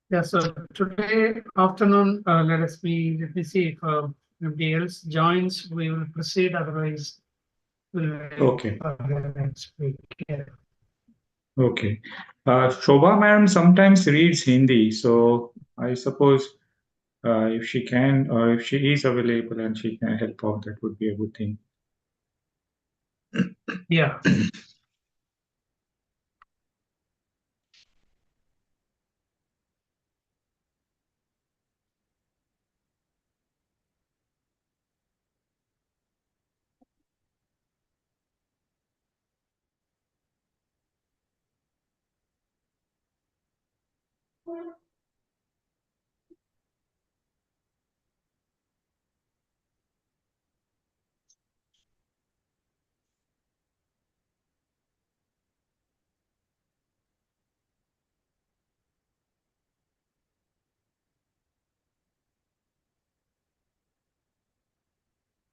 Yeah, so today afternoon, let me see if anybody else joins. We will proceed. Otherwise, we'll wait Okay. for the next week. Yeah. Okay. Shobha ma'am sometimes reads Hindi, so I suppose if she can or if she is available and she can help out, that would be a good thing. Yeah.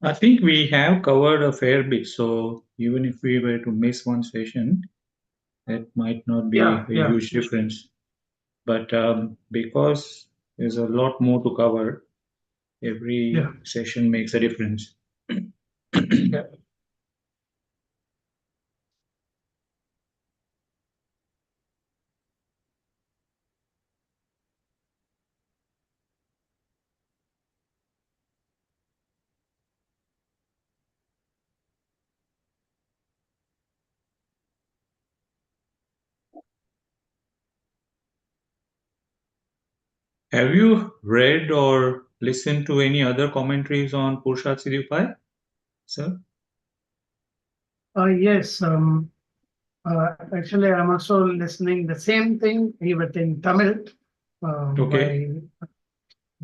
I think we have covered a fair bit, so even if we were to miss one session, that might not be Yeah. a Yeah. huge difference. But because there's a lot more to cover, Yeah. every session makes a difference. Yeah. Have you read or listened to any other commentaries on Purushat Siddhipai, sir? Yes. Actually, I'm also listening the same thing, even in Tamil, Okay. by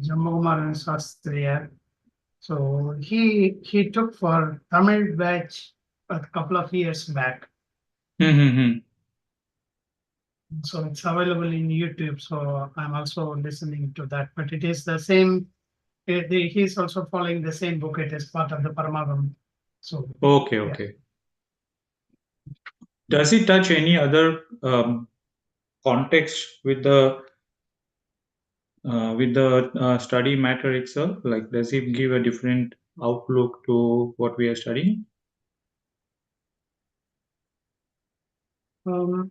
Jammukumaran Shastriya. So he took for Tamil batch a couple of years back. Mm-hmm. So it's available in YouTube. So I'm also listening to that. But it is the same. He's also following the same book. It is part of the Paramagam. So Okay, yeah. okay. Does it touch any other context with the study matter itself? Like, does it give a different outlook to what we are studying? Um,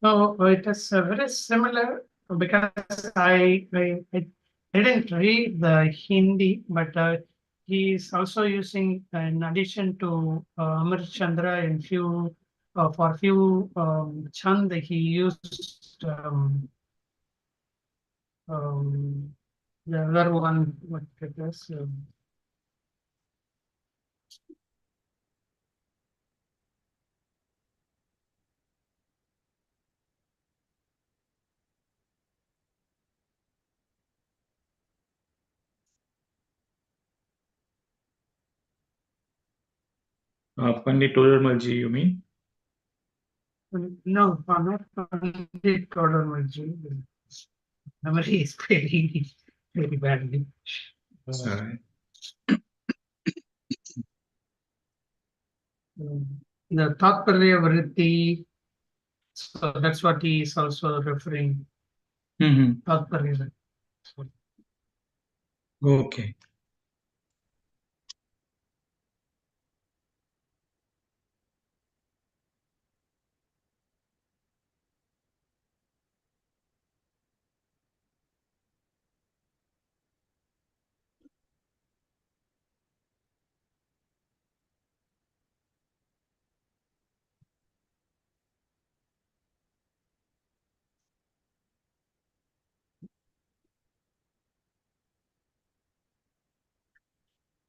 no, it is very similar because I didn't read the Hindi, but he is also using, in addition to Amar Chandra, in few for few chand, he used um, the other one. What it is? Pandit Todarmalji, you mean? No, not Pandit Kaudarmaji. Memory is very, very badly. Uh, Sorry. the Tatparya Vritti, so that's what he is also referring. Mm-hmm. Tatparya Vritti. So, Okay.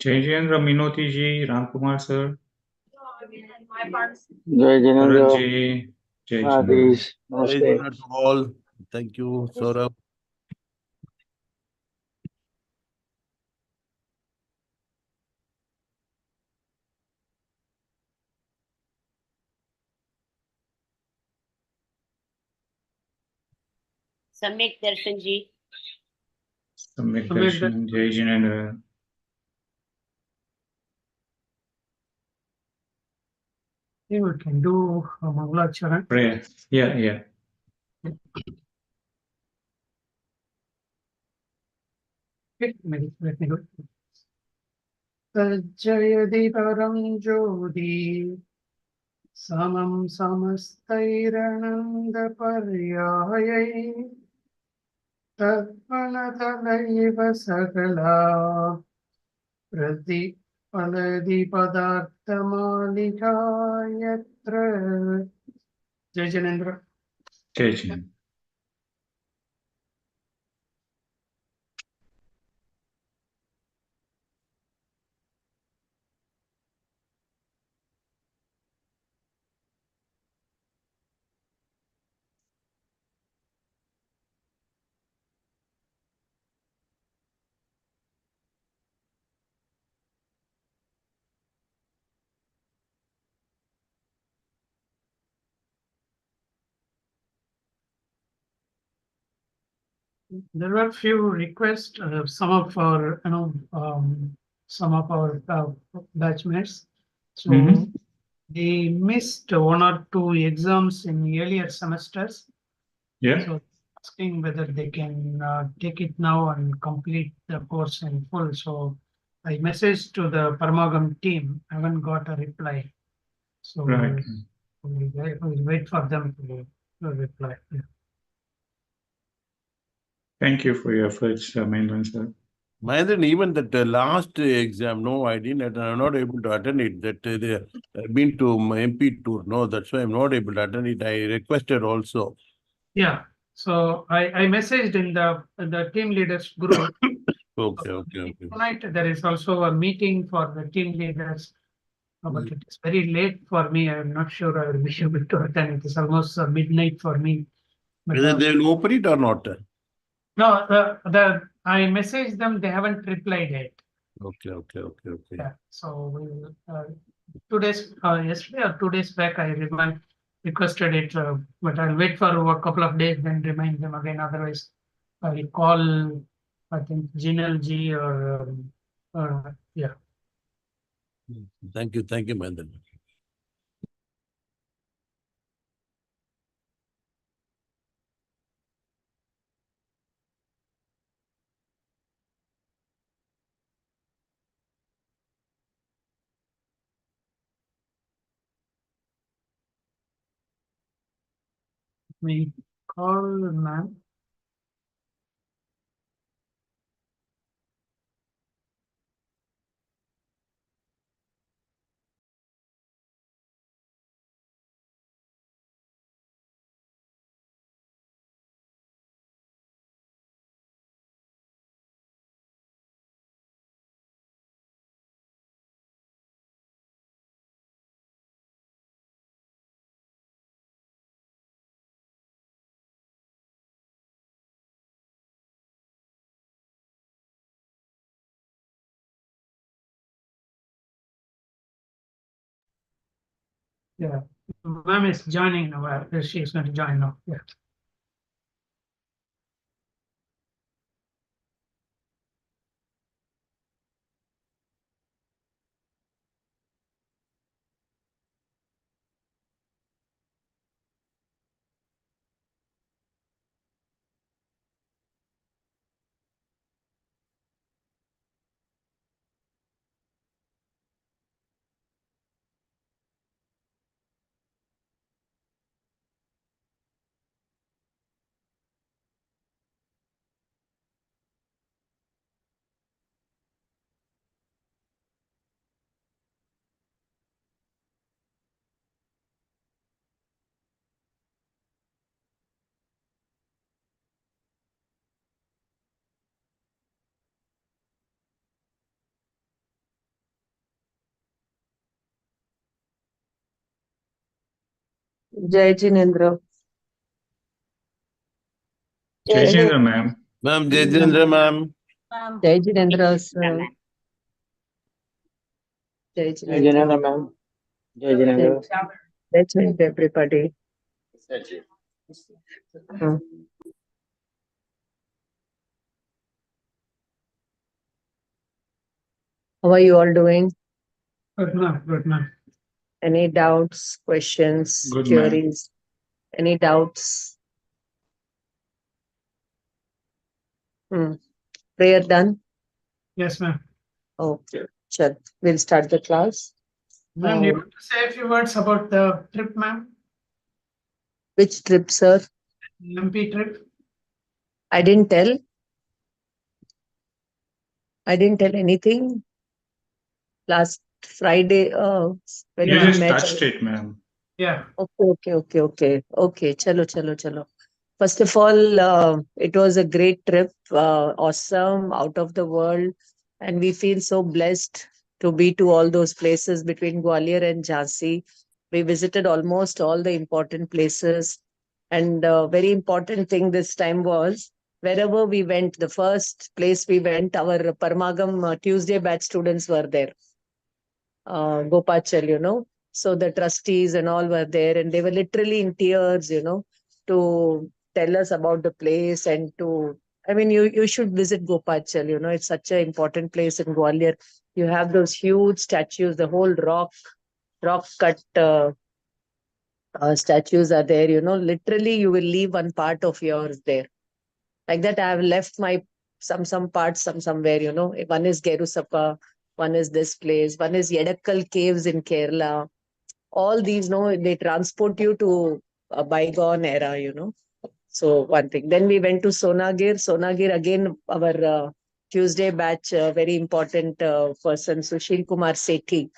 Jayendra Minoti ji, Ramkumar sir, जय Bharat Jinendra ji, Jai Jayendra. आदेश Jai नमस्ते Jagannath to all. Thank you, Saurabh. सम्यक दर्शन जी. Samyak Samyak Darshan, Jai Jayendra. we can do Mangalacharan. Prayer. Yeah, yeah. Let me go. Sajjayadi param jyoti samam samastairananda paryayai tatpanatalaiva sakala prati paladi padarthamalika yatra. Jai Janendra. Jai Jinan. There were few requests, some of our, some of our batchmates. So Mhm. they missed one or two exams in earlier semesters. Yeah. So asking whether they can take it now and complete the course in full. So I messaged to the Parmagam team, haven't got a reply. So Right. we'll wait for them to reply. Yeah. Thank you for your efforts, Mahendran sir. Mahendran, even that last exam, no, I didn't. I'm not able to attend it. That I've been to my MP tour. No, that's why I'm not able to attend it. I requested also. Yeah. So I messaged in the team leaders group. Okay. Tonight there is also a meeting for the team leaders, but it is very late for me. I'm not sure I will be able to attend. It is almost midnight for me. But Whether they will open it or not? no, I messaged them. They haven't replied yet. Okay. Yeah. So we'll, 2 days, yesterday or 2 days back, I requested it, but I'll wait for a couple of days, then remind them again. Otherwise, I'll call, I think, Jinal G or, yeah. Thank you, Mahendran. Me call ma'am. Yeah, ma'am is joining now. She is going to join now. Yeah. Jai Jinendra. Jai Jinan, ma'am. Ma'am, Jayendra, ma'am. Jai Jinendra, sir. Jai Jai Jinendra. Janendra, ma'am. Jai Janendra. Let's meet everybody. Hmm. How are you all doing? Good ma'am. Good ma'am. Any doubts, questions, Good, ma'am. queries? Any doubts? Prayer done? Yes, ma'am. Okay, sure. We'll start the class. Ma'am, you want to say a few words about the trip, ma'am? Which trip, sir? MP trip? I didn't tell. I didn't tell anything last Friday when You we just met. touched it, ma'am. Yeah. Okay. Chalo. First of all, it was a great trip, awesome, out of the world, and we feel so blessed to be to all those places between Gwalior and Jhansi. We visited almost all the important places, and very important thing this time was wherever we went, the first place we went, our Parmagam Tuesday batch students were there. Gopachal, So the trustees and all were there, and they were literally in tears, to tell us about the place and to. I mean, you should visit Gopachal. It's such an important place in Gwalior. You have those huge statues, the whole rock cut statues are there. Literally, you will leave one part of yours there. Like that, I have left my some parts somewhere. One is Gerusappa, one is this place, one is Yedakkal Caves in Kerala. All these, they transport you to a bygone era. So one thing. Then we went to Sonagir. Sonagir again, our Tuesday batch, very important person, Sushil Kumar Sethi.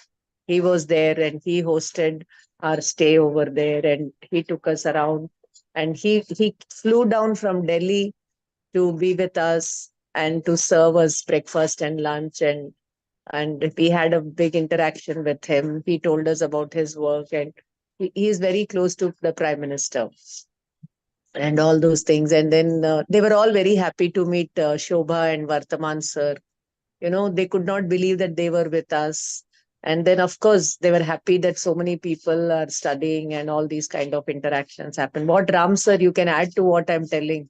He was there and he hosted our stay over there, and he took us around. And he flew down from Delhi to be with us and to serve us breakfast and lunch, and we had a big interaction with him. He told us about his work, and he is very close to the Prime Minister and all those things. And then they were all very happy to meet Shobha and Vartaman sir. They could not believe that they were with us. And then, of course, they were happy that so many people are studying and all these kind of interactions happen. What Ram sir, you can add to what I'm telling.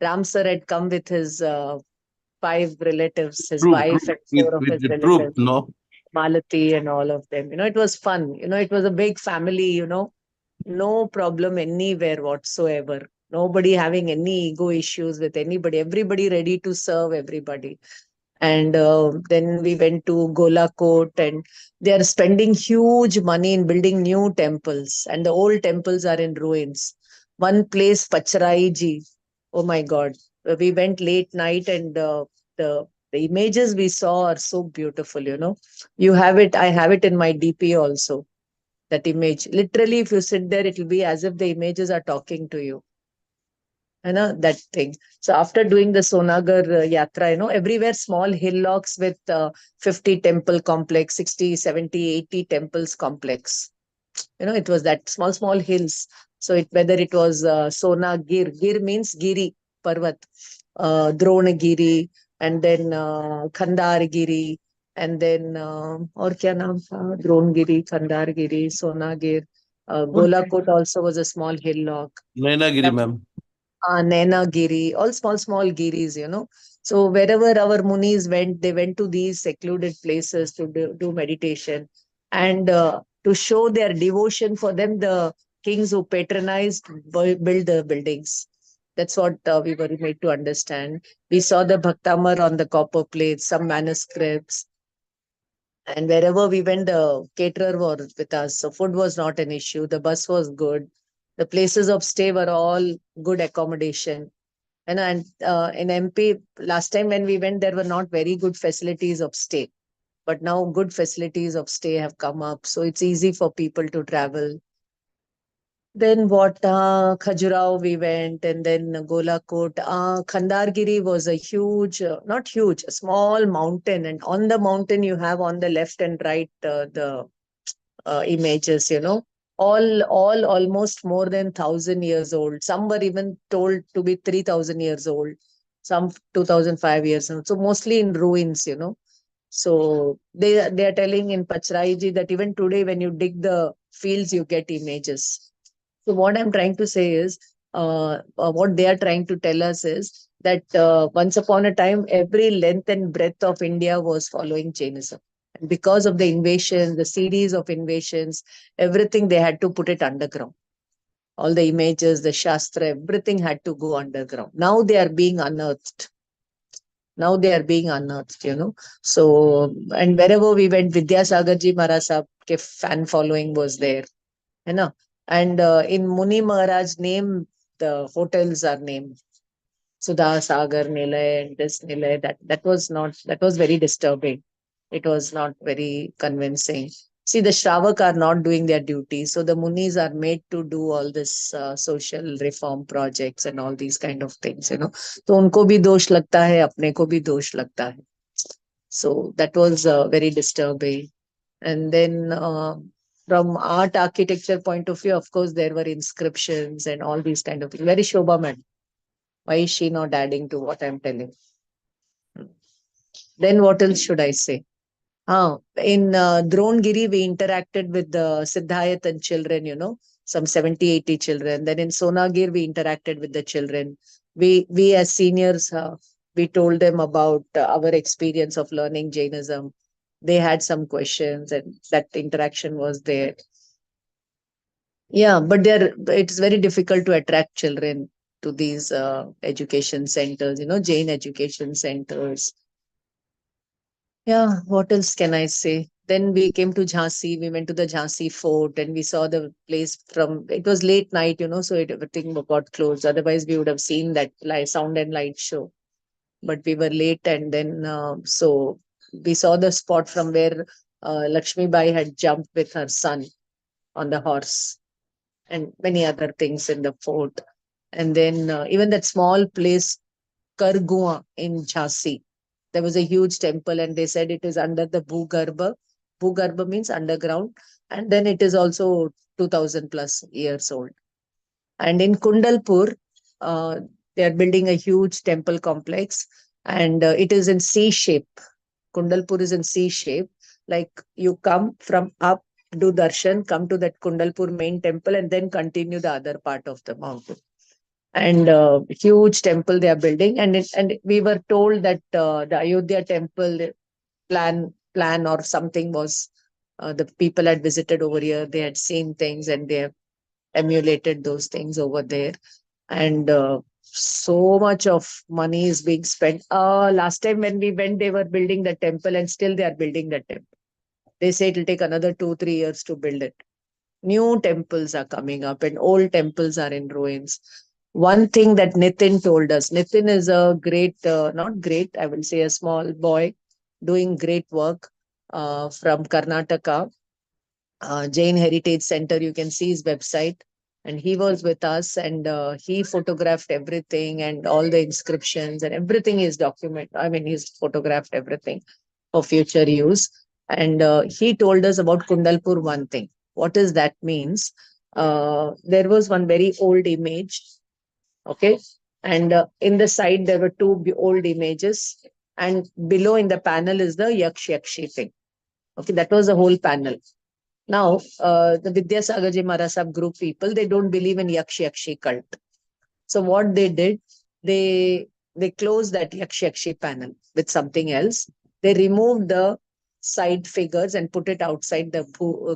Ram sir had come with his 5 relatives, his wife and 4 of With his the troop, relatives, no? Malati and all of them. It was fun. It was a big family, no problem anywhere whatsoever. Nobody having any ego issues with anybody. Everybody ready to serve everybody. And then we went to Golakot, and they are spending huge money in building new temples, and the old temples are in ruins. One place, Pacharaiji. Oh my God. We went late night, and the images we saw are so beautiful, You have it, I have it in my DP also, that image. Literally, if you sit there, it will be as if the images are talking to you. That thing. So after doing the Sonagar Yatra, everywhere small hillocks with 50 temple complex, 60, 70, 80 temples complex. It was that small hills. So whether it was Sonagir, Gir means Giri, Parvat, Dronagiri, and then Khandargiri, and then or kya naam tha? Dronagiri, Khandargiri, Sonagir. Golakot also was a small hillock. Nainagiri, ma'am. Nainagiri, all small giris, So wherever our munis went, they went to these secluded places to do meditation. And to show their devotion for them, the kings who patronized build the buildings. That's what we were made to understand. We saw the Bhaktamar on the copper plates, some manuscripts. And wherever we went, the caterer was with us. So food was not an issue. The bus was good. The places of stay were all good accommodation. And in MP, last time when we went, there were not very good facilities of stay. But now good facilities of stay have come up. So it's easy for people to travel. Then what? Khajuraho we went, and then Golakot. Khandargiri was a huge, not huge, a small mountain. And on the mountain, you have on the left and right the images, all almost more than 1,000 years old. Some were even told to be 3,000 years old, some 2,005 years old. So mostly in ruins, So they are telling in Pachraiji that even today, when you dig the fields, you get images. So what I'm trying to say is, what they are trying to tell us is that once upon a time, every length and breadth of India was following Jainism. And because of the invasion, the series of invasions, everything they had to put it underground. All the images, the Shastra, everything had to go underground. Now they are being unearthed. Now they are being unearthed, So, and wherever we went, Vidyasagar Ji Maharaj Sahab ke fan following was there, And in Muni Maharaj name, the hotels are named. Sudha Sagar Nilay and this Nilay, that was very disturbing. It was not very convincing. See, the Shravak are not doing their duty. So the Munis are made to do all this social reform projects and all these kind of things, So unko bhi dosh lagta hai, apne ko bhi dosh lagta hai. So that was very disturbing. And then from art architecture point of view, of course, there were inscriptions and all these kind of things. Very Shobha man. Why is she not adding to what I'm telling? Then what else should I say? In Dronegiri, we interacted with the Siddhayatan children, some 70, 80 children. Then in Sonagir, we interacted with the children. We as seniors, we told them about our experience of learning Jainism. They had some questions and that interaction was there. Yeah, but it's very difficult to attract children to these education centers, Jain education centers. Yeah, what else can I say? Then we came to Jhansi. We went to the Jhansi fort and we saw the place it was late night, so everything got closed. Otherwise, we would have seen that sound and light show. But we were late and then, so we saw the spot from where Lakshmi Bai had jumped with her son on the horse and many other things in the fort. And then even that small place, Kargua in Jhansi, there was a huge temple and they said it is under the Bhugarbha. Bhugarbha means underground. And then it is also 2000 plus years old. And in Kundalpur, they are building a huge temple complex and it is in C shape. Kundalpur is in C shape. Like you come from up, do darshan, come to that Kundalpur main temple and then continue the other part of the mountain. And huge temple they are building. And we were told that the Ayodhya temple plan or something was, the people had visited over here, they had seen things and they have emulated those things over there. And so much of money is being spent. Last time when we went, they were building the temple and still they are building the temple. They say it will take another 2-3 years to build it. New temples are coming up and old temples are in ruins. One thing that Nitin told us, Nitin is a great, not great, I will say a small boy doing great work from Karnataka, Jain Heritage Center. You can see his website. And he was with us and he photographed everything and all the inscriptions and everything is documented. I mean, he's photographed everything for future use. And he told us about Kundalpur one thing. What does that means? There was one very old image. Okay. And in the side, there were 2 old images. And below in the panel is the Yakshi thing. Okay. That was the whole panel. Now, the Vidyasagar Ji Maharaj Sahab group people, they don't believe in Yakshi cult. So what they did, they closed that Yakshi panel with something else. They removed the side figures and put it outside the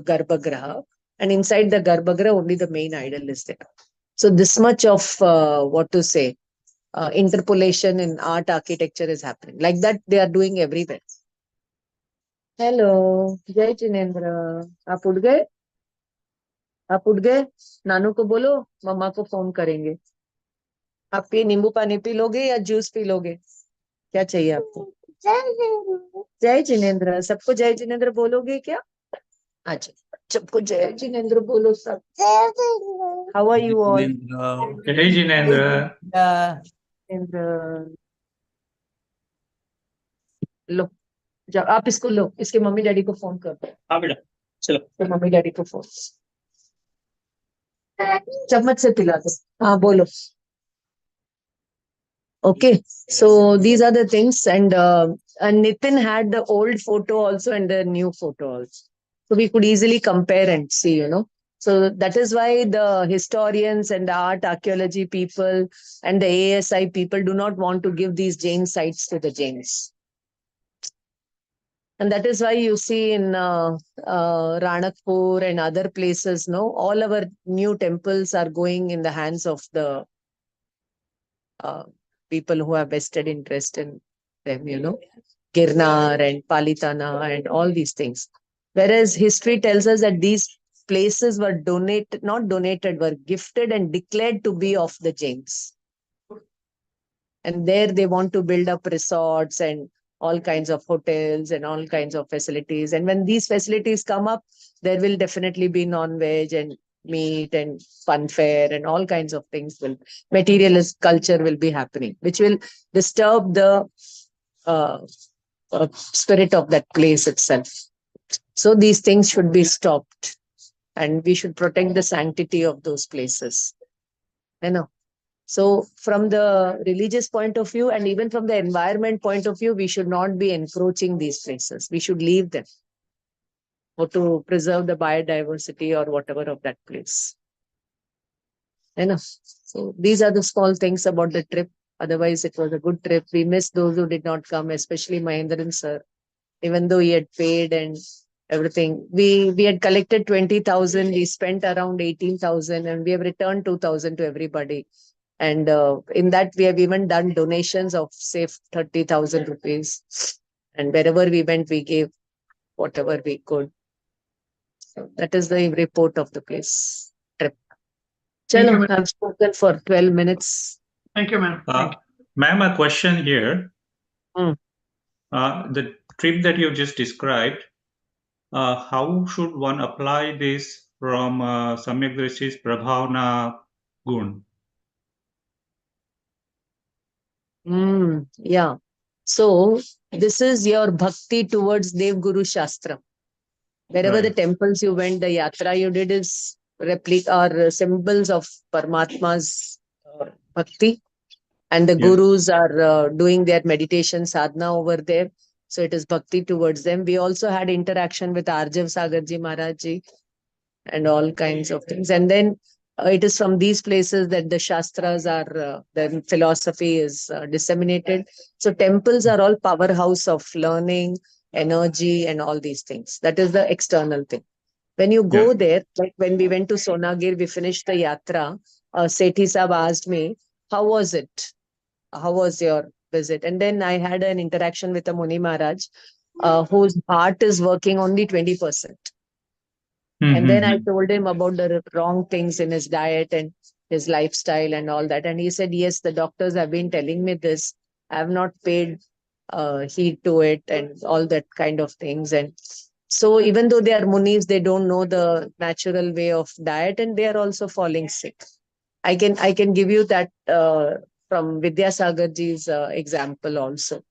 Garbhagraha. And inside the Garbhagraha, only the main idol is there. So this much of, interpolation in art architecture is happening. Like that, they are doing everywhere. Hello, Jai Jinendra. आप उठ गए? आप उठ गए? नानू को बोलो, मम्मा को phone करेंगे. आप ये नींबू पानी पी लोगे या जूस पी लोगे? क्या चाहिए आपको? जय जिनेंद्र. सबको जय जिनेंद्र बोलोगे क्या? अच्छा, सबको जय जिनेंद्र बोलो सब. How are you all? Hey, Jinendra. Jinendra. लो, जाओ आप इसको लो. इसके मम्मी डैडी को फोन कर दो. हाँ बेटा चलो. तो मम्मी डैडी को फोन चम्मच से पिला दो. हाँ बोलो. Okay, so these are the things, and Nitin had the old photo also and the new photo also. So we could easily compare and see, So that is why the historians and the art archaeology people and the ASI people do not want to give these Jain sites to the Jains. And that is why you see in Ranakpur and other places, all our new temples are going in the hands of the people who have vested interest in them, Girnar and Palitana and all these things. Whereas history tells us that these places were donated, not donated, were gifted and declared to be of the Jains. And there they want to build up resorts and all kinds of hotels and all kinds of facilities. And when these facilities come up, there will definitely be non-veg and meat and fun fair and all kinds of things materialist culture will be happening, which will disturb the spirit of that place itself. So these things should be stopped and we should protect the sanctity of those places. So from the religious point of view and even from the environment point of view, we should not be encroaching these places. We should leave them or to preserve the biodiversity or whatever of that place. So these are the small things about the trip. Otherwise, it was a good trip. We missed those who did not come, especially Mahendran sir, even though he had paid and everything. We had collected 20,000. We spent around 18,000 and we have returned 2,000 to everybody. And in that, we have even done donations of, say, 30,000 rupees. And wherever we went, we gave whatever we could. So that is the report of the place trip. Thank you, Chalo, ma'am. I've spoken for 12 minutes. Thank you, ma'am. Thank you. Ma'am, a question here. Hmm. The trip that you just described, how should one apply this from Samyak Drishi's Prabhavna Gun? Yeah. So this is your bhakti towards Dev Guru Shastra. Wherever the Right. temples you went, the yatra you did is replica or symbols of Paramatma's bhakti. And the Yes. gurus are doing their meditation sadhana over there. So it is bhakti towards them. We also had interaction with Arjav Sagarji Maharajji and all kinds of things. And then it is from these places that the Shastras are, the philosophy is disseminated. So temples are all powerhouse of learning, energy and all these things. That is the external thing. When you go there, like when we went to Sonagir, we finished the yatra. Sethi Sahab asked me, how was it? How was your visit? And then I had an interaction with a Muni Maharaj whose heart is working only 20%. And then I told him about the wrong things in his diet and his lifestyle and all that. And he said, yes, the doctors have been telling me this. I have not paid heed to it and all that kind of things. And so even though they are munis, they don't know the natural way of diet and they are also falling sick. I can give you that from Vidyasagarji's example also.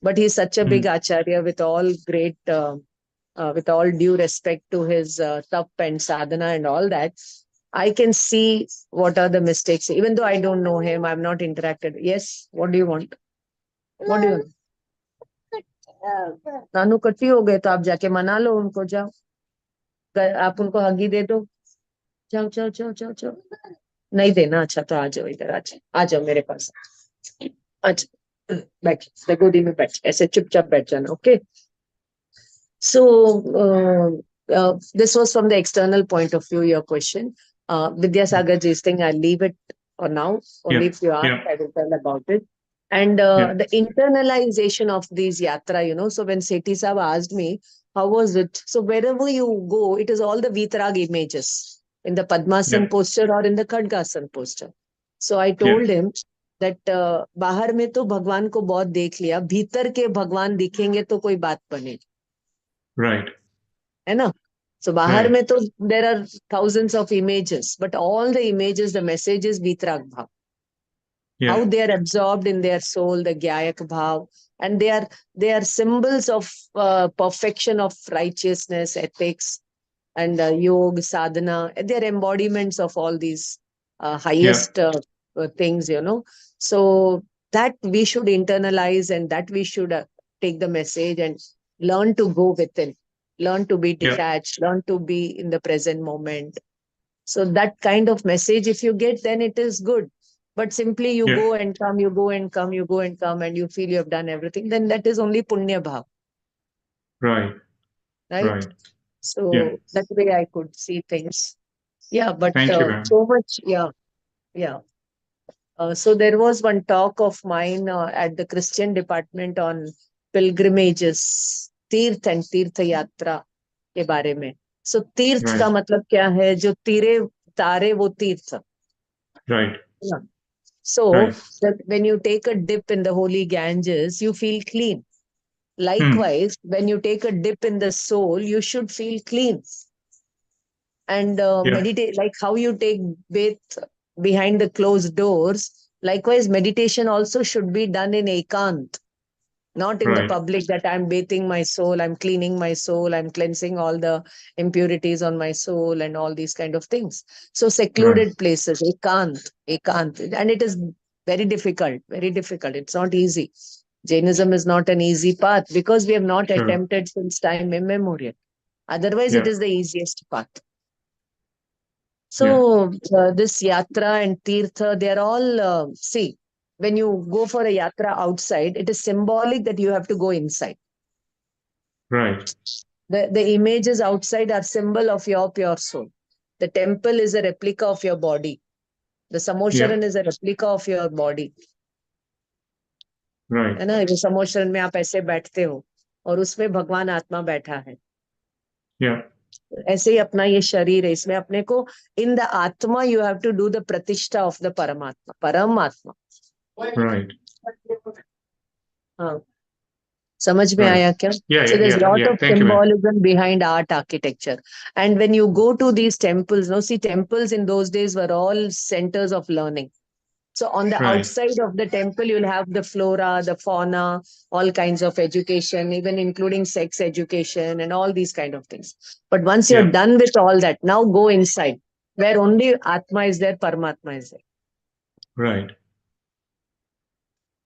But he's such a big acharya with all great, with all due respect to his tap and sadhana and all that. I can see what are the mistakes. Even though I don't know him, I've not interacted. Yes, what do you want? What do you want? नानू कट्टी हो गए तो आप जाके मना लो उनको, जाओ आप उनको हगी दे दो, जाओ जाओ जाओ जाओ जाओ, नहीं देना, अच्छा तो आ जाओ इधर, आ जाओ मेरे पास, अच्छा बैठ गोदी में बैठ, ऐसे चुपचाप बैठ जाना. Okay. So this was from the external point of view, your question. Vidyasagarji's thing, I'll leave it for now. Only if you ask, I will tell about it. And the internalization of these yatra, so when Sethi Sahab asked me, how was it? So wherever you go, it is all the Vitrag images in the Padmasana posture or in the Khadgasana posture. So I told him that बाहर में तो भगवान को बहुत देख लिया, भीतर के भगवान दिखेंगे तो कोई बात बनेगी. Right. है ना? So बाहर में तो there are thousands of images, but all the images, the message is Vitrag Bhav. How they are absorbed in their soul, the Gyayak Bhav, and they are symbols of perfection of righteousness, ethics, and yoga, sadhana. They are embodiments of all these highest things, So that we should internalize and that we should take the message and learn to go within, learn to be detached, learn to be in the present moment. So that kind of message, if you get, then it is good. But simply you go and come, you go and come, you go and come, and you feel you have done everything, then that is only punya bhav. Right? So that way I could see things. Yeah, but Thank you, ma'am. so much, yeah. So there was one talk of mine at the Christian department on pilgrimages, तीर्थ and तीर्थ यात्रा के बारे में. So तीर्थ का Right. मतलब क्या है? जो तीरे तारे वो तीर्थ. Right. Yeah. So Right. that when you take a dip in the holy Ganges, you feel clean. Hmm. Likewise, when you take a dip in the soul, you should feel clean. And Yeah. meditate, like how you take bath behind the closed doors. Likewise, meditation also should be done in ekant, not in the Right. public, that I'm bathing my soul, I'm cleaning my soul, I'm cleansing all the impurities on my soul and all these kind of things. So Right. secluded places, ekant, and it is very difficult, very difficult. It's not easy. Jainism is not an easy path because we have not Sure. attempted since time immemorial. Otherwise, it Yeah. is the easiest path. Yeah. So this yatra and tirtha, they're all, see, when you go for a yatra outside, it is symbolic that you have to go inside. Right. The images outside are symbol of your pure soul. The temple is a replica of your body. The Yeah. Samosharan is a replica of your body. Right. है ना? ये समोशरण में आप ऐसे बैठते हो और उसमें भगवान आत्मा बैठा है. Yeah. ऐसे ही अपना ये शरीर है, इसमें अपने को in the atma you have to do the pratishtha of the paramatma. Right. हाँ, समझ में Right. आया क्या? Yeah. So Yeah. there's Yeah. lot Yeah. of Thank you, ma'am. symbolism behind art architecture. And when you go to these temples, no, see, temples in those days were all centers of learning. So on the Right. outside of the temple, you'll have the flora, the fauna, all kinds of education, even including sex education and all these kind of things. But once you're Yeah. done with all that, now go inside, where only Atma is there, Paramatma is there. Right.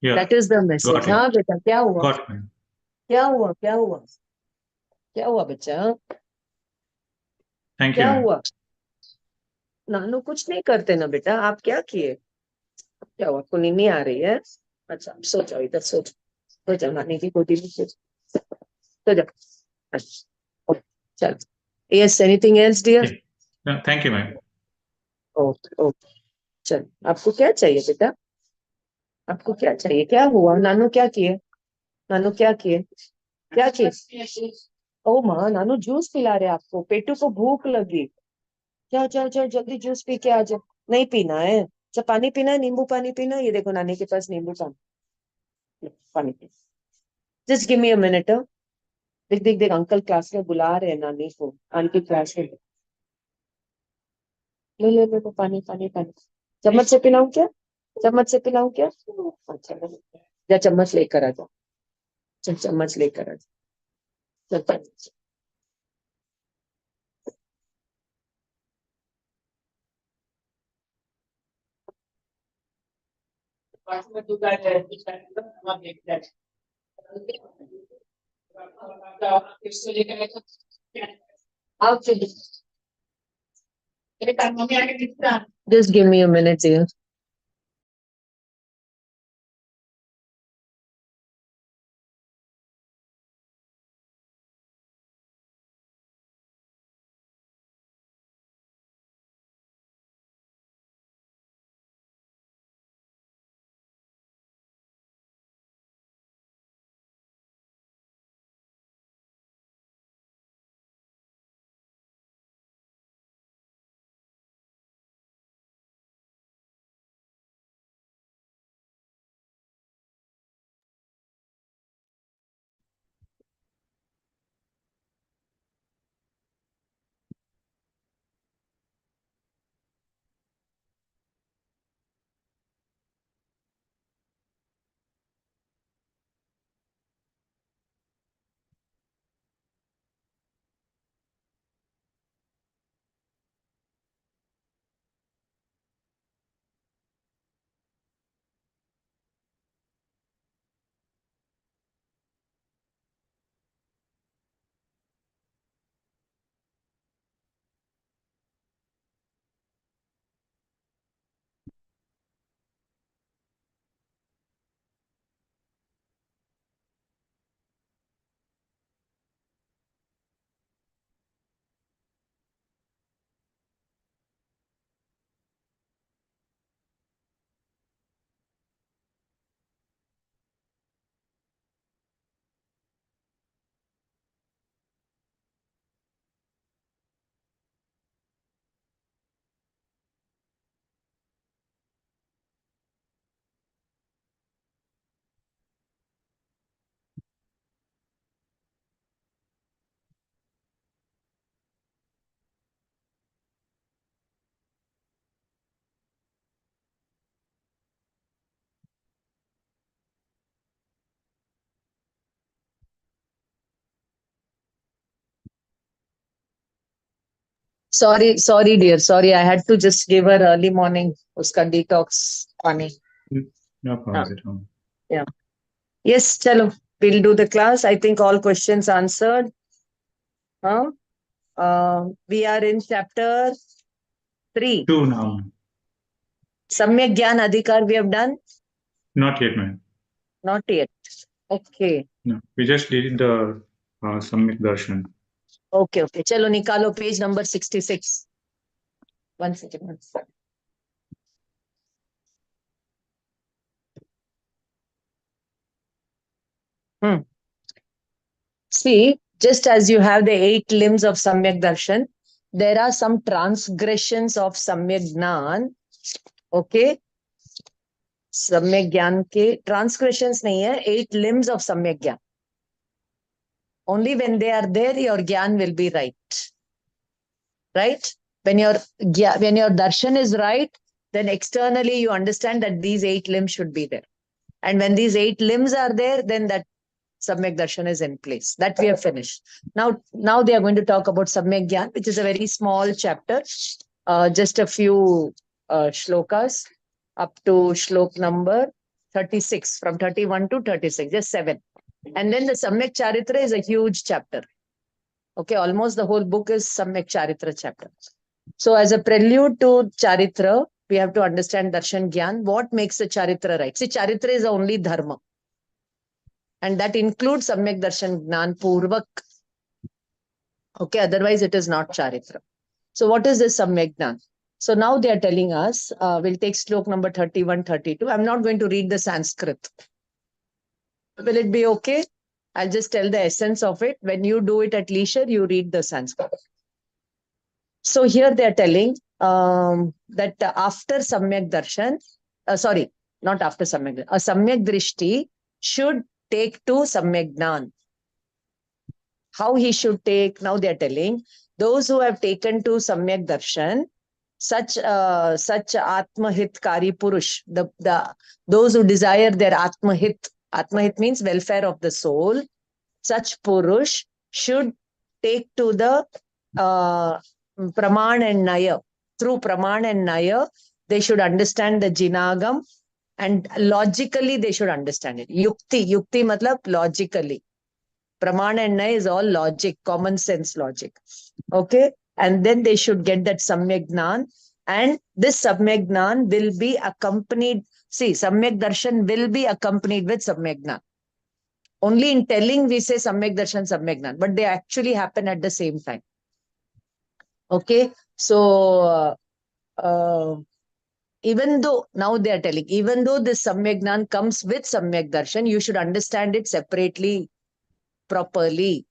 Yeah. That is the message. Got it. हाँ बेटा, क्या हुआ? Got it, ma'am. क्या हुआ? क्या हुआ? क्या हुआ बच्चा? Thank you, क्या ma'am. हुआ? नानू कुछ नहीं करते ना बेटा, आप क्या किए? क्या हुआ? आपको नींद नहीं आ रही है? अच्छा, सो जाओ, इधर सो जाओ, सो जाओ, नानी की गोदी में सो जाओ, सो जाओ. अच्छा, चल. Yes, anything else, dear? Yeah. No, thank you, ma'am. Okay okay, चल. आपको क्या चाहिए बेटा? आपको क्या चाहिए? क्या हुआ? नानू क्या किए? नानू क्या किए? क्या किए? ओ माँ, नानू जूस पिला रहे आपको, पेटू को भूख लगी. जाओ जाओ जाओ, जल्दी जूस पी के आ जाओ. नहीं पीना है? अच्छा, पानी पीना है? नींबू पानी पीना है? ये देखो नानी के पास नींबू पानी. लो, पानी P. Just give me a minute. देख देख देख, अंकल क्लास में बुला रहे हैं नानी को, आंटी क्लास में. ले ले ले ले, पानी पानी पानी. चम्मच से पिलाऊं क्या? चम्मच से पिलाऊं क्या? अच्छा, जा चम्मच लेकर आ जाओ. चल चम्मच लेकर आ जाओ. चल. आओ चल. Just give me a minute here. Sorry, dear. Sorry, I had to just give her early morning. Uska detox pani. No problems at all. Yes, chalo. We'll do the class. I think all questions answered. Huh? We are in chapter 3. 2 now. Samyak Gyan Adhikar we have done? Not yet, ma'am. Not yet. Okay. No, we just did the Samyak Darshan. Okay. Chalo, nikalo page number 66. 1 second. 1 second. See, just as you have the 8 limbs of Samyak Darshan, there are some transgressions of Samyak Gnan. Okay. Samyak Gyan ke transgressions nahi hai, 8 limbs of Samyak Gyan. Only when they are there, your Gyan will be right. Right? When your darshan is right, then externally you understand that these 8 limbs should be there. And when these 8 limbs are there, then that Samyak Darshan is in place. That we have finished. Now they are going to talk about Samyak Gyan, which is a very small chapter. Just a few shlokas up to shlok number 36, from 31 to 36, just 7. And then the Samyak Charitra is a huge chapter. Okay, almost the whole book is Samyak Charitra chapter. So as a prelude to Charitra, we have to understand Darshan Gyan. What makes a Charitra right? See, Charitra is the only dharma. And that includes Samyak Darshan Gnan Purvak. Okay, otherwise it is not Charitra. So what is this Samyak Gnan? So now they are telling us, we'll take shlok number 31, 32. I'm not going to read the Sanskrit. Will it be okay? I'll just tell the essence of it. When you do it at leisure, you read the Sanskrit. So here they are telling that after Samyak Darshan, not after Samyak Darshan, a Samyak Drishti should take to Samyak Gnan. How he should take? Now they are telling, those who have taken to Samyak Darshan, such Atmahit-kari Purush, those who desire their Atmahit means welfare of the soul, such Purush should take to the Praman and Naya. Through Praman and Naya, they should understand the Jinagam, and logically they should understand it. Yukti matlab logically. Praman and Naya is all logic, common sense logic. Okay? And then they should get that Samyak Gnan. And this Samyak Gnan will be accompanied. See, Samyak Darshan will be accompanied with Samyak Gnan. Only in telling we say Samyak Darshan, Samyak Gnan. But they actually happen at the same time. Okay? So, even though, now they are telling, even though this Samyak Gnan comes with Samyak Darshan, you should understand it separately, properly.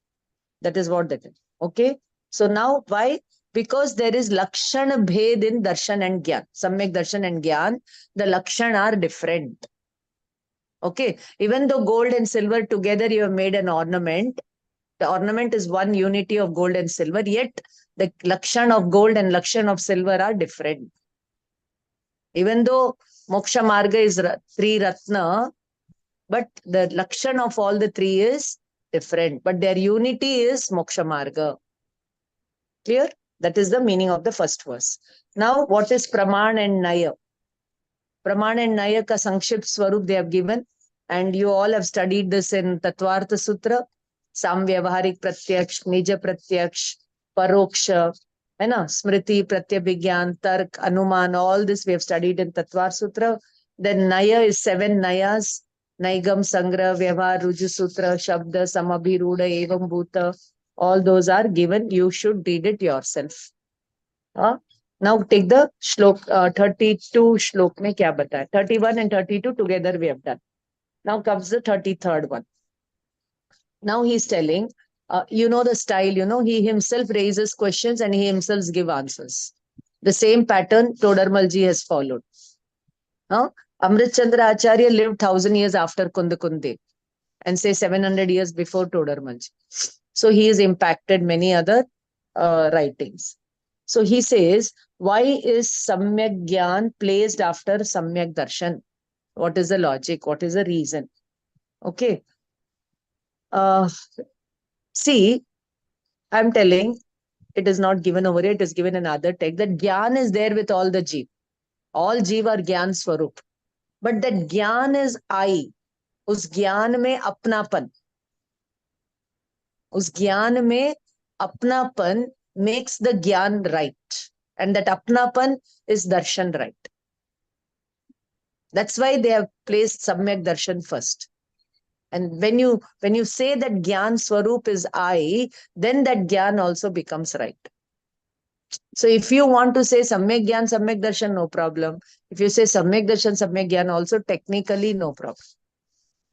That is what that is. Okay? So now why? Because there is Lakshana Bhed in Darshan and Gyan. Samyak Darshan and Gyan, the Lakshana are different. Okay? Even though gold and silver together you have made an ornament, the ornament is one unity of gold and silver, yet the Lakshana of gold and Lakshana of silver are different. Even though Moksha Marga is 3 Ratna, but the Lakshana of all the 3 is different. But their unity is Moksha Marga. Clear? That is the meaning of the first verse. Now, what is Praman and Naya? Praman and Naya ka Sankshipt Swarup they have given. And you all have studied this in Tattvartha Sutra. Samvyavaharik Pratyaksh, Nija Pratyaksh, Paroksha, Smriti, Pratyabhigyan, Tark, Anuman, all this we have studied in Tattvar Sutra. Then Naya is 7 Nayas. Naigam, Sangra, Vyavahar, Ruju Sutra, Shabda, Samabhiruda, Evam Bhuta. All those are given. You should read it yourself. Now take the shlok, 32 shlok mein kya bataya. 31 and 32 together we have done. Now comes the 33rd one. Now he's telling, you know the style, he himself raises questions and he himself gives answers. The same pattern Todarmalji has followed. Amrit Chandra Acharya lived 1000 years after Kundakunde and say 700 years before Todarmalji. So he has impacted many other writings. So he says, why is Samyak Gyan placed after Samyak Darshan? What is the logic? What is the reason? Okay. See, I'm telling, it is not given over here, it is given in other text, that Gyan is there with all the Jeev. All Jeev are Gyan Swarup. But that Gyan is I. उस ज्ञान में अपनापन, उस ज्ञान में अपनापन makes the ज्ञान right, and that अपनापन is darshan right. That's why they have placed Samyak Darshan first. And when you say that Gyan Swarup is I, then that Gyan also becomes right. So if you want to say Samyak Gyan, Samyak Darshan, no problem. If you say Samyak Darshan, Samyak Gyan, also technically no problem.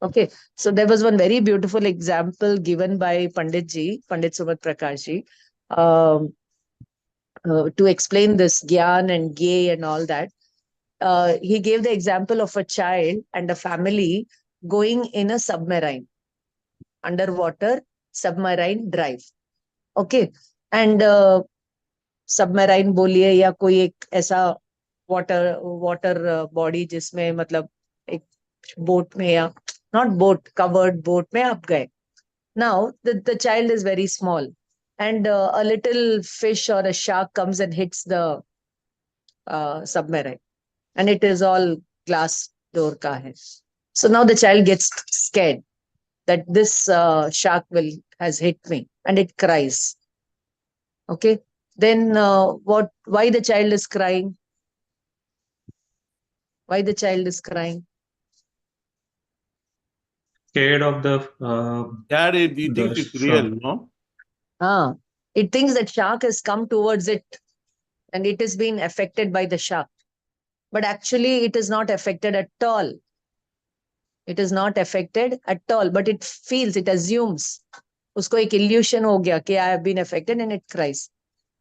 Okay, so there was one very beautiful example given by Pandit Sumit Prakash ji, to explain this Gyan and Gay and all that. He gave the example of a child and a family going in a submarine, underwater submarine drive. Okay, and submarine बोलिए या कोई एक ऐसा water body जिसमें मतलब एक boat में या not boat, covered boat में आप गए. Now the child is very small, and a little fish or a shark comes and hits the submarine, and it is all glass door ka hai. So now the child gets scared that this shark has hit me, and it cries. Okay, then why the child is crying? Why the child is crying? Scared of the Dad, he the thinks it's real, shark. no? It thinks that shark has come towards it, and it is being affected by the shark. But actually, it is not affected at all. It is not affected at all, but it feels, it assumes. Usko ek illusion ho gaya ki I have been affected, and it cries.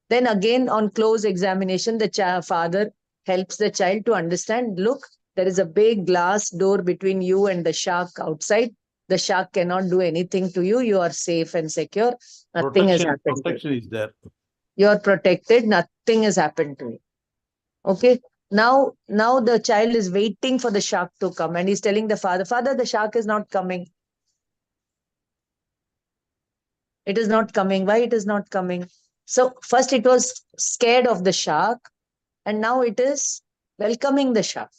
Then again, on close examination, the father helps the child to understand, look, there is a big glass door between you and the shark outside. The shark cannot do anything to you. You are safe and secure. Nothing has happened. Protection is there. You are protected. Nothing has happened to you. Okay. Now the child is waiting for the shark to come, and he's telling the father, the shark is not coming. It is not coming. Why it is not coming? So first it was scared of the shark, and now it is welcoming the shark.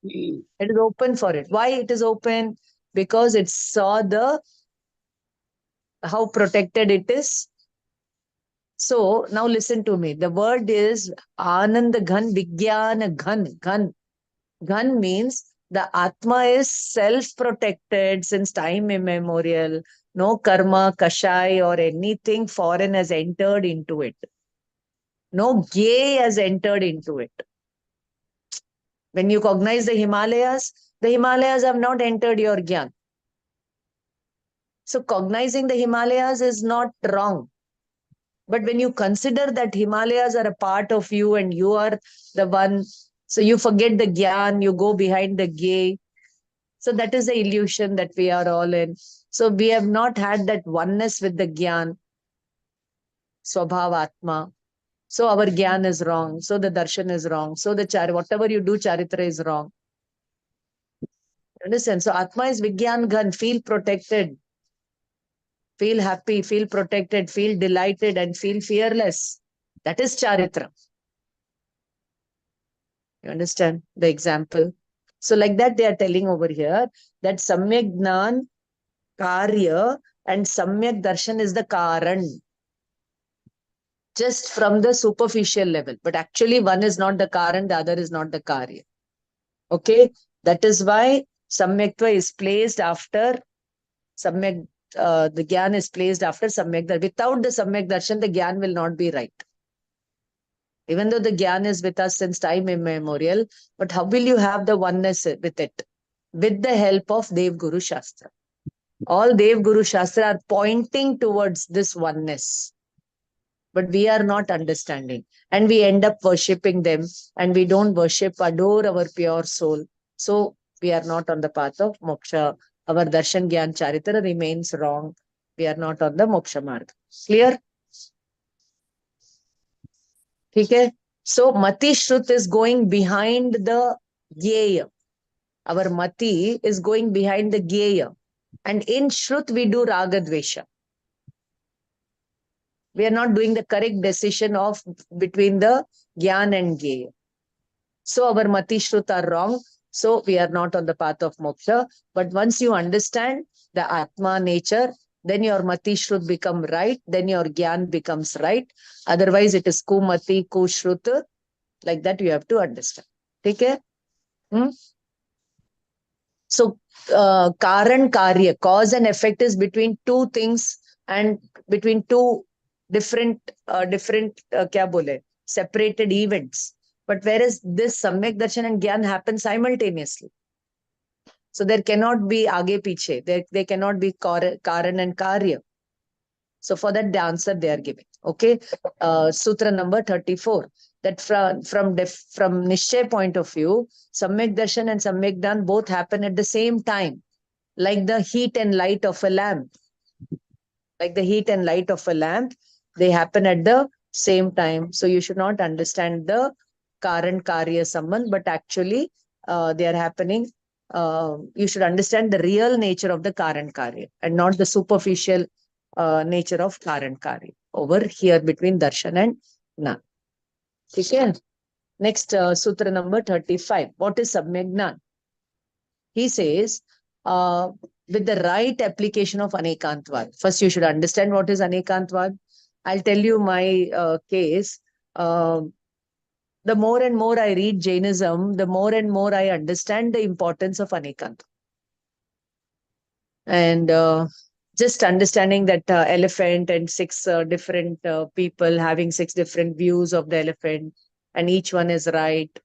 It is open for it. Why it is open? Because it saw how protected it is. So now listen to me. The word is Anand Ghan Vigyana Ghan. Ghan means the Atma is self-protected since time immemorial. No karma, kashai or anything foreign has entered into it. No gay has entered into it. When you cognize the Himalayas have not entered your Gyan. So cognizing the Himalayas is not wrong. But when you consider that Himalayas are a part of you and you are the one, so you forget the Gyan, you go behind the gay. So that is the illusion that we are all in. So we have not had that oneness with the Gyan, Swabhav Atma. So our Gyan is wrong. So the Darshan is wrong. So whatever you do, Charitra is wrong. Understand? So Atma is Vigyan Ghan, feel protected. Feel happy, feel protected, feel delighted, and feel fearless. That is Charitra. You understand the example? So like that they are telling over here that Samyak Gnan, Karya, and Samyak Darshan is the Karan. Just from the superficial level. But actually one is not the Karan, the other is not the Karya. Okay? That is why Samyaktva is placed after Samyak. The Gyan is placed after Samyak Darshan. Without the Samyak Darshan, the Gyan will not be right. Even though the Gyan is with us since time immemorial, but how will you have the oneness with it? With the help of Dev Guru Shastra. All Dev Guru Shastra are pointing towards this oneness. But we are not understanding. And we end up worshipping them. And we don't adore our pure soul. So we are not on the path of moksha. Our Darshan Gyan Charitra remains wrong. We are not on the moksha marg. Clear? Okay? So Mati Shrut is going behind the Gyeya. Our Mati is going behind the Gyeya. And in Shrut we do Raga Dvesha. We are not doing the correct decision of between the Gyan and Gyeya. So our Mati Shrut are wrong. So we are not on the path of moksha. But once you understand the Atma nature, then your Mati Shrut become right, then your Gyan becomes right. Otherwise, it is Kumati, Kushrut. Like that, you have to understand. Okay? So, Karan Karya, cause and effect is between two things and between two different, kya bole, separated events. But whereas this Samyak Darshan and Gyan happen simultaneously. So there cannot be aage piche. There cannot be Karan and Karya. So for that, the answer they are giving. Okay. Sutra number 34. That from Nishchay point of view, Samyak Darshan and Samyak Gyan both happen at the same time. Like the heat and light of a lamp. Like the heat and light of a lamp, they happen at the same time. So you should not understand the Karan Karya Sambandh, but actually they are happening. You should understand the real nature of the Karan Karya and not the superficial nature of Karan Karya over here between Darshan and Gnan. Okay. Next, Sutra number 35. What is Samyak Gnan? He says, with the right application of Anekantvad. First, you should understand what is Anekantvad. I'll tell you my case. The more and more I read Jainism, the more and more I understand the importance of Anekantvad. And just understanding that elephant and six different people having six different views of the elephant, and each one is right.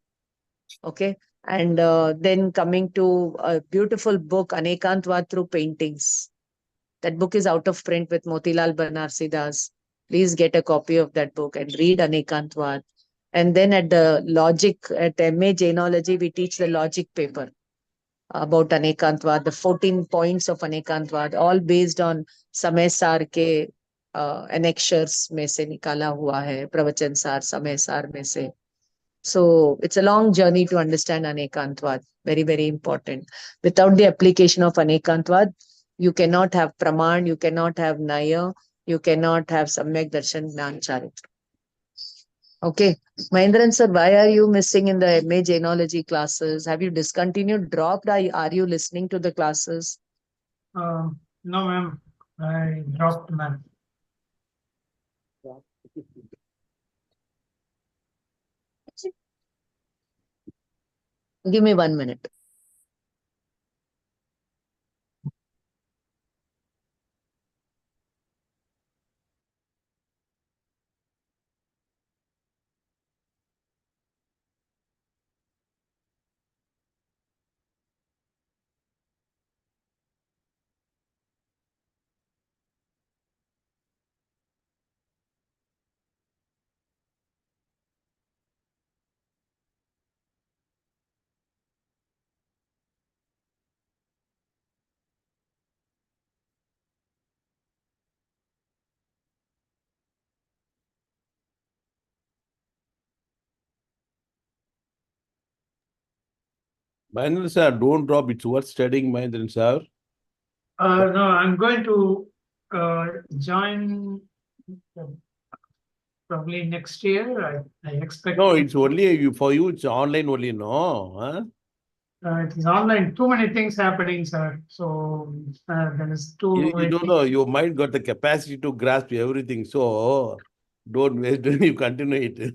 Okay. And then coming to a beautiful book, Anekantvad through paintings. That book is out of print with Motilal Banarsidas. Please get a copy of that book and read Anekantvad. And then at the logic, at MA Jainology, we teach the logic paper about Anekantvad, the 14 points of Anekantvad, all based on Samay Sar ke annexures mein se nikala hua hai, Pravachan Sar, Samay Sar mein se. So it's a long journey to understand Anekantvad. Very, very important. Without the application of Anekantvad, you cannot have Praman, you cannot have Naya, you cannot have Samyak Darshan Gnan Charitra. Okay. Mahendran sir, why are you missing in the MA Jainology classes? Have you discontinued, dropped? Are you listening to the classes? No, ma'am. I dropped, ma'am. Give me 1 minute. Mahendran sir, don't drop. It's worth studying, Mahendran sir. No, I'm going to join probably next year. I expect. No, it's only for you. It's online only, no? Huh? It is online. Too many things happening, sir. So there is too. You don't know. Your mind got the capacity to grasp everything. So don't waste. You continue it.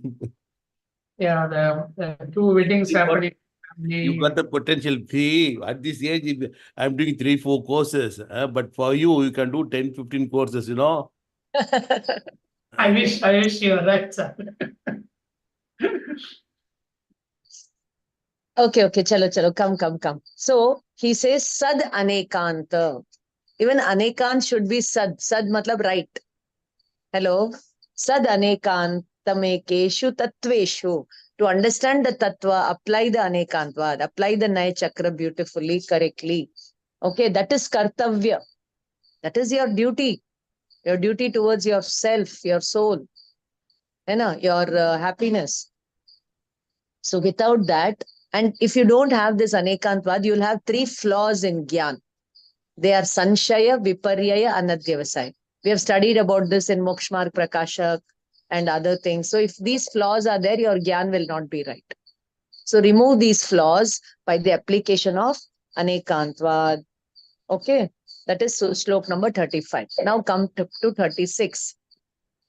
Yeah, the two weddings happening. You got the potential. See, at this age, I'm doing 3-4 courses. But for you, you can do 10-15 courses, you know. I wish you're right, sir. Okay, chalo, come. So he says Sad Anekant. Even Anekant should be Sad. Sad matlab right. Hello. Sad Anekantamekeshu Tatveshu. To understand the Tattva, apply the Anekantvad, apply the Naya Chakra beautifully, correctly. Okay, that is Kartavya. That is your duty. Your duty towards yourself, your soul, your happiness. So without that, and if you don't have this Anekantvad, you'll have 3 flaws in Gyan. They are Sanshaya, Viparyaya, Anadyavasaya. We have studied about this in Moksha Prakashak and other things. So if these flaws are there, your Gyan will not be right. So remove these flaws by the application of Anekantvad. Okay, that is slok number 35. Now come to 36.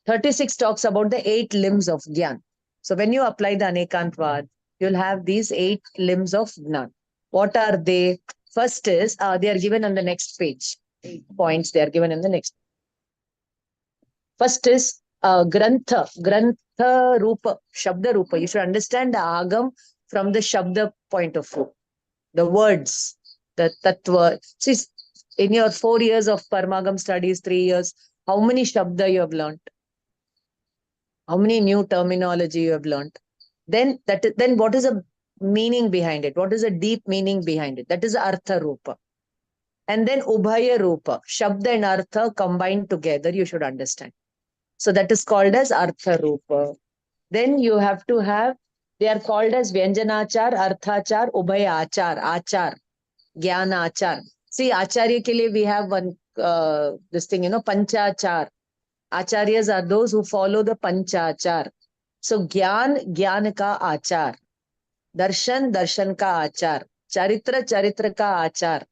36 talks about the 8 limbs of Gyan. So when you apply the Anekantvad, you'll have these 8 limbs of Gnan. What are they? First is, they are given on the next page. 8 points they are given in the next. First is Grantha. Grantha Rupa, Shabda Rupa. You should understand the Agam from the Shabda point of view. The words, the Tattva. See, in your 4 years of Paramagam studies, 3 years, how many Shabda you have learnt? How many new terminology you have learnt? Then what is a meaning behind it? What is a deep meaning behind it? That is Artha Rupa. And then Ubhaya Rupa. Shabda and Artha combined together, you should understand. So that is called as Artha Rupa. Then you have to have, they are called as Vyanjanachar, Arthachar, Ubhaya Achar, Achar, Jnana Achar. See, Acharya ke liye we have one, this thing, Panchachar. Acharyas are those who follow the Panchachar. So Gyan ka Achar. Darshan ka Achar. Charitra ka Achar.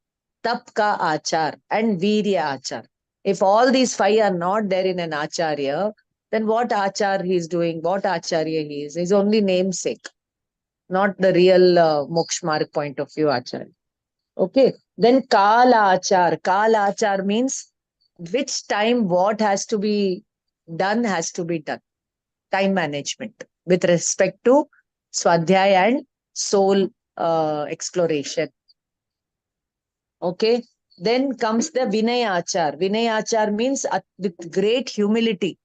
Tap ka Achar. And Virya Achar. If all these 5 are not there in an Acharya, then what Achar he is doing, what Acharya he is? He's only namesake, not the real Moksha point of view Acharya. Okay. Then Kala Achar. Kala Achar means which time what has to be done has to be done. Time management with respect to Swadhyaya and soul exploration. Okay. Then comes the Vinaya Achar. Vinaya Achar means with great humility,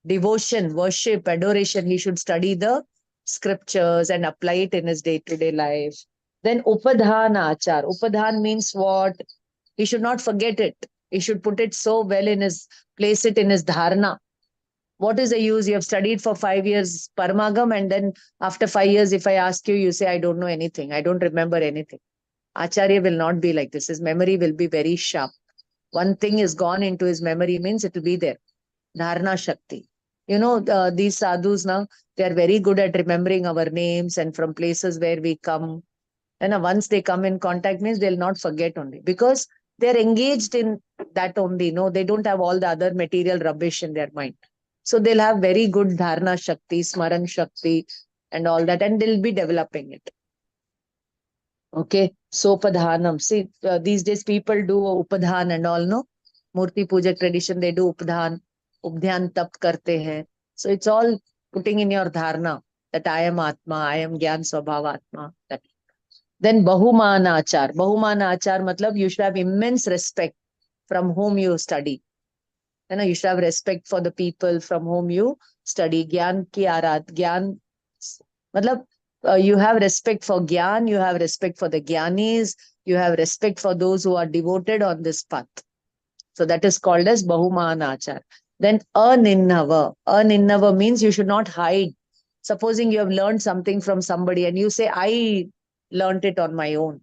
devotion, worship, adoration, he should study the scriptures and apply it in his day-to-day life. Then Upadhana Achar. Upadhan means what? He should not forget it. He should put it so well in his, place it in his dharana. What is the use? You have studied for 5 years Paramagam, and then after 5 years, if I ask you, you say, I don't know anything. I don't remember anything. Acharya will not be like this. His memory will be very sharp. One thing is gone into his memory means it will be there. Dharana Shakti. These sadhus now, they are very good at remembering our names and from places where we come. And once they come in contact means they'll not forget only. Because they're engaged in that only. No, they don't have all the other material rubbish in their mind. So they'll have very good Dharana Shakti, Smaran Shakti and all that. And they'll be developing it. Okay, so Upadhanam. See, these days people do Upadhan and all, no? Murti Puja tradition, they do Upadhan. Ubdhyan tap karte hain. So it's all putting in your dharana that I am Atma, I am Gyan Swabhava Atma. That. Then Bahumana Achar. Bahumana Achar matlab you should have immense respect from whom you study. You should have respect for the people from whom you study. Gyan ki arat. Gyan matlab you have respect for Gyan, you have respect for the Gyanis, you have respect for those who are devoted on this path. So that is called as Bahumana Achar. Then Aninnava. Aninnava means you should not hide. Supposing you have learned something from somebody and you say, I learned it on my own.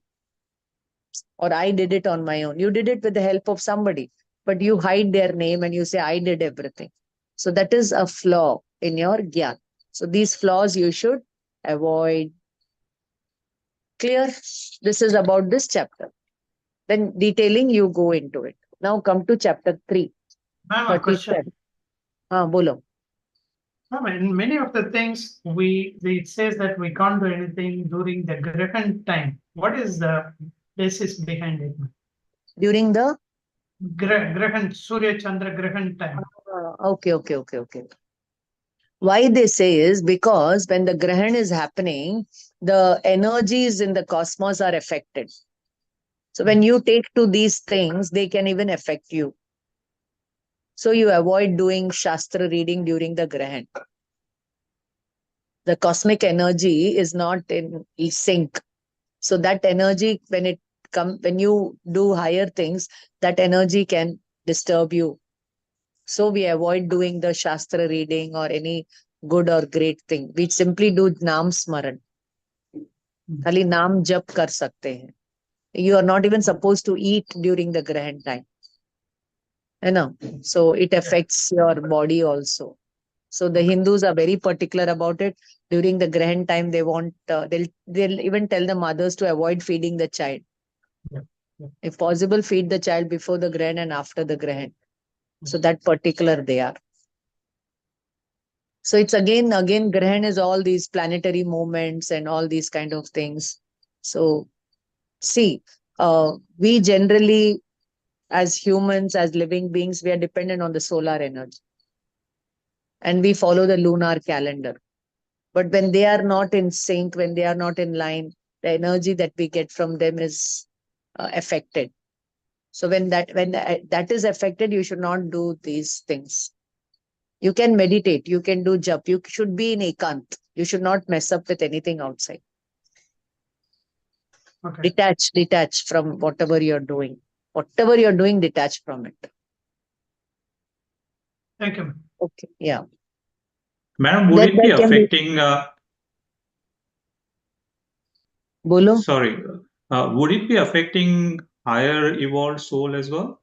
Or I did it on my own. You did it with the help of somebody. But you hide their name and you say, I did everything. So that is a flaw in your Gyan. So these flaws you should avoid. Clear? This is about this chapter. Then detailing, you go into it. Now come to chapter 3. I have a question. Bolo. In many of the things, it says that we can't do anything during the Grahan time. What is the basis behind it? During the? Grahan, Surya Chandra Grahan time. Okay. Why they say is because when the Grahan is happening, the energies in the cosmos are affected. So when you take to these things, they can even affect you. So you avoid doing Shastra reading during the Grahan. The cosmic energy is not in sync. So that energy, when you do higher things, that energy can disturb you. So we avoid doing the Shastra reading or any good or great thing. We simply do Naam Smaran. Khali Naam Jap kar sakte hain. You are not even supposed to eat during the Grahan time. You know, so it affects your body also. So the Hindus are very particular about it. During the Grahan time, they want they'll even tell the mothers to avoid feeding the child. Yeah, yeah. If possible, feed the child before the Grahan and after the Grahan. So that particular they are. So it's again Grahan is all these planetary movements and all these kind of things. So see, we generally as humans, as living beings, we are dependent on the solar energy. And we follow the lunar calendar. But when they are not in sync, when they are not in line, the energy that we get from them is affected. So when that is affected, you should not do these things. You can meditate, you can do jap, you should be in ekant. You should not mess up with anything outside. Okay. Detach from whatever you're doing. Whatever you're doing, detach from it. Thank you, ma'am. Okay, yeah. Madam, would it be That can be- affecting, Bolo? sorry, would it be affecting higher evolved soul as well?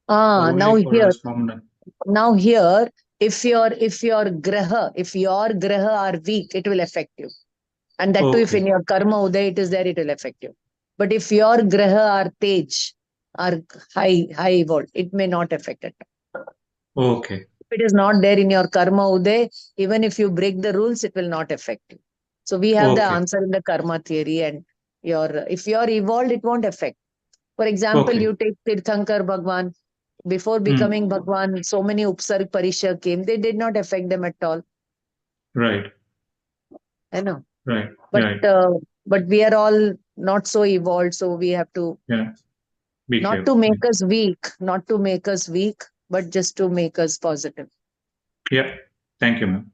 Or Now only for here, us common? if your graha are weak, it will affect you. And that too, if Okay. in your karma uday it is there, it will affect you. But if your graha are tej, are high evolved, it may not affect it. Okay. If it is not there in your karma uday, even if you break the rules, it will not affect you. So we have the Okay. answer in the karma theory, and if you are evolved, it won't affect. For example, Okay. you take Tirthankar Bhagwan. Before becoming Bhagwan, so many Upsarg Parishar came. They did not affect them at all. Right. I know. Right. But Right. but we are all not so evolved, so we have to Yeah. Be not careful. to make us weak, but just to make us positive. Yeah. Thank you, ma'am.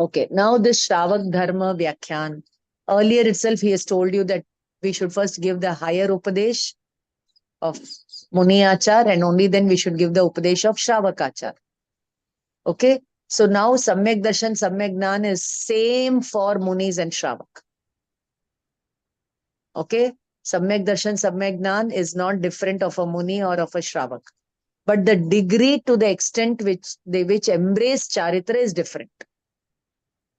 Okay, now this Shravak Dharma Vyakhyan. Earlier itself, he has told you that we should first give the higher Upadesh of Muni Achar, and only then we should give the Upadesh of Shravak Achar. Okay, so now Samyak Darshan, Samyak Gnan is same for Munis and Shravak. Okay, Samyak Darshan, Samyak Gnan is not different of a Muni or of a Shravak. But the degree to the extent which they embrace Charitra is different.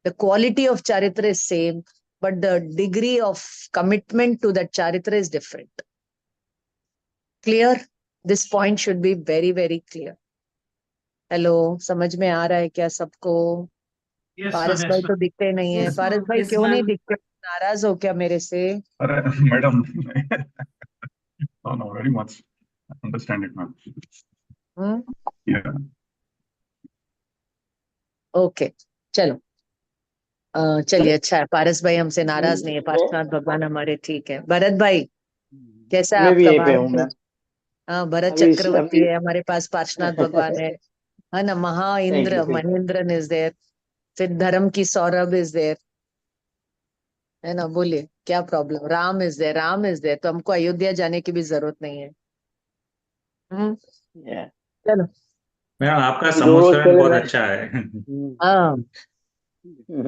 The quality of Charitra is same, but the degree of commitment to that Charitra is different. Clear? This point should be very, very clear. Hello, समझ में आ रहा है क्या सबको? Yes, पारस ma'am. भाई Yes, तो ma'am. दिखते नहीं है. Yes, पारस ma'am. भाई Yes, क्यों नहीं ma'am. दिखते? नाराज हो क्या मेरे से? Madam, no, very much. Understand it, ma'am. Yeah. Okay, चलो. चलिए, अच्छा है. पारस भाई हमसे नाराज नहीं है. पार्श्वनाथ भगवान हमारे ठीक है. भरत भाई, कैसा है मैं भी आपका यहीं पे हूँ भारत? मैम. हाँ, भरत अभी चक्रवर्ती अभी है हमारे पास. पार्श्वनाथ भगवान है ना. Maha Thank you, Indra thank you. Mahendran is there. फिर धर्म की सौरभ इज देयर, है ना. बोलिए क्या प्रॉब्लम? Ram is there. तो हमको अयोध्या जाने की भी जरूरत नहीं है. Yeah. चलो. मैम, आपका हम दो रोज समोसरण पहले बहुत मैं अच्छा है. हाँ,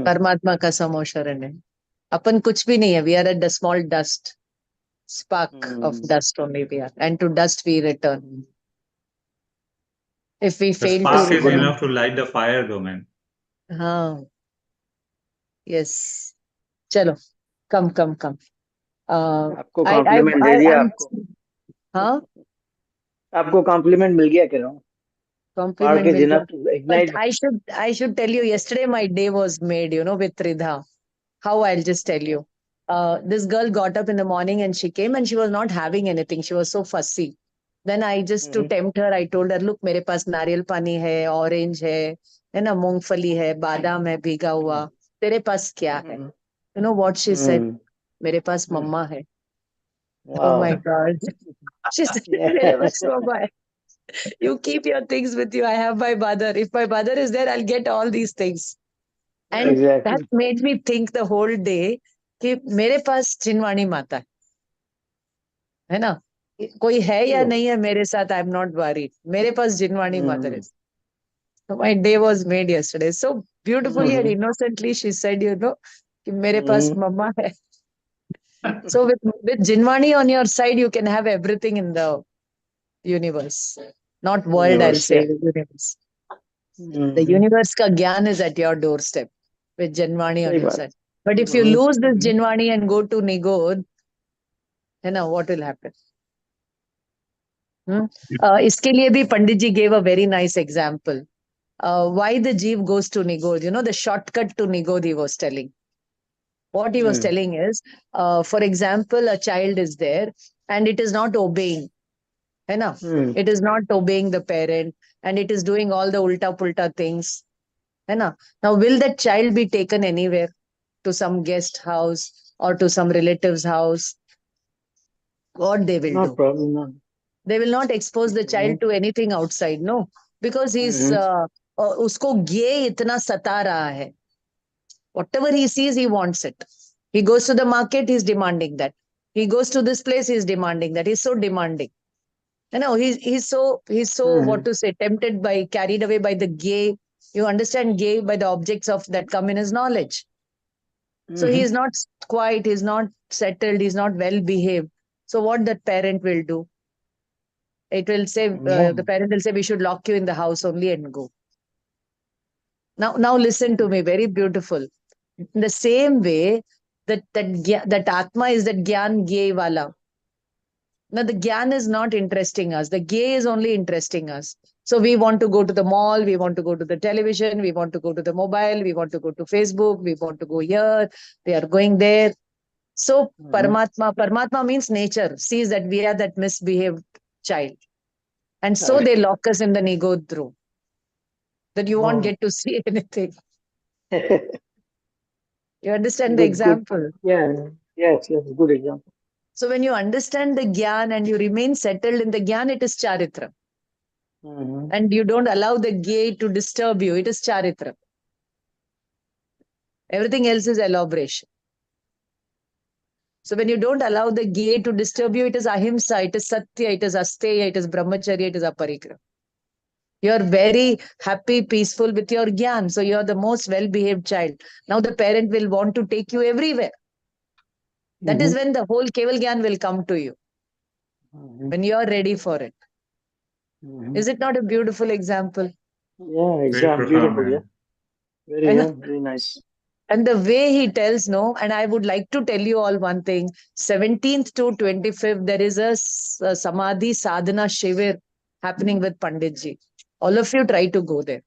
परमात्मा का समोशरण है. अपन कुछ भी नहीं है. We are a small dust, spark of dust only we are, and to dust we return. If we The fail spark to is enough to light the fire, though, man. हाँ, yes. चलो, come. आपको I complement दे दिया. I'm आपको हाँ, आपको complement मिल गया कह रहा हूँ. compliment Spark is मिल गया. enough to But ignite. I should tell you, yesterday my day was made, with Tridha. How? I'll just tell you. This girl got up in the morning and she came and she was not having anything. She was so fussy. Then I just to tempt her, I told her, look, मेरे पास नारियल पानी है, orange है ना, मूंगफली है, बादाम है भीगा हुआ. तेरे पास क्या है? You know what she said? मेरे पास मम्मा है. Oh my Wow. God. She said, मेरे पास मम्मा है. You keep your things with you. I have my mother. If my mother is there, I'll get all these things. And Exactly. that made me think the whole day कि मेरे पास जिनवाणी माता है ना. कोई है या True. नहीं है मेरे साथ, आई एम नॉट वरीड. मेरे पास जिनवाणी माता है. So my day was made yesterday. So beautifully and innocently she said, कि मेरे पास मम्मा है. So with Jinwani on your side, you can have everything in universe. Not world, I'll Universe, say, yeah. universe. The Mhm. universe ka gyan is at your doorstep with Janvani on सही your बात. side. But if you Mhm. lose this Janvani and go to Nigod, what will happen? इसके लिए भी Pandit ji gave a very nice example. Why the jeev goes to Nigod? The shortcut to Nigod he was telling. What he was telling is, for example, a child is there and it is not obeying. It is not obeying the parent and it is doing all the ulta pulta things. Now, will that child be taken anywhere to some guest house or to some relative's house? What they will Not do? problem, no. They will not expose the child to anything outside, no, because he's usko ये इतना सता रहा है. Whatever he sees, he wants it. He goes to the market, he's demanding that. He goes to this place, he's demanding that. He's so demanding. He's so what to say, tempted by, carried away by the gay. You understand, gay by the objects of that come in his knowledge. So he is not quiet, he's not settled, he's not well behaved. So what that parent will do? It will say, the parent will say, we should lock you in the house only and go. Now listen to me, very beautiful. In the same way, that Atma is that Gyan Gay Wala. Now, the Gyan is not interesting us. The Gay is only interesting us. So we want to go to the mall, we want to go to the television, we want to go to the mobile, we want to go to Facebook, we want to go here, we are going there. So Paramatma means nature, sees that we are that misbehaved child. And so they lock us in the Nigod room, that you won't get to see anything. You understand the example? Yeah, yes, good example. So when you understand the Gyan and you remain settled in the Gyan, it is Charitra. And you don't allow the gay to disturb you, it is Charitra. Everything else is elaboration. So when you don't allow the gay to disturb you, it is Ahimsa, it is Satya, it is Asteya, it is Brahmacharya, it is Aparigrah. You are very happy, peaceful with your Gyan. So you are the most well-behaved child. Now the parent will want to take you everywhere. That is when the whole Keval Gyan will come to you. When you are ready for it. Is it not a beautiful example? Yeah, Very example, profound, beautiful, yeah. man. Very nice. And the way he tells, and I would like to tell you all one thing, 17th to 25th, there is a Samadhi Sadhana Shivir happening with Panditji. All of you try to go there.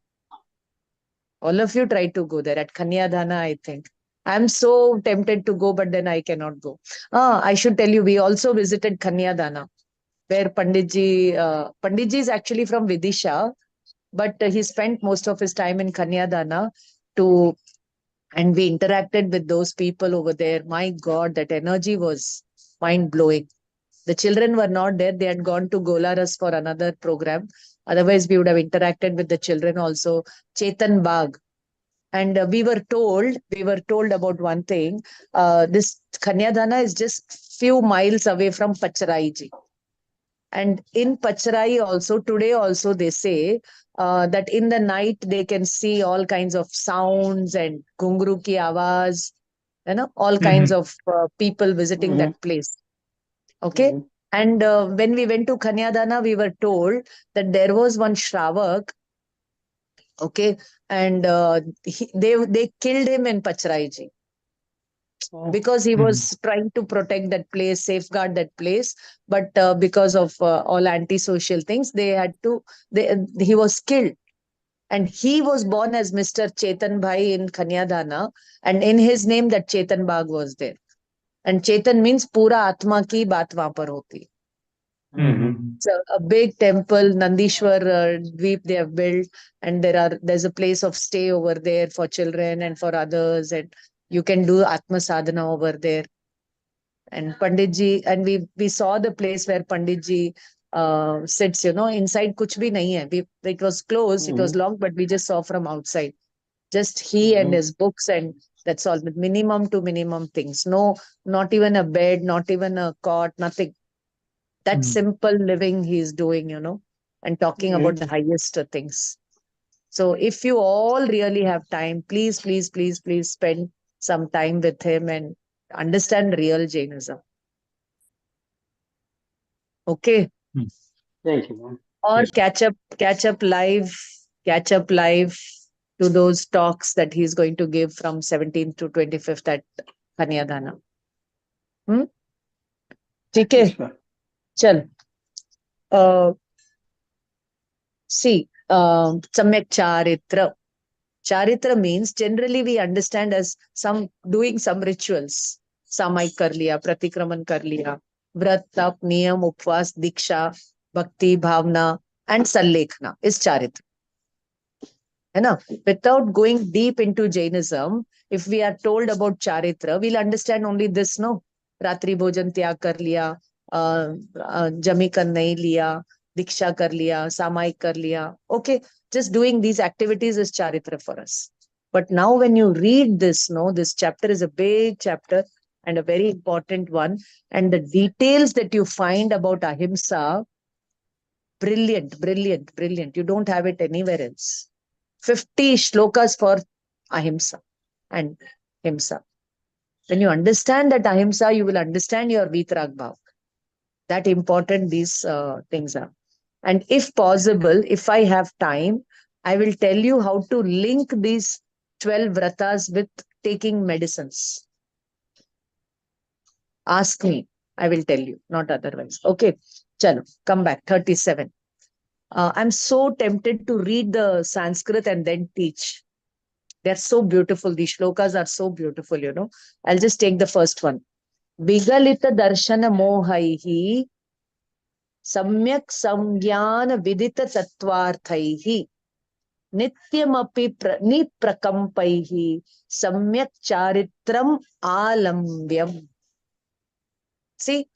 All of you try to go there at Kanyadhana, I think. I'm so tempted to go, but then I cannot go. I should tell you, we also visited Kanyadhana, where Panditji is actually from Vidisha, but he spent most of his time in Kanyadhana and we interacted with those people over there. My God, that energy was mind-blowing. The children were not there. They had gone to Golaras for another program. Otherwise, we would have interacted with the children also. Chetan Bagh. And we were told about one thing. This Kanyadhana is just few miles away from Pacharaiji. And in Pacharai also, today also they say that in the night they can see all kinds of sounds and gungru ki awaz, all kinds of people visiting that place. Okay. And when we went to Kanyadhana, we were told that there was one Shravak. Okay. And they killed him in Pacharaiji. Because he was trying to protect that place, safeguard that place. But because of all antisocial things, he was killed. And he was born as Mr. Chetan Bhai in Kanyadhana. And in his name, that Chetan Bagh was there. And Chetan means Pura Atma ki baat wahan par hoti. So a big temple, Nandishwar Dweep they have built. And there's a place of stay over there for children and for others. And you can do Atma Sadhana over there. And Panditji, and we saw the place where Panditji sits, inside kuch bhi nahi hai. It was closed, it was locked, but we just saw from outside. Just he and his books, and that's all. With minimum to minimum things. No, not even a bed, not even a cot, nothing. That simple living he's doing, and talking about the highest things. So if you all really have time, please, please, please, please spend some time with him and understand real Jainism. Okay. Yeah, Thank you, ma'am. Or Yes. catch up live to those talks that he's going to give from 17th to 25th at Kanyadana. ठीक है, Yes, ma'am. चल. See, Samyak Charitra. Charitra means generally we understand as some doing some rituals. Samaik kar liya, pratikraman kar liya, vrat, tap, niyam, upvas, diksha, bhakti, bhavna, and sallekhna is Charitra. Without going deep into Jainism, if we are told about Charitra, we'll understand only this, no? Ratri bhojan tyag kar liya, jami kan nahi liya, diksha kar liya, samaik kar liya. Okay, just doing these activities is Charitra for us. But now when you read this, no, this chapter is a big chapter and a very important one. And the details that you find about Ahimsa, brilliant, brilliant, brilliant. You don't have it anywhere else. 50 shlokas for Ahimsa and Himsa. When you understand that Ahimsa, you will understand your Vitrag Bhav. That important these things are. And if possible, if I have time, I will tell you how to link these 12 vratas with taking medicines. Ask me, I will tell you, not otherwise. Okay, chalo, come back, 37. I'm so tempted to read the Sanskrit and then teach. They're so beautiful. These shlokas are so beautiful, you know. I'll just take the first one. Vigalita darshana mohaihi samyak samgyana vidita tattvarthaihi nityamapi niprakampaihi samyak charitram alambyam. See,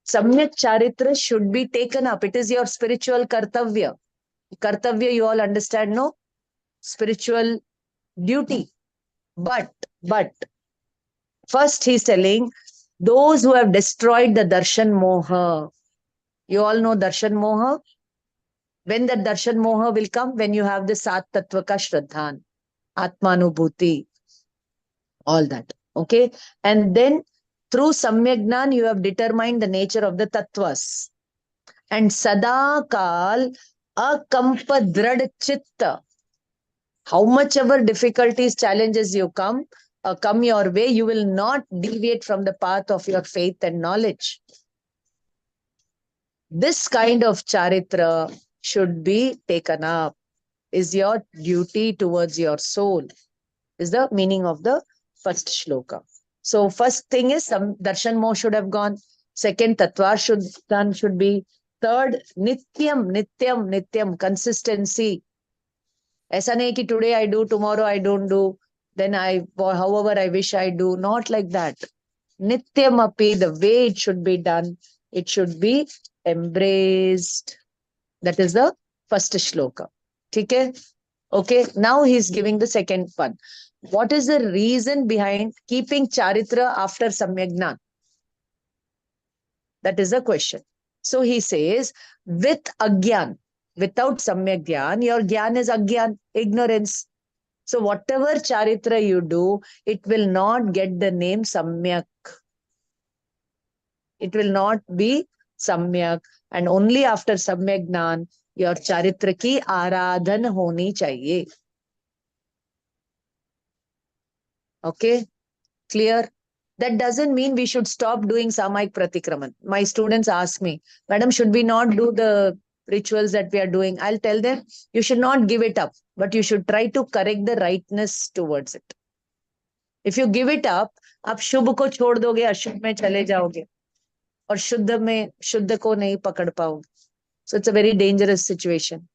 Samyak Charitra should be taken up. It is your spiritual kartavya. Kartavya, you all understand, no? Spiritual duty. But, first he's telling, those who have destroyed the darshan moha. You all know darshan moha? When the darshan moha will come? When you have the Sat Tattvaka Shraddhan, Atmanubhuti, all that. Okay? And then through Samyagnan, you have determined the nature of the tattvas. And Sadakal akampa drad chitta. How much ever difficulties, challenges you come your way, you will not deviate from the path of your faith and knowledge. This kind of charitra should be taken up, is your duty towards your soul, is the meaning of the first shloka. So first thing is some darshan moh should have gone. Second, tatvar should be. Third, nityam, consistency. Aisa nahi ki today I do, tomorrow I don't do, then however I wish I do. Not like that. Nityam api, the way it should be done, it should be embraced. That is the first shloka. Okay? Okay, now he's giving the second one. What is the reason behind keeping charitra after Samyagnan? That is the question. So he says, with agyan, without Samyagyan, your gyan is agyan, ignorance. So whatever charitra you do, it will not get the name Samyak. It will not be Samyak. And only after Samyagnan, your charitra ki aradhan honi chahiye. Okay, clear? That doesn't mean we should stop doing Samaik Pratikraman. My students ask me, Madam, should we not do the rituals that we are doing? I'll tell them, you should not give it up, but you should try to correct the rightness towards it. If you give it up, आप शुभ को छोड़ दोगे, अशुभ में चले जाओगे, और शुद्ध में शुद्ध को नहीं पकड़ पाओगे. So it's a very dangerous situation,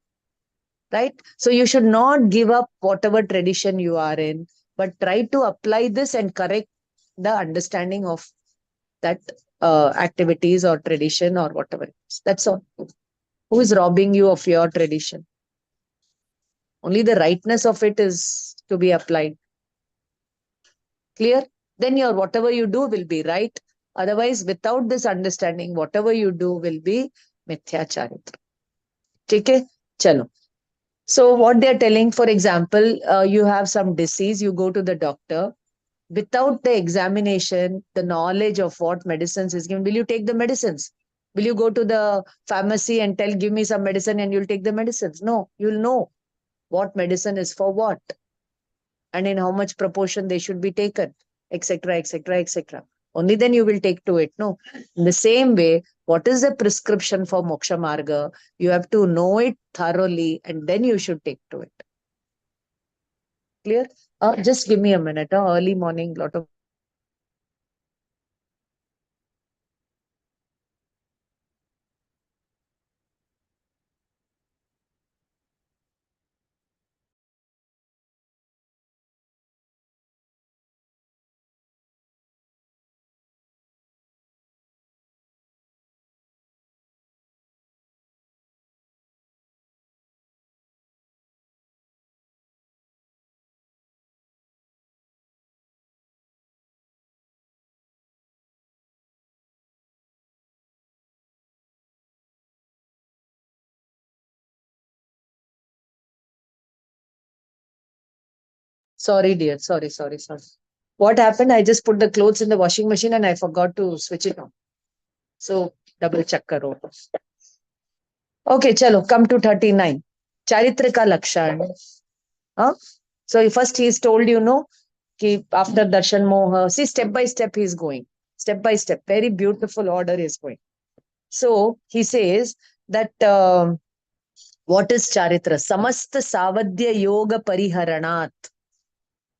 right? So you should not give up whatever tradition you are in, but try to apply this and correct the understanding of that activities or tradition or whatever it is. That's all. Who is robbing you of your tradition? Only the rightness of it is to be applied. Clear? Then your whatever you do will be right. Otherwise, without this understanding, whatever you do will be mithya charitra. Okay? Chalo. So what they're telling, for example, you have some disease, you go to the doctor. Without the examination, the knowledge of what medicines is given, will you take the medicines? Will you go to the pharmacy and tell, give me some medicine and you'll take the medicines? No, you'll know what medicine is for what and in how much proportion they should be taken, etc., etc., etc. Only then you will take to it. No, in the same way, what is the prescription for Moksha Marga? You have to know it thoroughly and then you should take to it. Clear? Just give me a minute. Early morning, lot of. Sorry, dear. Sorry. What happened? I just put the clothes in the washing machine and I forgot to switch it on. So, double check karo. Okay, chalo, come to 39. Charitra ka lakshan. Huh? So, first he's told ki after darshan moha, see, step by step he's going. Step by step. Very beautiful order is going. So, he says that what is charitra? Samasta savadya yoga pariharanat.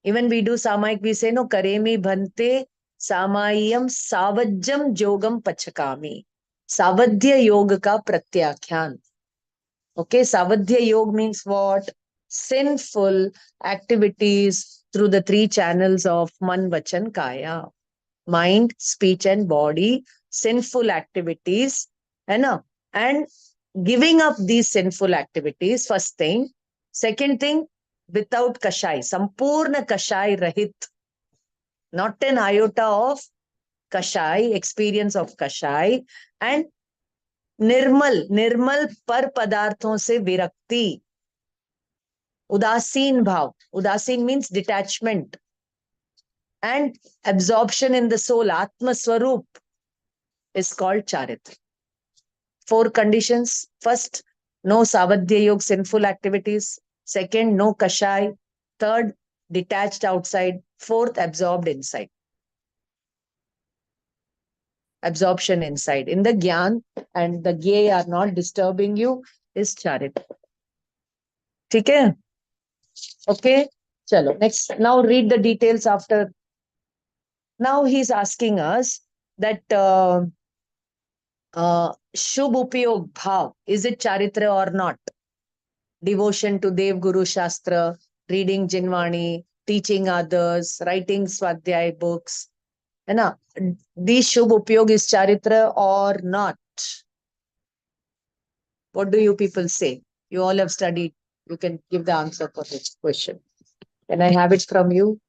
Even we do Samayik, we say, no, karemi bhante samayam savajjam jogam pachakami. Savadya yoga ka pratyakhyan. Okay, savadya yoga means what? Sinful activities through the three channels of man, vachan, kaya. Mind, speech and body, sinful activities. And giving up these sinful activities, first thing. Second thing, without kashai, sampurna kashai rahit. Not an iota of kashai, experience of kashai. And निर्मल पर पदार्थों से विरक्ति. Udasin bhav. Udasin means detachment. And absorption in the soul, Atma Swarup, is called charitra. 4 conditions. First, no savadhya yoga, sinful activities. Second, no kashai. Third, detached outside. Fourth, absorbed inside. Absorption inside. In the Gyan and the Gye are not disturbing you is charitra. Okay? Okay? Chalo. Next, now read the details after. Now he's asking us that Shubh Upayog Bhav, is it charitra or not? Devotion to Dev Guru Shastra, reading Jinvani, teaching others, writing Swadhyay books. These Shubh Upayog is charitra or not? What do you people say? You all have studied. You can give the answer for this question. Can I have it from you?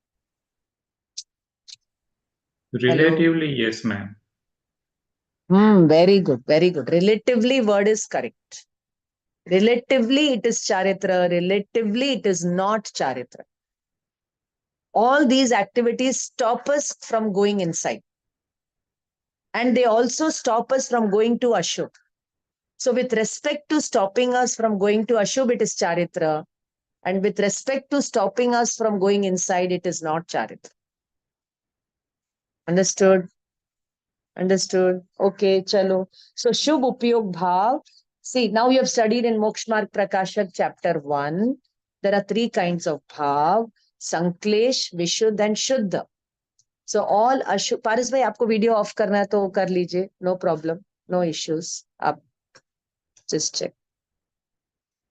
Relatively, yes, ma'am. Very good, very good. Relatively word is correct. Relatively it is charitra. Relatively it is not charitra. All these activities stop us from going inside. And they also stop us from going to Ashubh. So with respect to stopping us from going to Ashubh, it is charitra. And with respect to stopping us from going inside, it is not charitra. Understood? Understood? Okay, chalo. So Shubh Upayog Bhav. See, now you have studied in Moksha Marg Prakashak chapter 1. There are 3 kinds of bhav. Sanklesh, Vishuddha and Shuddha. So all Ashubh. Paris bhai, aapko video off karna hai to kar lijiye. No problem. No issues. Aap just check.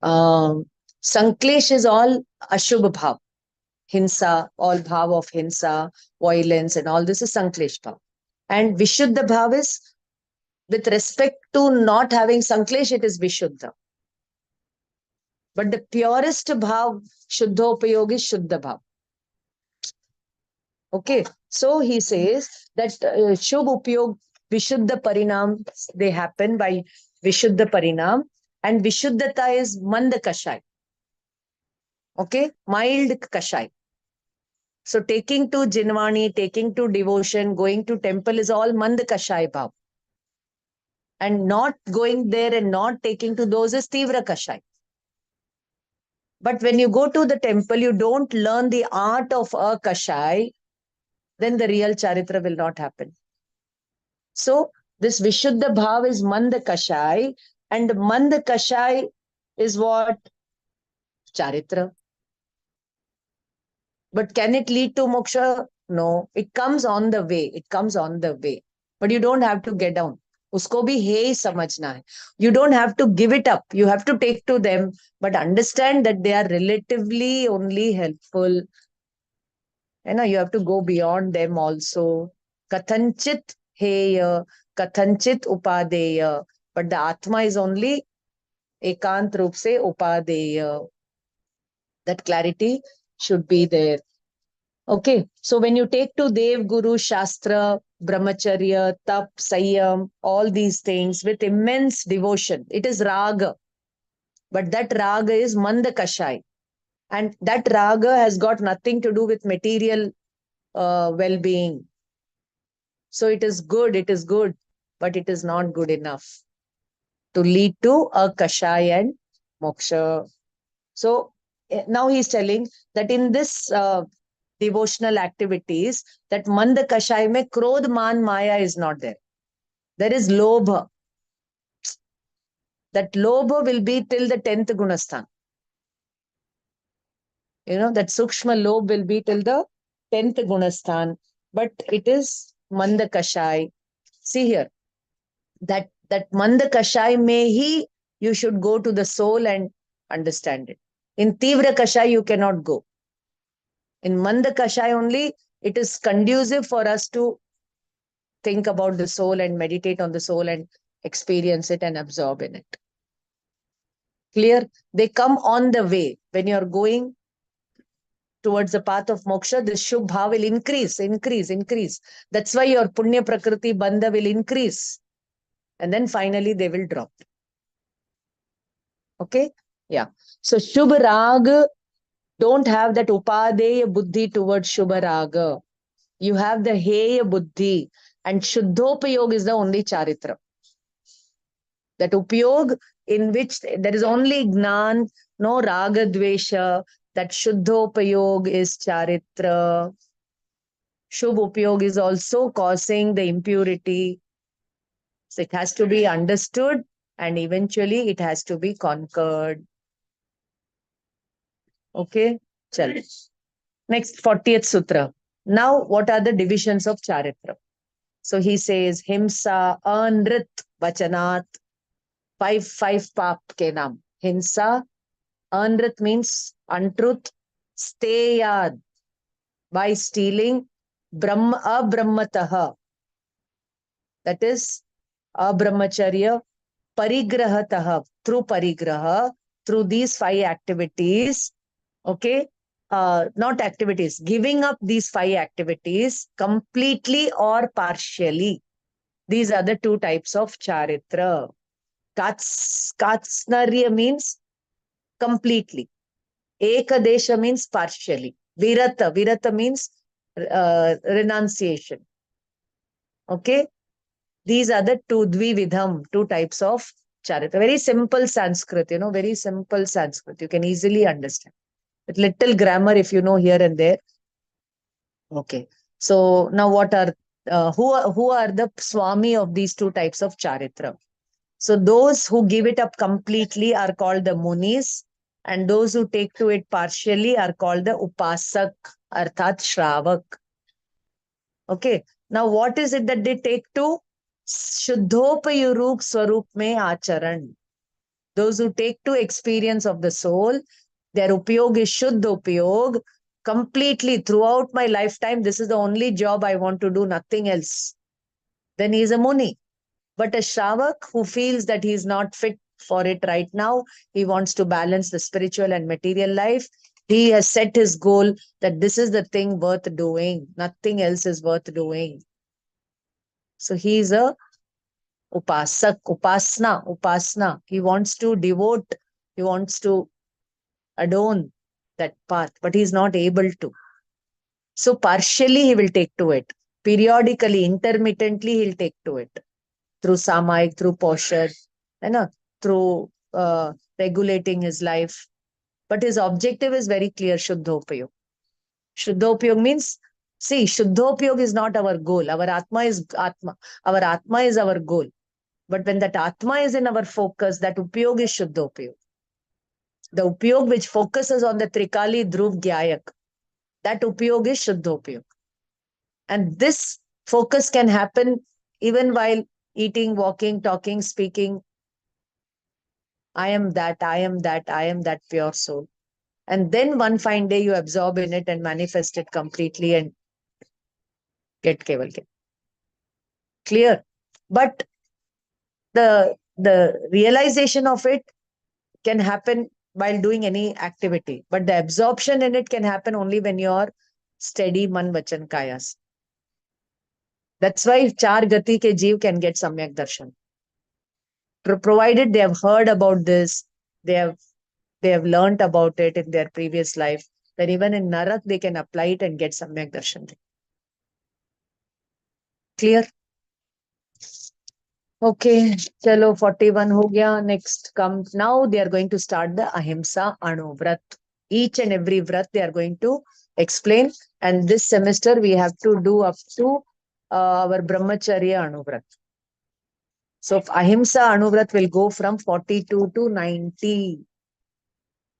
Sanklesh is all Ashubh bhav. Hinsa, all bhav of hinsa, violence and all this is Sanklesh bhav. And Vishuddha bhav is, with respect to not having Sanklesh, it is Vishuddha. But the purest bhav, Shuddha Upayog is Shuddha bhav. Okay, so he says that Shubh Upayog, Vishuddha Parinam, they happen by Vishuddha Parinam. And Vishuddhata is Manda Kashai. Okay, mild Kashai. So taking to Jinvani, taking to devotion, going to temple is all Manda Kashai bhav. And not going there and not taking to those is Tivra Kashai. But when you go to the temple, you don't learn the art of a Kashai, then the real Charitra will not happen. So this Vishuddha Bhav is Manda Kashai, and Manda Kashai is what? Charitra. But can it lead to moksha? No, it comes on the way. It comes on the way. But you don't have to get down. Usko bhi hai samajhna hai. You don't have to give it up. You have to take to them, but understand that they are relatively only helpful. You have to go beyond them also. Kathanchit heya, kathanchit upadeya. But the Atma is only ekant roop se upadeya. That clarity should be there. Okay, so when you take to Dev, Guru, Shastra, Brahmacharya, Tap, Sanyam, all these things with immense devotion, it is Raga. But that Raga is Manda Kashai. And that Raga has got nothing to do with material well-being. So it is good, but it is not good enough to lead to a Kashai and Moksha. So now he's telling that in this devotional activities, that Manda Kashai mein Krodh, Man, Maya is not there. There is Lobha. That Lobha will be till the 10th Gunasthan. That Sukshma Lobh will be till the 10th Gunasthan. But it is Manda Kashai. See here, that Manda Kashai you should go to the soul and understand it. In Tivra Kashai, you cannot go. In Manda Kashai only, it is conducive for us to think about the soul and meditate on the soul and experience it and absorb in it. Clear? They come on the way. When you are going towards the path of moksha, the Shubha will increase. That's why your Punya Prakriti Bandha will increase. And then finally they will drop. Okay? Yeah. So Shubha Raga, don't have that Upadeya Buddhi towards Shubha Raga. You have the Heya Buddhi. And Shuddhopayog is the only Charitra. That Upayog in which there is only Gnan, no Raga Dvesha. That Shuddhopayog is Charitra. Shubh Upayog is also causing the impurity. So it has to be understood and eventually it has to be conquered. Okay? Chal. Next, 40th Sutra. Now, what are the divisions of Charitra? So he says, Himsa, Anrit, Vachanat, five pap ke naam. Himsa, Anrit means untruth, steyad, by stealing, abrahmataha, that is abrahmacharya, parigrahataha, through parigraha, through these 5 activities, okay, not activities, giving up these 5 activities completely or partially. These are the 2 types of charitra. Katsnarya means completely. Ekadesha means partially. Virata means renunciation. Okay? These are the 2 dvividham, 2 types of charitra. Very simple Sanskrit, very simple Sanskrit. You can easily understand. With little grammar, if you know here and there. Okay. So now what are, who are the Swami of these 2 types of charitra? So those who give it up completely are called the Munis, and those who take to it partially are called the Upasak, Arthat Shravak. Okay. Now what is it that they take to? Shuddhopayuruk Swarup Me Acharan. Those who take to experience of the soul, their upayog is Shuddha upayog. Completely throughout my lifetime, this is the only job I want to do, nothing else. Then he is a Muni. But a Shravak who feels that he is not fit for it right now, he wants to balance the spiritual and material life. He has set his goal that this is the thing worth doing. Nothing else is worth doing. So he is a Upasak, Upasna. He wants to devote, he wants to adorn that path, but he is not able to. So partially he will take to it. Periodically, intermittently, he'll take to it. through Samayik, through Poshad, through regulating his life. But his objective is very clear, Shuddhopayog. Shuddhopayog means, see, Shuddhopayog is not our goal. Our Atma is Atma. Our Atma is our goal. But when that Atma is in our focus, that Upayog is Shuddhopayog. The Upayog which focuses on the Trikali Dhruv Gyayak, that Upayog is Shuddhopayog. And this focus can happen even while eating, walking, talking, speaking. I am that, I am that, I am that pure soul. And then one fine day you absorb in it and manifest it completely and get Keval Gyan. Clear? But the realization of it can happen while doing any activity. But the absorption in it can happen only when you're steady man, vachan, kayas. That's why Char Gati ke Jeev can get Samyak Darshan. Provided they have heard about this, they have learnt about it in their previous life, then even in Narak they can apply it and get Samyak Darshan. Clear? Okay, chalo 41 ho gaya. Next comes, now they are going to start the Ahimsa Anu Vrat. Each and every Vrat they are going to explain, and this semester we have to do up to our Brahmacharya Anu Vrat. So Ahimsa Anu Vrat will go from 42 to 90.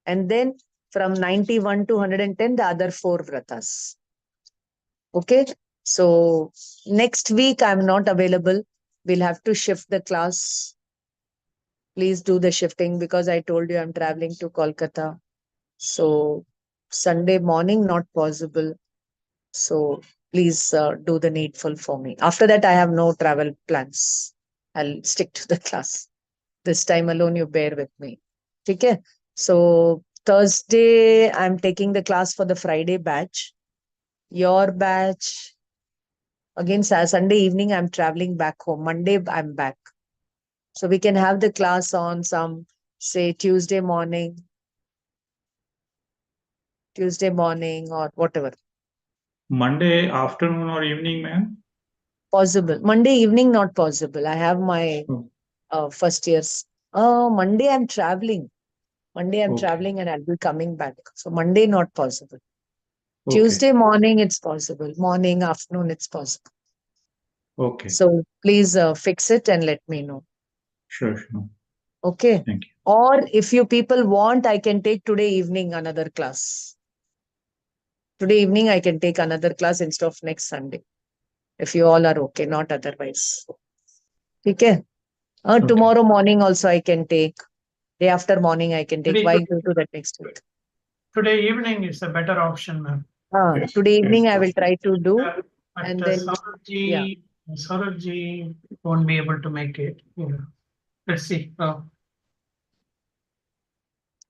And then from 91 to 110, the other 4 Vratas. Okay. So next week I'm not available. We'll have to shift the class. Please do the shifting because I told you I'm traveling to Kolkata. So Sunday morning, not possible. So please do the needful for me. After that, I have no travel plans. I'll stick to the class. This time alone, you bear with me. Okay. So Thursday, I'm taking the class for the Friday batch. Your batch, again, Sunday evening, I'm traveling back home. Monday, I'm back. So we can have the class on some, say, Tuesday morning or whatever. Monday afternoon or evening, ma'am? Possible. Monday evening, not possible. I have my first years. Monday, I'm traveling. Monday, I'm traveling and I'll be coming back. So Monday, not possible. Okay. Tuesday morning, it's possible. Morning, afternoon, it's possible. Okay. So please fix it and let me know. Sure. Okay. Thank you. Or if you people want, I can take today evening another class. Today evening, I can take another class instead of next Sunday. If you all are okay, not otherwise. Okay. Tomorrow morning also I can take. Day after morning I can take. Why go to that next week? Today evening is a better option, ma'am. Yes, Today evening yes. I will try to do. But And then Saurabhji won't be able to make it. Let's see.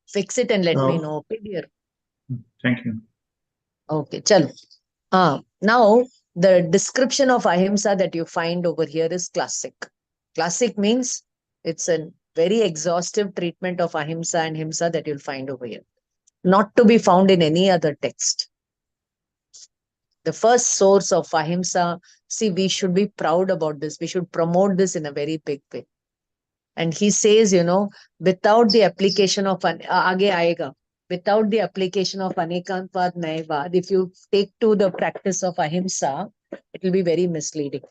Fix it and let me know. Okay, dear. Thank you. Okay, chalo. Now, the description of Ahimsa that you find over here is classic. Classic means it's a very exhaustive treatment of Ahimsa and Himsa that you'll find over here. Not to be found in any other text. The first source of Ahimsa, see, we should be proud about this. We should promote this in a very big way. And he says, without the application of, without the application of Anekantvad Nayavad, if you take to the practice of Ahimsa, it will be very misleading.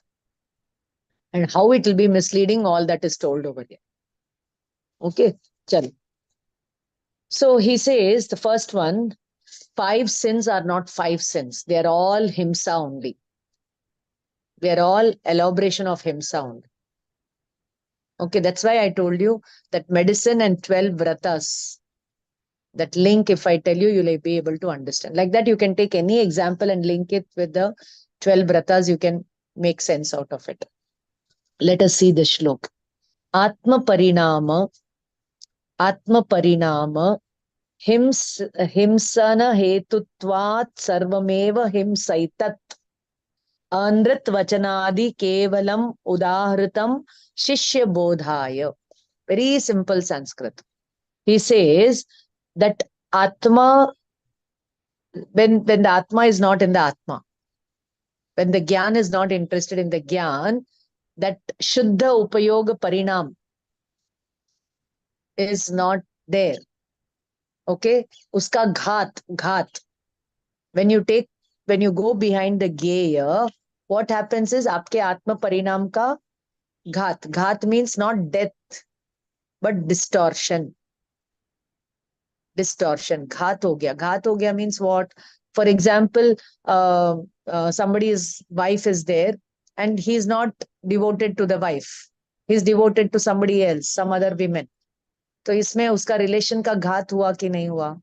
And how it will be misleading, all that is told over here. Okay, chal. So he says, the first one, 5 sins are not 5 sins. They are all Himsa only. They are all elaboration of Himsa only. Okay, that's why I told you that medicine and 12 vratas, that link, if I tell you, you'll be able to understand. Like that, you can take any example and link it with the 12 vratas, you can make sense out of it. Let us see this shlok. Atma Parinama, himsana hetutvat sarvameva himsaitat. Andrit vachanadi kevalam udahritam shishya bodhaya. Very simple Sanskrit. He says that Atma, when the Atma is not in the Atma, when the Gyan is not interested in the Gyan, that Shuddha Upayoga Parinam is not there. Okay? Uska ghat. When you go behind the gear, what happens is aapke Atma Parinam ka ghat. Ghat means not death, but distortion. Distortion. Ghat ho gaya. Ghat ho gaya means what? For example, somebody's wife is there and he's not devoted to the wife. He's devoted to somebody else, some other women. तो इसमें उसका relation का घात हुआ कि नहीं हुआ?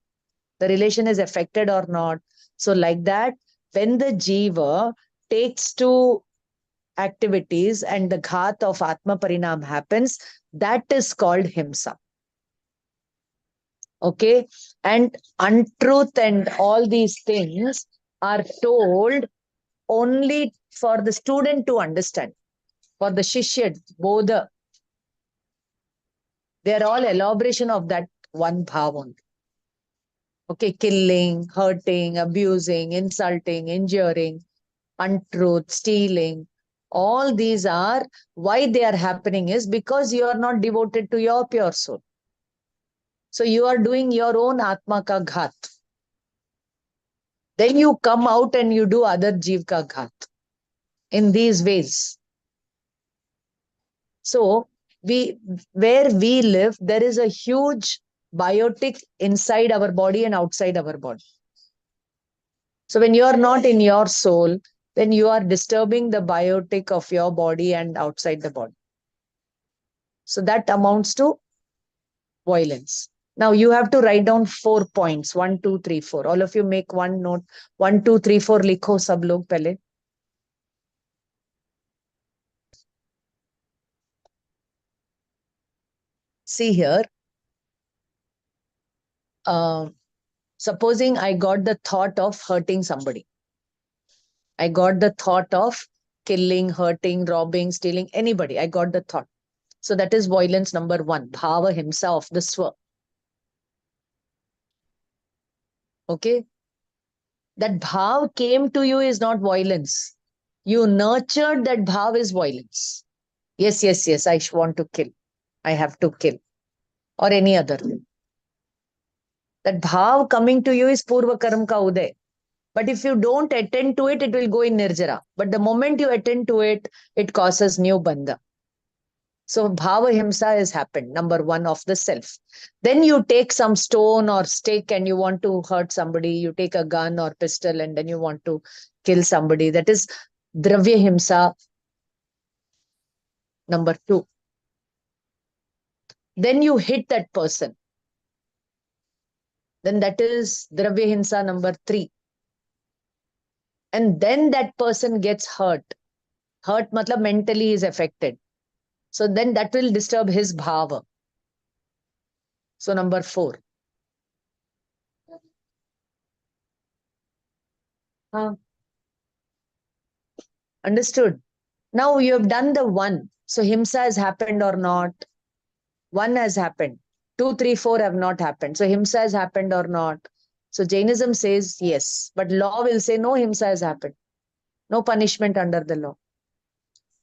The relation is affected or not? So like that, when the jiva takes to activities and the ghat of Atma Parinam happens, that is called himsa. Okay? And untruth and all these things are told only for the student to understand. For the shishya, bodha. They are all elaboration of that one bhav only. Okay, killing, hurting, abusing, insulting, injuring, untruth, stealing. All these are, why they are happening is because you are not devoted to your pure soul. So you are doing your own Atma ka ghat. Then you come out and you do other Jeev ka ghat. In these ways. So where we live, there is a huge biotic inside our body and outside our body. So when you are not in your soul, then you are disturbing the biotic of your body and outside the body. So that amounts to violence. Now you have to write down 4 points. 1, 2, 3, 4. All of you make one note. 1, 2, 3, 4 likho sab log pehle. See here. Supposing I got the thought of hurting somebody. I got the thought of killing, hurting, robbing, stealing, anybody. I got the thought. So that is violence number 1. Bhava himsa of the swa. Okay? That bhav came to you is not violence. You nurtured that bhav is violence. Yes, I want to kill. I have to kill. Or any other thing. That bhav coming to you is purva karam ka uday. But if you don't attend to it, it will go in nirjara. But the moment you attend to it, it causes new bandha. So bhava himsa has happened, number 1 of the self. Then you take some stone or stick and you want to hurt somebody. You take a gun or pistol and then you want to kill somebody. That is dravya himsa, number 2. Then you hit that person. Then that is dravya himsa number 3. And then that person gets hurt. Hurt matlab mentally is affected. So then that will disturb his bhava. So number 4. Understood? Now you have done the 1. So himsa has happened or not? 1 has happened. 2, 3, 4 have not happened. So himsa has happened or not? So Jainism says yes. But law will say no, himsa has happened. No punishment under the law.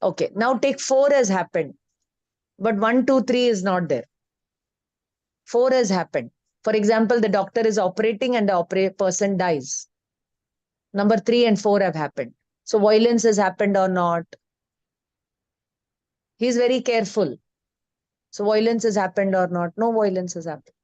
Okay. Now take 4 has happened. But 1, 2, 3 is not there. 4 has happened. For example, the doctor is operating and the person dies. Number 3 and 4 have happened. So violence has happened or not? He is very careful. So violence has happened or not? No violence has happened.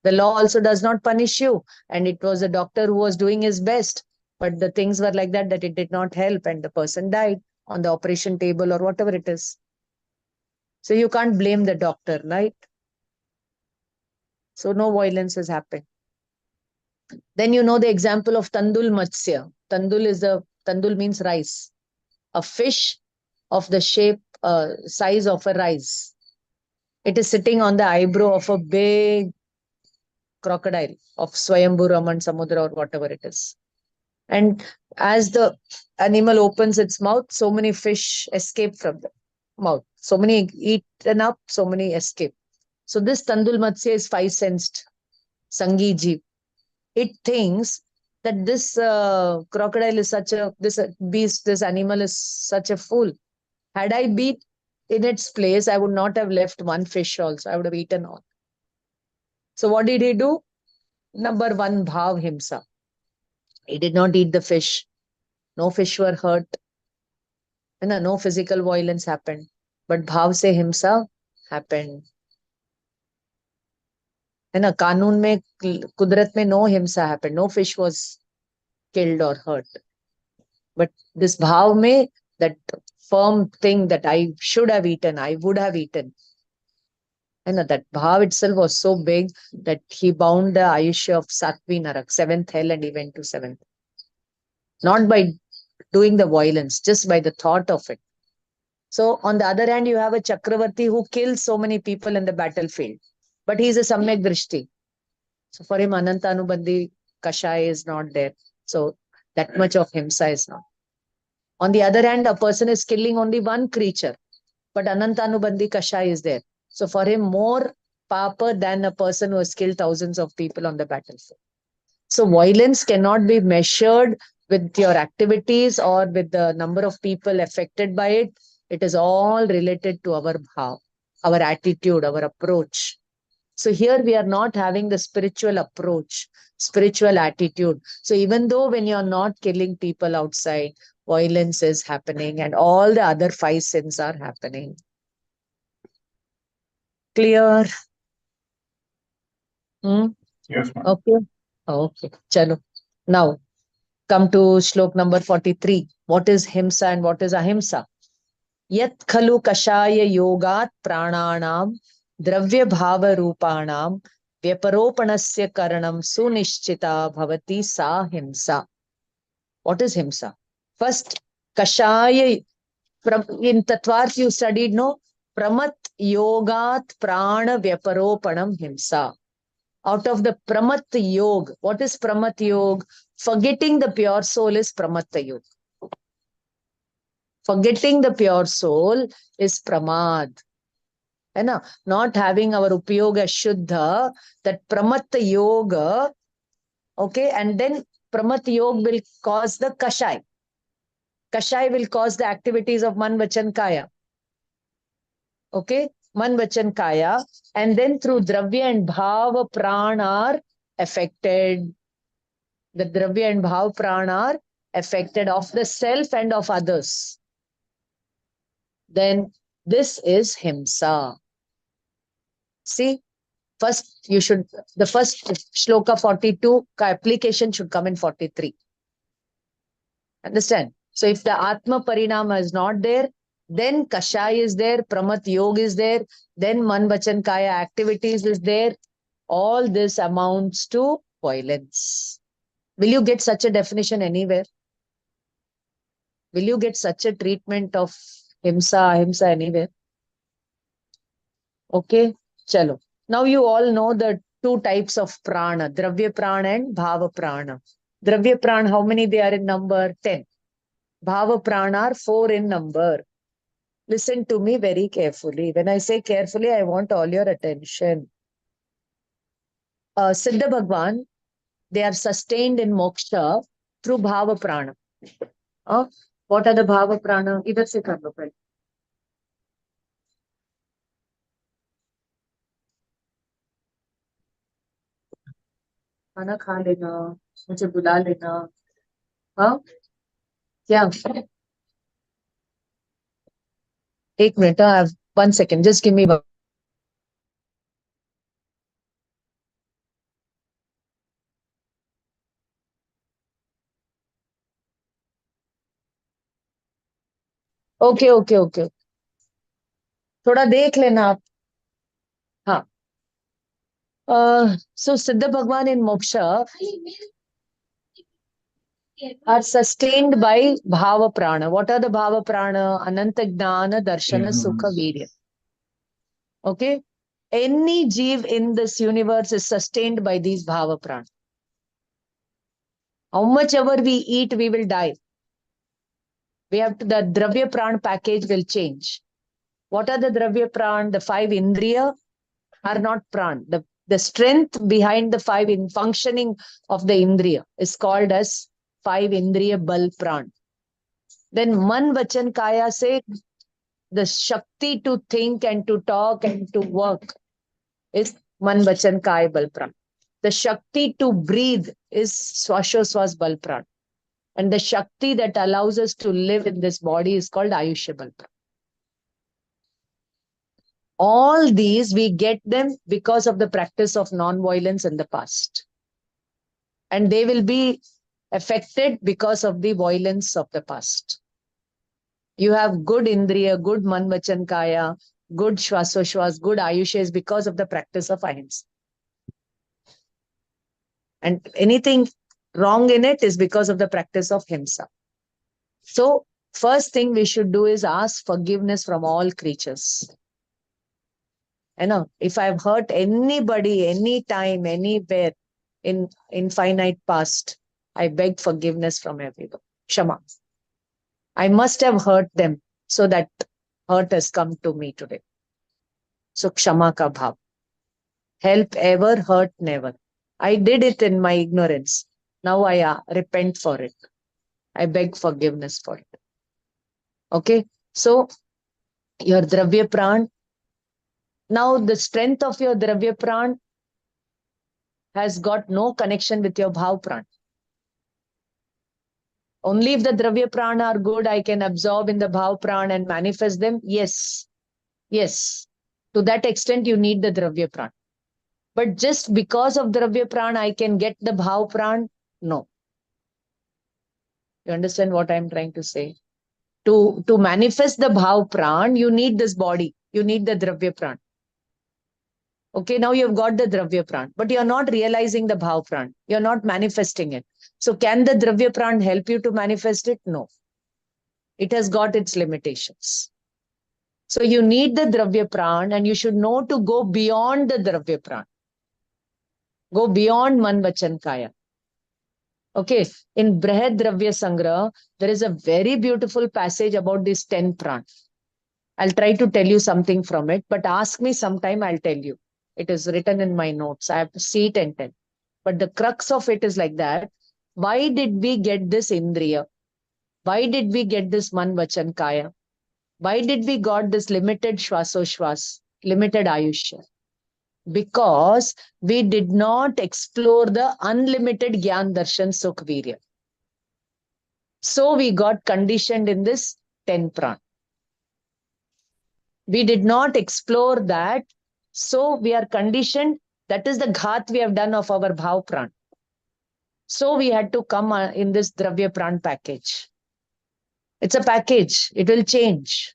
The law also does not punish you. And it was the doctor who was doing his best. But the things were like that it did not help and the person died on the operation table or whatever it is. So you can't blame the doctor, right? So no violence has happened. Then you know the example of Tandul Matsya. Tandul means rice. A fish of the shape, size of a rice. It is sitting on the eyebrow of a big crocodile of Swayambhu Raman Samudra or whatever it is. And as the animal opens its mouth, so many fish escape from the mouth. So many eaten up, so many escape. So this Tandul Matsya is 5-sensed Sangi Jeev. It thinks that this crocodile is this beast, this animal is such a fool. Had I in its place, I would not have left one fish also. I would have eaten all. So what did he do? Number one, bhav himsa. He did not eat the fish. No fish were hurt. No physical violence happened. But bhav se himsa happened. कानून में, कुदरत में no himsa happened. No fish was killed or hurt. But this bhav mein, that firm thing that I should have eaten, I would have eaten. And that bhav itself was so big that he bound the Ayushya of Satvi Narak, seventh hell, and he went to seventh. Not by doing the violence, just by the thought of it. So on the other hand, you have a Chakravarti who kills so many people in the battlefield. But he is a Samyak Drishti. So for him, Anantanubandhi Kashaya is not there. So that much of himsa is not. On the other hand, a person is killing only one creature. But Anantanubandhi Kashaya is there. So for him, more papa than a person who has killed thousands of people on the battlefield. So violence cannot be measured with your activities or with the number of people affected by it. It is all related to our bhav, our attitude, our approach. So here we are not having the spiritual approach, spiritual attitude. So even though when you're not killing people outside, violence is happening and all the other 5 sins are happening. Clear? Yes, ma'am. Okay. Okay. Chalo. Now, come to shlok number 43. What is himsa and what is ahimsa? Yat khalu kashaya yogat prananam dravya bhava rupanam vyaparopanasya karanam sunishchita bhavati sa himsa. What is himsa? First, kashaya, in Tattvarth you studied, no? Pramat yogat prana vyaparopanam himsa. Out of the pramat yog, what is pramat yog? Forgetting the pure soul is pramatta yog. Forgetting the pure soul is pramad. Not having our upyoga shuddha, that pramatta yoga, okay, and then pramat yog will cause the kashay. Kashay will cause the activities of man, vachan, kaya. Okay, man, vachan, kaya, and then through dravya and bhava prana are affected. The dravya and bhava prana are affected of the self and of others. Then this is himsa. See, first you should, the first shloka 42 application should come in 43. Understand? So if the Atma Parinama is not there, then Kashay is there, Pramat Yog is there, then Man Vachan Kaya activities is there. All this amounts to violence. Will you get such a definition anywhere? Will you get such a treatment of himsa, ahimsa anywhere? Okay, chalo. Now you all know the 2 types of prana, dravya prana and bhava prana. Dravya prana, how many they are in number? 10. Bhava prana are 4 in number. Listen to me very carefully. When I say carefully, I want all your attention. Siddha Bhagwan, they are sustained in moksha through bhava prana. What are the bhava prana? Idhar se kar lo pehle. खाना खा लेना, मुझे बुला लेना, हाँ क्या? एक minute, 1 second, just give me one. Okay. थोड़ा देख लेना आप. हाँ. So Siddha Bhagwan in moksha are sustained by bhava prana. What are the bhava prana? Ananta Gnana Darshana Sukha Virya. Okay. Any jeev in this universe is sustained by these bhava prana. How much ever we eat, we will die. We have to, the dravya prana package will change. What are the dravya prana? The 5 indriya are not prana. The strength behind the 5 in functioning of the indriya is called as 5 indriya bal prana. Then man vachan kaya se the Shakti to think and to talk and to work is Man Vachan Kaya Bal Pran. The Shakti to breathe is Swashoswas Bal Pran. And the Shakti that allows us to live in this body is called Ayushya Bal Pran. All these, we get them because of the practice of non-violence in the past. And they will be affected because of the violence of the past. You have good Indriya, good Man Vachan Kaya, good Shwasoshwas, good Ayushya is because of the practice of Ahimsa. And anything wrong in it is because of the practice of Himsa. So, first thing we should do is ask forgiveness from all creatures. You know, if I've hurt anybody, anytime, anywhere in infinite past, I beg forgiveness from everyone. Shama. I must have hurt them, so that hurt has come to me today. So, Kshama ka bhav. Help ever, hurt never. I did it in my ignorance. Now I repent for it. I beg forgiveness for it. Okay. So, your Dravya Pran. Now, the strength of your Dravya Pran has got no connection with your Bhav Pran. Only if the Dravya Pran are good, I can absorb in the Bhav Pran and manifest them. Yes. Yes. To that extent, you need the Dravya Pran. But just because of Dravya Pran, I can get the Bhav Pran? No. You understand what I'm trying to say? To manifest the Bhav Pran, you need this body. You need the Dravya Pran. Okay, now you've got the Dravya Pran, but you're not realizing the Bhav Pran. You're not manifesting it. So can the Dravya Pran help you to manifest it? No. It has got its limitations. So you need the Dravya Pran, and you should know to go beyond the Dravya Pran. Go beyond Man Vachan Kaya. Okay, in Brihad Dravya Sangraha, there is a very beautiful passage about these 10 pran. I'll try to tell you something from it, but ask me sometime, I'll tell you. It is written in my notes. I have to see it and tell. But the crux of it is like that. Why did we get this Indriya? Why did we get this Man Vachan Kaya? Why did we got this limited Shwasoshwas, limited Ayushya? Because we did not explore the unlimited Gyan Darshan Sukh Virya. So we got conditioned in this 10 pran. We did not explore that. So we are conditioned. That is the ghat we have done of our Bhav Pran. So we had to come in this Dravya Pran package. It's a package. It will change.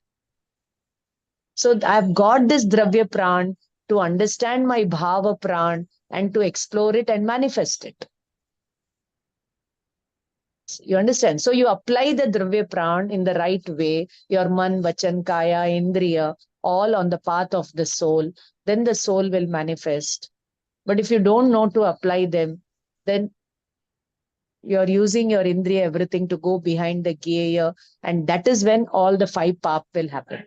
So I've got this Dravya Pran to understand my Bhava Pran and to explore it and manifest it. You understand? So you apply the Dravya Pran in the right way, your Man, Vachan, Kaya, Indriya, all on the path of the soul, then the soul will manifest. But if you don't know to apply them, then you're using your Indriya, everything to go behind the Gyeya, and that is when all the 5 pap will happen.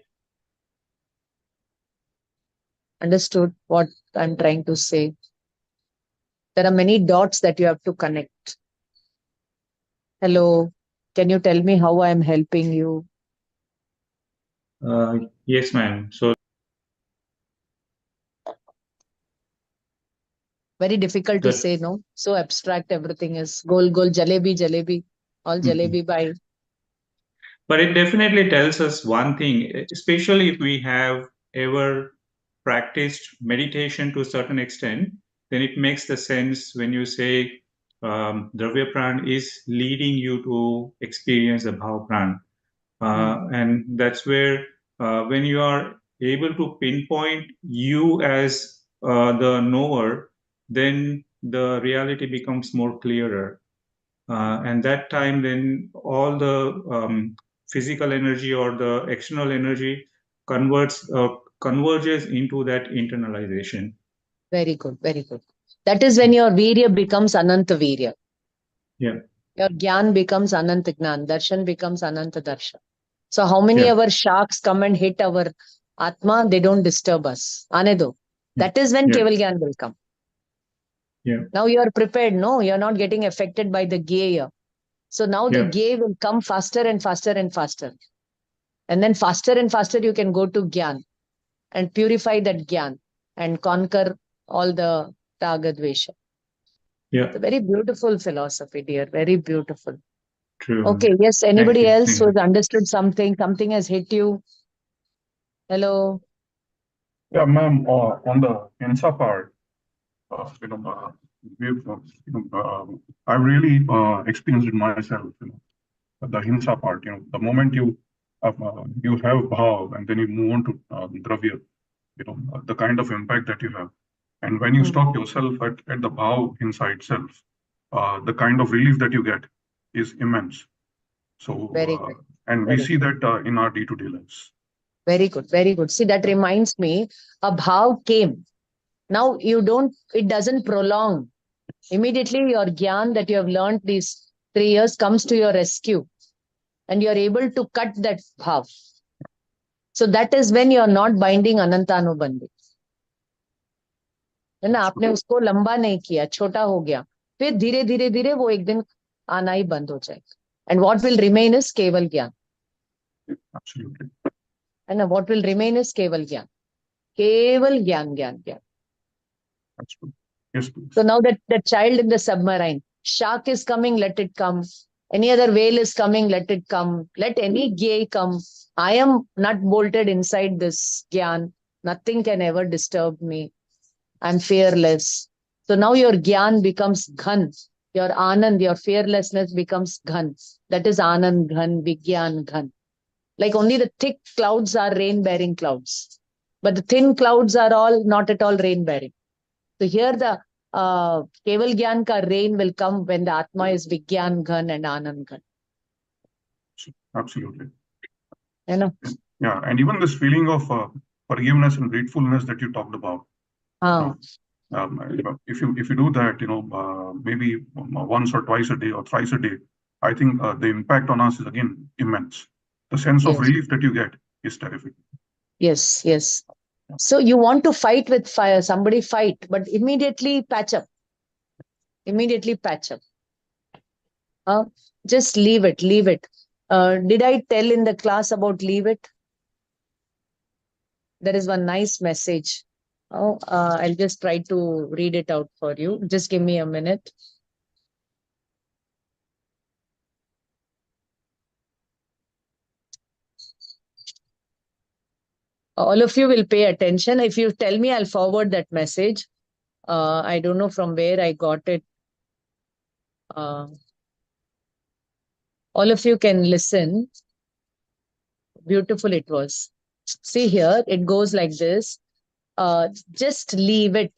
Understood what I'm trying to say? There are many dots that you have to connect. Hello, can you tell me how I am helping you? Yes, ma'am. So very difficult to say, no? So abstract, everything is gol, gol, jalebi, jalebi, all jalebi by. But it definitely tells us one thing, especially if we have ever practiced meditation to a certain extent, then it makes the sense when you say Dravya Pran is leading you to experience the Bhav Pran. And that's where when you are able to pinpoint you as the knower, then the reality becomes more clearer. And that time, then all the physical energy or the external energy converges into that internalization. Very good, very good. That is when your Virya becomes Ananta Virya. Yeah. Your Gyan becomes Ananta Gnan, Darshan becomes Ananta Darshan. So how many of our sharks come and hit our Atma? They don't disturb us. Anedo. That is when Keval Gyan will come. Yeah. Now you are prepared, no? You're not getting affected by the Gyeya. So now the Gye will come faster and faster and faster. And then faster and faster you can go to Gyan and purify that Gyan and conquer all the Raga Dvesha. Yeah, It's a very beautiful philosophy, dear. Very beautiful. true. Okay, yes. Anybody you. else Thank who you. has understood something? Something has hit you? Hello? Yeah, ma'am, on the Hinsa part, we've, I really experienced it myself, the Hinsa part, the moment you have bhav and then you move on to dravya, the kind of impact that you have. And when you stop yourself at the bhav Hinsa itself, the kind of relief that you get is immense. So, Very good. and we Very see that in our day-to-day lives. Very good. Very good. See, that reminds me, a bhav came. Now it doesn't prolong. Immediately your Gyan that you have learned these 3 years comes to your rescue and you're able to cut that bhav. So that is when you're not binding Anantanubandhi. है ना, आपने उसको लंबा नहीं किया, छोटा हो गया, फिर धीरे धीरे धीरे वो एक दिन आना ही बंद हो जाएगा. And what will remain is केवल ज्ञान. Absolutely. है ना, what will remain is केवल ज्ञान. केवल ज्ञान ज्ञान ज्ञान. Absolutely. Yes, please. So now that child in the submarine, shark is coming, let it come. Any other whale is coming, let it come. Let any gay come. I am not bolted inside this Gyan. Nothing can ever disturb me. I'm fearless. So now your Gyan becomes Ghan. Your Anand, your fearlessness becomes Ghan. That is Anand Ghan, Vigyan Ghan. Like only the thick clouds are rain-bearing clouds. But the thin clouds are all not at all rain-bearing. So here the Keval Gyan ka rain will come when the Atma is Vigyan Ghan and Anand Ghan. Absolutely. You know? Yeah, and even this feeling of forgiveness and gratefulness that you talked about. If you do that, maybe once or twice a day or thrice a day, I think the impact on us is again immense. The sense of relief that you get is terrific. Yes, yes. So you want to fight with fire, somebody fight, but immediately patch up. Immediately patch up. Just leave it, leave it. Did I tell in the class about leave it? There is one nice message. I'll just try to read it out for you. Just give me a minute. All of you will pay attention. If you tell me, I'll forward that message. I don't know from where I got it. All of you can listen. Beautiful it was. See here, it goes like this. Just leave it.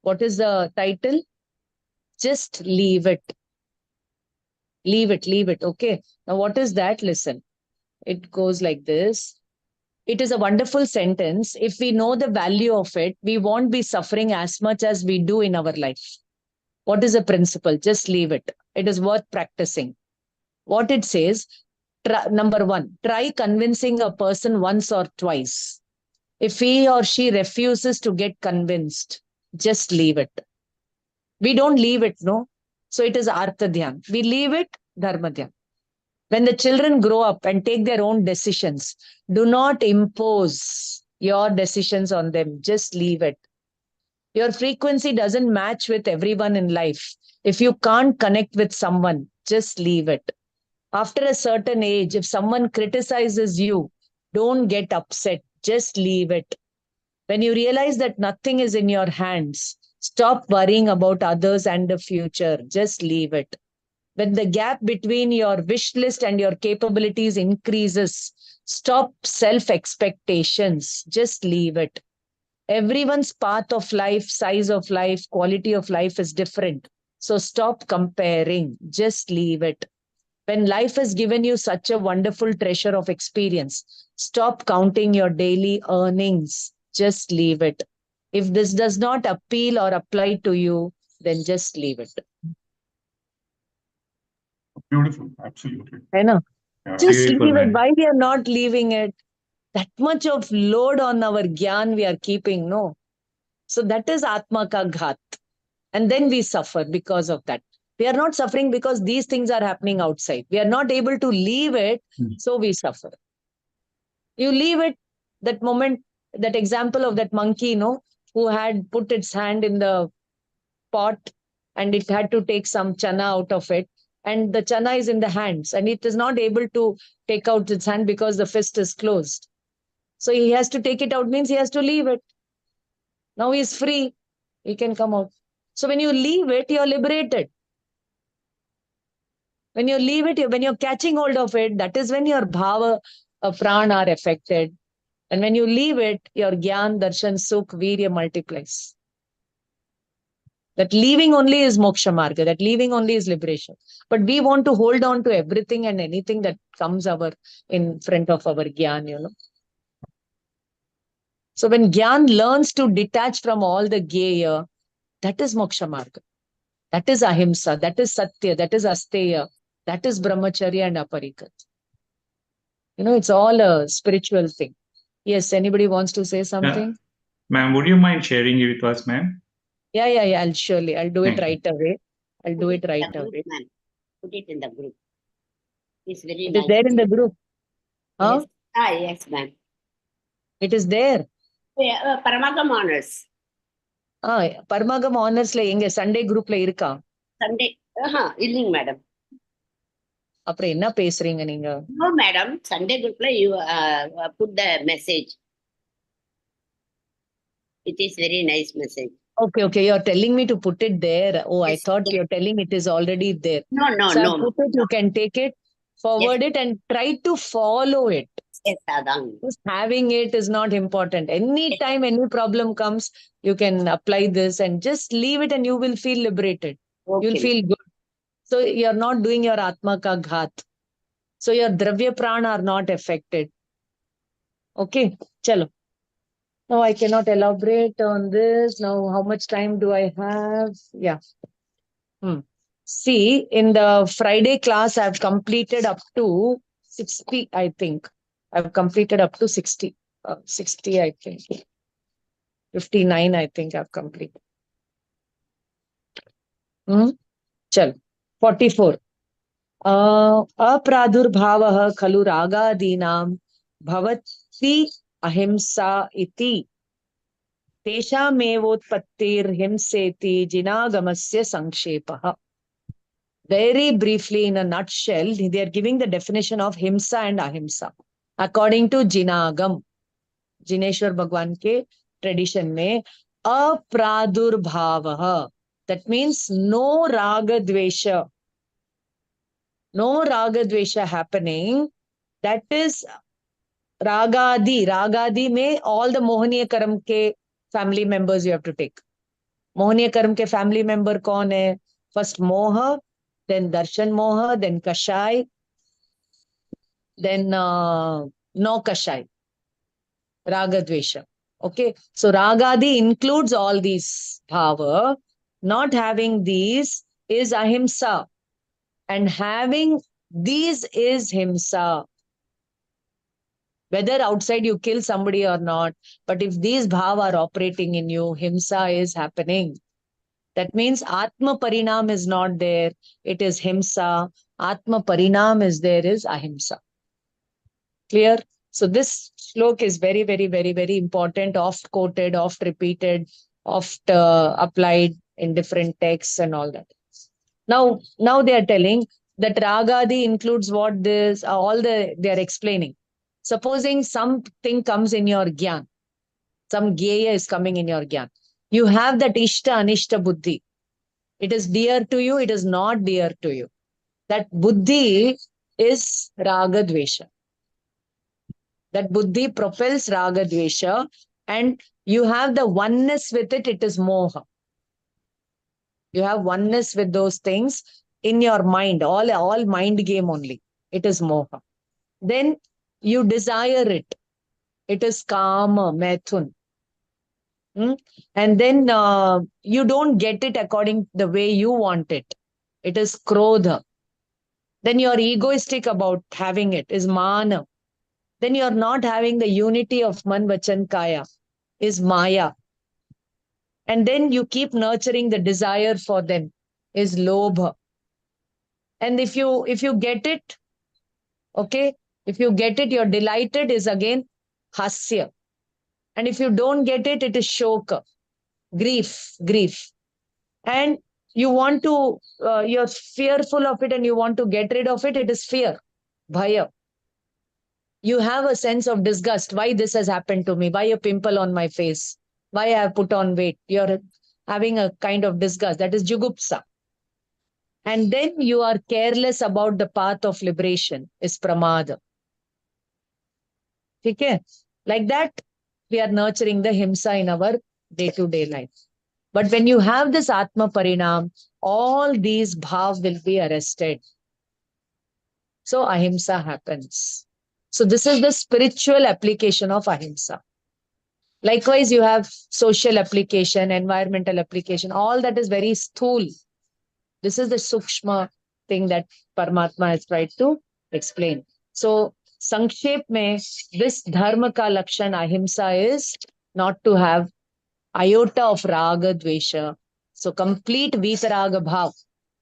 What is the title? Just leave it. Leave it, leave it. Okay. Now, what is that? Listen. It goes like this. It is a wonderful sentence. If we know the value of it, we won't be suffering as much as we do in our life. What is the principle? Just leave it. It is worth practicing. What it says, number 1, try convincing a person once or twice. If he or she refuses to get convinced, just leave it. We don't leave it, no? So it is Artha Dhyan. We leave it, Dharma Dhyan. When the children grow up and take their own decisions, do not impose your decisions on them. Just leave it. Your frequency doesn't match with everyone in life. If you can't connect with someone, just leave it. After a certain age, if someone criticizes you, don't get upset. Just leave it. When you realize that nothing is in your hands, stop worrying about others and the future. Just leave it. When the gap between your wish list and your capabilities increases, stop self-expectations. Just leave it. Everyone's path of life, size of life, quality of life is different. So stop comparing. Just leave it. When life has given you such a wonderful treasure of experience, stop counting your daily earnings. Just leave it. If this does not appeal or apply to you, then just leave it. Beautiful, absolutely. I know. Yeah. Just Beautiful, leave it. man. Why we are not leaving it? That much of load on our Gyan we are keeping, no? So that is Atma ka ghat. And then we suffer because of that. We are not suffering because these things are happening outside. We are not able to leave it, so we suffer. You leave it, that moment, that example of that monkey, who had put its hand in the pot and it had to take some chana out of it. And the chana is in the hands and it is not able to take out its hand because the fist is closed. So he has to take it out, means he has to leave it. Now he is free. He can come out. So when you leave it, you're liberated. When you leave it, when you're catching hold of it, that is when your bhava, prana are affected. And when you leave it, your gyan, darshan, sukh, virya multiplies. That leaving only is moksha marga. That leaving only is liberation. But we want to hold on to everything and anything that comes in front of our gyan, So when gyan learns to detach from all the geya, that is moksha marga. That is ahimsa. That is satya. That is asteya. That is brahmacharya and aparikat. It's all a spiritual thing. Yes, anybody wants to say something? Ma'am, would you mind sharing it with us, ma'am? Yeah. I'll do it Thank you. right away. I'll do it right Group, away. ma'am. Put it in the group. It's very It nice. is there in the group. Huh? Yes, yes, ma'am. It is there. Paramagam honors. Paramagam honors la enga Sunday group la irka. Sunday. Illing, madam. அப்புறம் என்ன பேசுறீங்க நீங்க? No, madam. Sunday group la you put the message. It is very nice message. Okay. You're telling me to put it there. Oh, Yes, I thought yes. you're telling it is already there. No, So no. I put it, you can take it, forward it and try to follow it. Yes, Adang. Just having it is not important. Anytime any problem comes, you can apply this and just leave it and you will feel liberated. Okay. You'll feel good. So you're not doing your atma ka ghat. So your dravya prana are not affected. Okay, chalo. Now I cannot elaborate on this. Now how much time do I have? Yeah. See, in the Friday class, I've completed up to 60, I think. I've completed up to 60. 60, I think. 59, I think I've completed. Chal. 44. Apradurbhavah khalu ragadinam bhavati ahimsa iti. Teshamevotpattir himseti jinagamasya sangshepaha. Very briefly, in a nutshell, they are giving the definition of himsa and ahimsa. According to Jinagam, Jineshwar Bhagwan ke tradition mein, apradurbhavah. That means no ragadvesha. No ragadvesha happening. That is ragadi. Ragadi mein all the Mohaniya Karam ke family members you have to take. Mohaniya Karam ke family member kaun hai? First Moha, then Darshan Moha, then Kashai, then no Kashai. Ragadvesha. Okay. So Ragadi includes all these bhava. Not having these is ahimsa. And having these is himsa. Whether outside you kill somebody or not, but if these bhava are operating in you, himsa is happening. That means Atma Parinam is not there. It is himsa. Atma Parinam is there, is ahimsa. Clear? So this slok is very, very, very, very important, oft quoted, oft repeated, oft applied in different texts and all that. Now they are telling that Ragadi includes what this, they are explaining. Supposing something comes in your gyan, some geya is coming in your gyan. You have that ishta, anishta buddhi. It is dear to you, it is not dear to you. That buddhi is ragadvesha. That buddhi propels ragadvesha and you have the oneness with it, it is moha. You have oneness with those things in your mind, all mind game only. It is moha. Then you desire it. It is kama, methun. And then you don't get it according the way you want it. It is krodha. Then you're egoistic about having it, is mana. Then you're not having the unity of man, vachan, kaya, is maya. And then you keep nurturing the desire for them, is lobha. And if you get it, okay, If you get it, you're delighted, is again hasya. And if you don't get it, it is shoka, grief. And you want to, you're fearful of it and you want to get rid of it, it is fear, bhaya. You have a sense of disgust. Why this has happened to me? Why a pimple on my face? Why I have put on weight? You're having a kind of disgust. That is jugupsa. And then you are careless about the path of liberation, is pramada. Okay? Like that, we are nurturing the himsa in our day-to-day life. But when you have this Atma Parinam, all these bhav will be arrested. So ahimsa happens. So this is the spiritual application of ahimsa. Likewise, you have social application, environmental application, all that is very sthul. This is the sukshma thing that Paramatma has tried to explain. So, Sankshep mein, this dharma ka lakshan ahimsa is not to have iota of raga dvesha. So, complete vitaraga bhav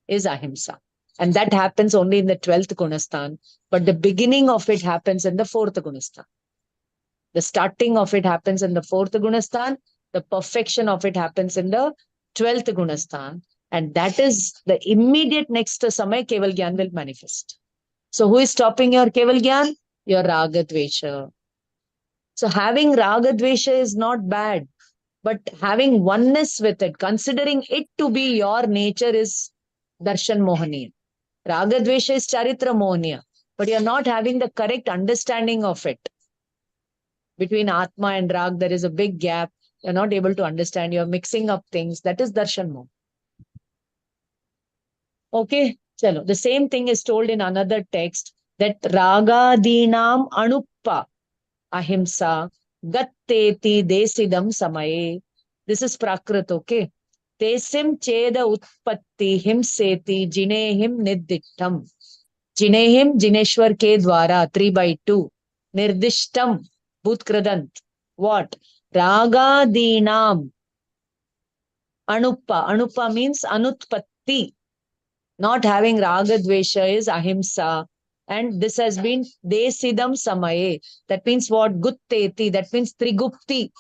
is ahimsa. And that happens only in the 12th gunasthan. But the beginning of it happens in the 4th gunasthan. The starting of it happens in the 4th gunasthan. The perfection of it happens in the 12th gunasthan. And that is the immediate next samay Keval Gyan will manifest. So who is stopping your Keval Gyan? Your Raga Dvesha. So having Raga Dvesha is not bad. But having oneness with it, considering it to be your nature is Darshan Mohaniya. Raga Dvesha is Charitra Mohaniya. But you're not having the correct understanding of it. Between Atma and Rag, there is a big gap. You're not able to understand. You're mixing up things. That is Darshan Moh. Okay, chalo. The same thing is told in another text that Raga Dinam Anuppa Ahimsa Gatteti Desidam Samaye. This is Prakrit, okay? Tesim Cheda Utpatti Himseti Jinehim Niddittam. Jinehim Jineshwar ke dwara 3/2. Nirdishtam Bhutkradant. What? Raga Dinam Anuppa. Anuppa means Anutpatti. Not having raga dvesha is ahimsa. And this has been desidam samaye. That means what? Gutteti. That means trigupti.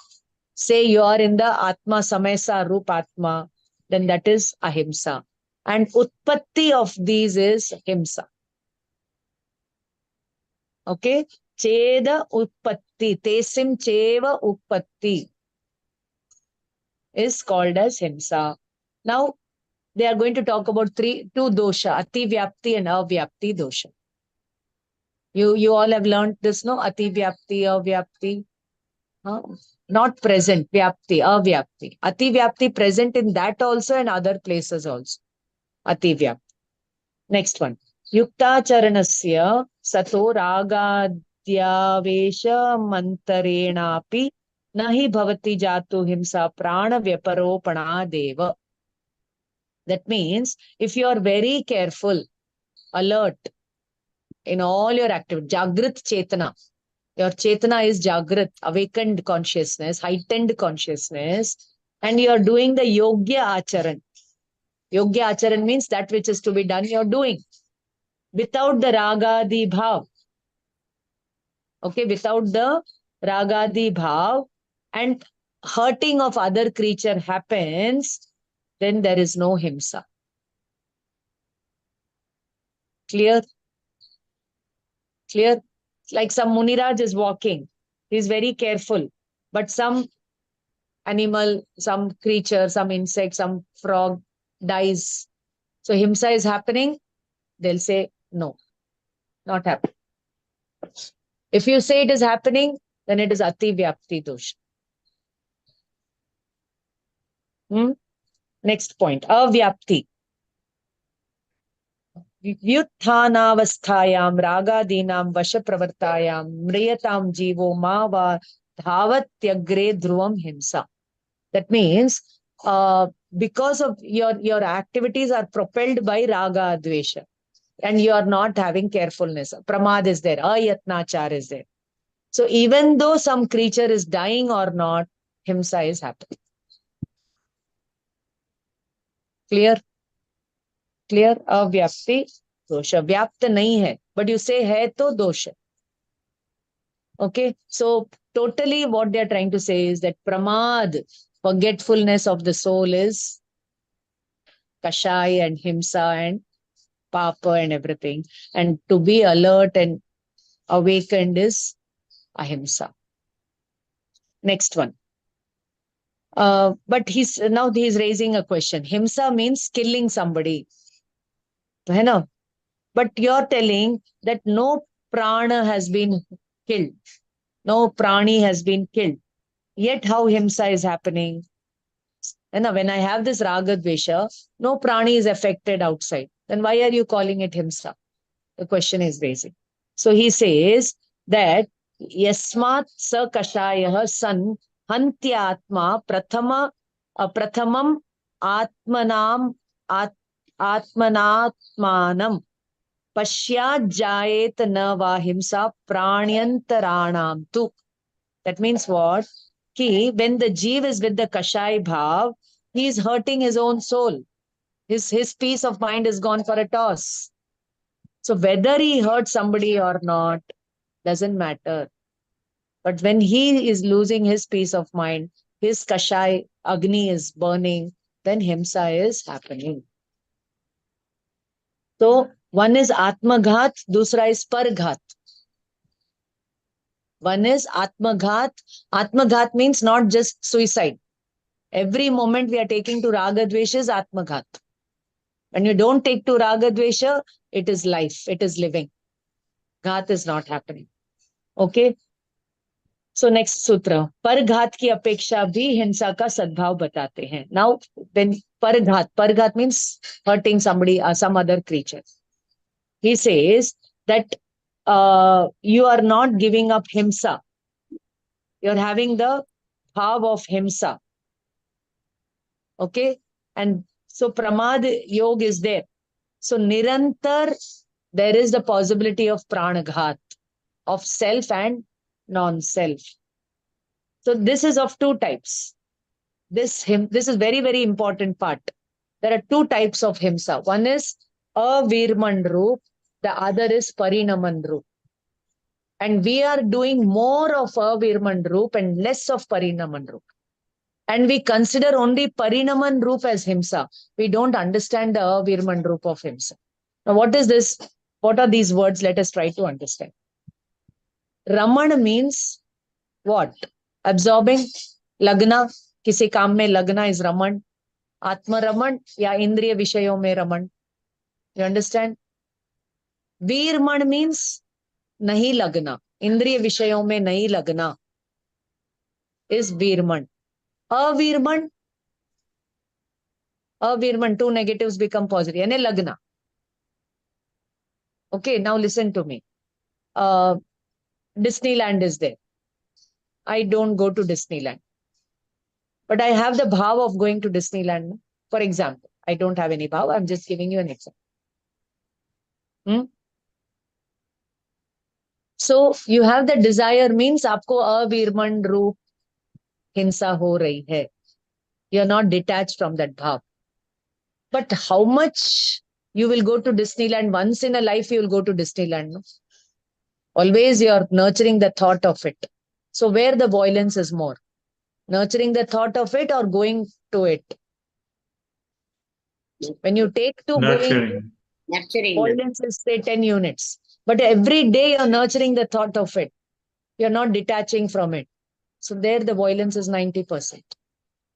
Say you are in the atma samayasa rup atma. Then that is ahimsa. And utpatti of these is himsa. Okay? Cheda utpatti. Tesim cheva utpatti is called as himsa. Now, they are going to talk about two dosha, ati vyapti and avyapti dosha. You all have learned this, no? Ati vyapti, avyapti. Not present, vyapti, avyapti. Ati vyapti present in that also and other places also. Ati vyapti. Next one. Yukta charanasya sato ragadhyavesha mantarenapi nahi bhavati jatu himsa prana vyaparopana deva. That means if you are very careful, alert in all your activity, Jagrit Chetana. Your Chetana is Jagrit, awakened consciousness, heightened consciousness, and you are doing the Yogya Acharan. Yogya Acharan means that which is to be done, you are doing. Without the Ragadi Bhav. Okay, without the Ragadi Bhav and hurting of other creature happens, then there is no himsa. Clear? Clear? Like some Muniraj is walking. He is very careful. But some animal, some creature, some insect, some frog dies. So himsa is happening. They'll say, no, not happening. If you say it is happening, then it is ati vyapti dosha. Next point, avyapti. Vyuthanavasthayam ragadinam vashapravartayam mriyatam jivo mava dhavatyagre dhruvam himsa. That means because of your activities are propelled by raga dvesha and you are not having carefulness. Pramad is there, ayatnachar is there. So even though some creature is dying or not, himsa is happening. Clear? Clear? Avyapti dosha. Vyapta nahi hai. But you say hai to dosha. Okay, so totally what they're trying to say is that pramad, forgetfulness of the soul, is kashai and himsa and papa and everything. And to be alert and awakened is ahimsa. Next one. But he's raising a question. Himsa means killing somebody. Hai na? But you're telling that no prana has been killed. No prani has been killed. Yet how himsa is happening? And when I have this raga dvesha, no prani is affected outside. Then why are you calling it himsa? The question is raising. So he says that yasmat sa kashayah san hantyatma prathamam atmanam atmanatmanam pashyat jayet na va himsa pranyantaranam tu. That means what? Ki when the jeev is with the kashay bhav, he is hurting his own soul. His peace of mind is gone for a toss. So whether he hurt somebody or not doesn't matter. But when he is losing his peace of mind, his kashai agni is burning, then himsa is happening. So one is atmaghat, dusra is parghat. One is atmaghat. Atmaghat means not just suicide. Every moment we are taking to raga dvesha is atmaghat. When you don't take to raga dvesha, it is life, it is living. Ghat is not happening. Okay. So next sutra. Parghat ki apeksha bhi hinsa ka sadbhav batate hain. Now, when parghat means hurting somebody or some other creature. He says that you are not giving up himsa. You're having the bhav of himsa. Okay. And so pramad yog is there. So nirantar, there is the possibility of pranaghat, of self and non-self. So this is of two types. This is very, very important part. There are two types of himsa. One is avirman roop, the other is parinaman roop. And we are doing more of avirman roop and less of parinaman roop. And we consider only parinaman roop as himsa. We don't understand the avirman roop of himsa. Now what is this? What are these words? Let us try to understand. Raman means what? Absorbing, lagna, kisi kaam mein lagna is raman. Atma raman ya indriya vishayon mein raman. You understand? Virman means nahi lagna. Indriya vishayon mein nahi lagna is virman. Avirman, two negatives become positive. Yani lagna. Okay, now listen to me. Disneyland is there. I don't go to Disneyland. But I have the bhav of going to Disneyland. For example, I don't have any bhav. I'm just giving you an example. So you have the desire means aapko avirman roop hinsa ho rahi hai. You're not detached from that bhav. But how much you will go to Disneyland? Once in a life you will go to Disneyland. No? Always you're nurturing the thought of it. So where the violence is more? Nurturing the thought of it or going to it? When you take to Nurturing. Nurturing. violence is say 10 units. But every day you're nurturing the thought of it. You're not detaching from it. So there the violence is 90%.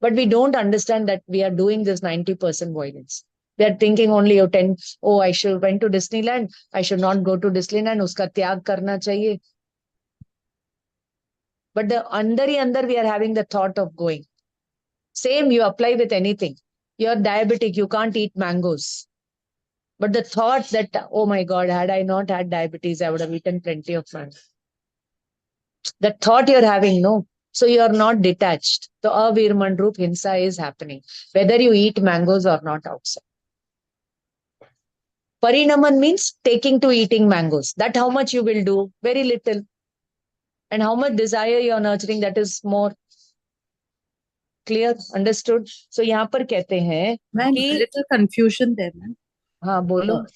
But we don't understand that we are doing this 90% violence. We are thinking only of 10, oh, I should went to Disneyland. I should not go to Disneyland. Uska tyag karna chahiye. But the under we are having the thought of going. Same you apply with anything. You're diabetic, you can't eat mangoes. But the thought that, oh my God, had I not had diabetes, I would have eaten plenty of mangoes. The thought you're having, no. So you're not detached. The avirman roop hinsa is happening. Whether you eat mangoes or not outside. Parinaman means taking to eating mangoes. That how much you will do? Very little. And how much desire you're nurturing, that is more. Clear? Understood? So यहाँ पर कहते हैं Ma'am, कि a little confusion there, ma'am. हाँ बोलो.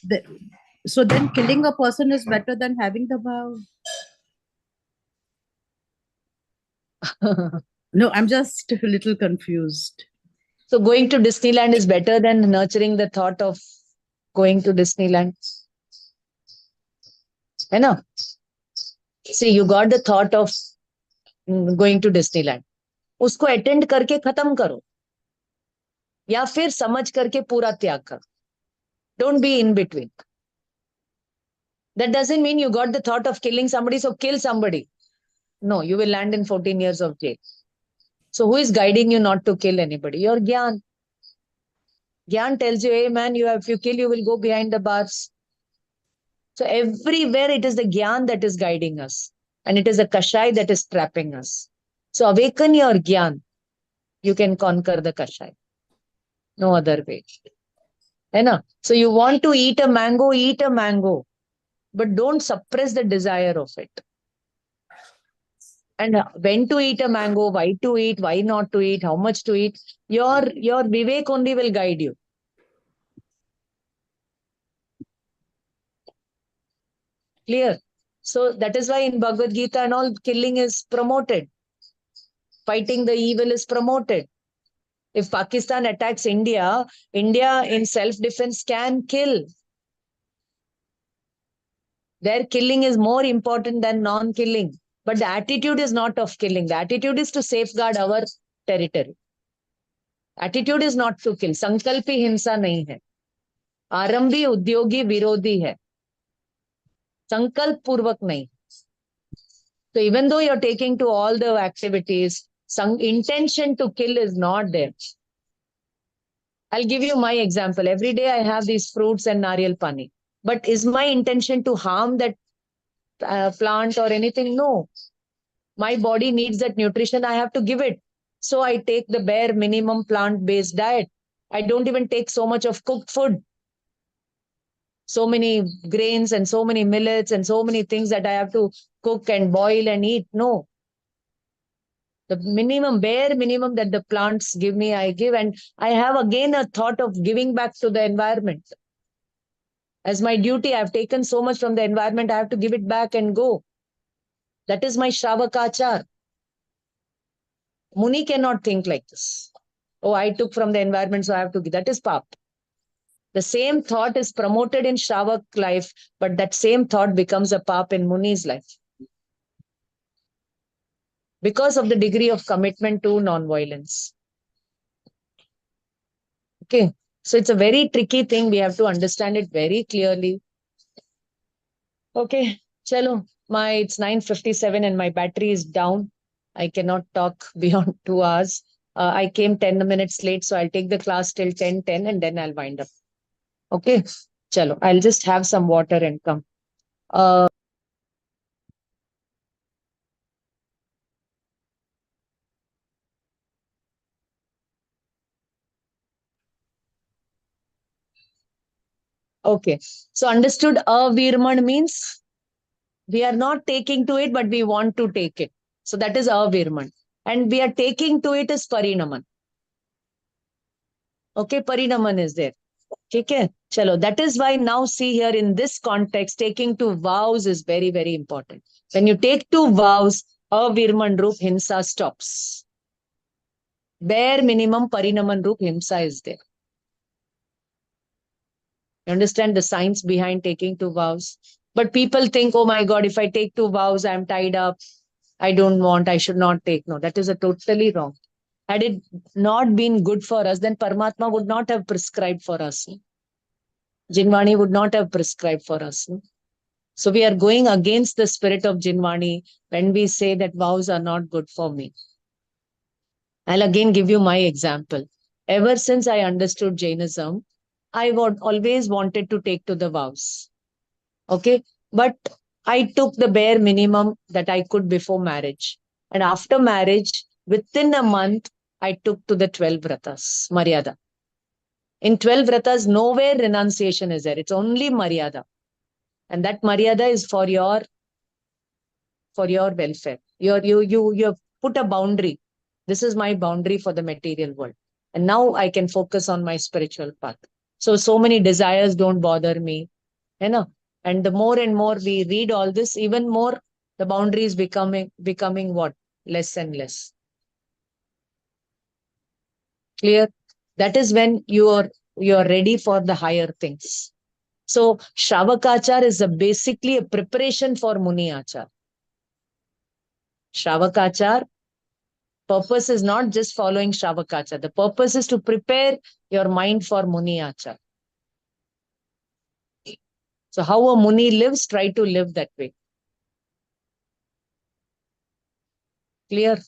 So then killing a person is better than having the bhav. No, I'm just a little confused. So going to Disneyland is better than nurturing the thought of going to Disneyland. है ना? See, you got the thought of going to Disneyland. उसको attend करके खत्म करो या फिर समझ करके पूरा त्याग करो. Don't be in between. That doesn't mean you got the thought of killing somebody, so kill somebody. No, you will land in 14 years of jail. So who is guiding you not to kill anybody? Your Gyan. Gyan tells you, hey man, if you kill, you will go behind the bars. So everywhere it is the Gyan that is guiding us. And it is the Kashai that is trapping us. So awaken your Gyan. You can conquer the Kashai. No other way. So you want to eat a mango. But don't suppress the desire of it. And when to eat a mango, why to eat, why not to eat, how much to eat, your Vivek only will guide you. Clear? So that is why in Bhagavad Gita and all, killing is promoted. Fighting the evil is promoted. If Pakistan attacks India, India in self-defense can kill. Their killing is more important than non-killing. But the attitude is not of killing. The attitude is to safeguard our territory. Attitude is not to kill. Sankalpi hinsa nahi hai. Arambi udyogi virodhi hai. Sankalp purvak nahi. So even though you're taking to all the activities, some intention to kill is not there. I'll give you my example. Every day I have these fruits and nariyal pani. But is my intention to harm that plant or anything? No. My body needs that nutrition. I have to give it. So I take the bare minimum plant-based diet. I don't even take so much of cooked food. So many grains and so many millets and so many things that I have to cook and boil and eat. No. The bare minimum that the plants give me, I give. And I have again a thought of giving back to the environment. As my duty, I've taken so much from the environment, I have to give it back and go. That is my Shravakachar. Muni cannot think like this. Oh, I took from the environment, so I have to give. That is pap. The same thought is promoted in Shravak life, but that same thought becomes a pap in Muni's life. Because of the degree of commitment to non-violence. Okay. So it's a very tricky thing. We have to understand it very clearly. Okay. Chalo. It's 9:57 and my battery is down. I cannot talk beyond 2 hours. I came 10 minutes late, so I'll take the class till 10:10 and then I'll wind up. Okay. Chalo. I'll just have some water and come. Okay. So understood, avirman means we are not taking to it, but we want to take it. So that is avirman. And we are taking to it is parinaman. Okay, parinaman is there. Okay, chalo. That is why now see here in this context, taking to vows is very, very important. When you take to vows, avirman roop himsa stops. Bare minimum parinaman roop himsa is there. You understand the science behind taking 2 vows? But people think, oh my God, if I take 2 vows, I'm tied up. I don't want, I should not take. No, that is a totally wrong. Had it not been good for us, then Paramatma would not have prescribed for us. Jinvani would not have prescribed for us. So we are going against the spirit of Jinvani when we say that vows are not good for me. I'll again give you my example. Ever since I understood Jainism, I always wanted to take to the vows. Okay. But I took the bare minimum that I could before marriage. And after marriage, within a month, I took to the 12 vratas, Maryada. In 12 vratas, nowhere renunciation is there. It's only Maryada. And that Maryada is for your welfare. You have put a boundary. This is my boundary for the material world. And now I can focus on my spiritual path. So many desires don't bother me. You know? And the more and more we read all this, even more the boundary is becoming what? less and less. Clear? That is when you are ready for the higher things. So Shravakachar is basically a preparation for Muni Achar. Shravakachar, purpose is not just following Shravakachar. The purpose is to prepare your mind for Muni Achar. So how a Muni lives, try to live that way. Clear?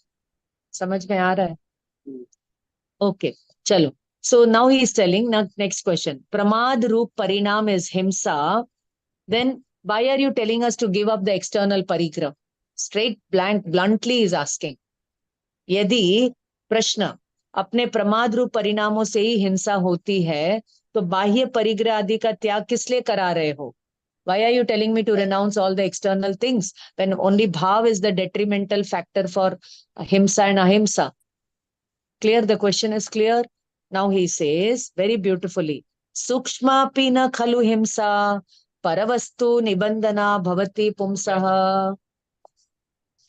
Samajh mein aa raha hai? Okay, chalo. So now he is telling, now next question. Pramad Roop Parinam is Himsa. Then why are you telling us to give up the external parigraha? Straight, bluntly is asking. यदि प्रश्न अपने प्रमाद रूप परिणामों से ही हिंसा होती है, तो बाह्य परिग्रह आदि का त्याग किस लिए करा रहे हो? Why are you telling me to renounce all the external things when only bhav is the detrimental factor for himsa and ahimsa? Clear? The question is clear. Now he says very beautifully, Sukshma pina khalu himsa paravastu nibandana bhavati pumsaha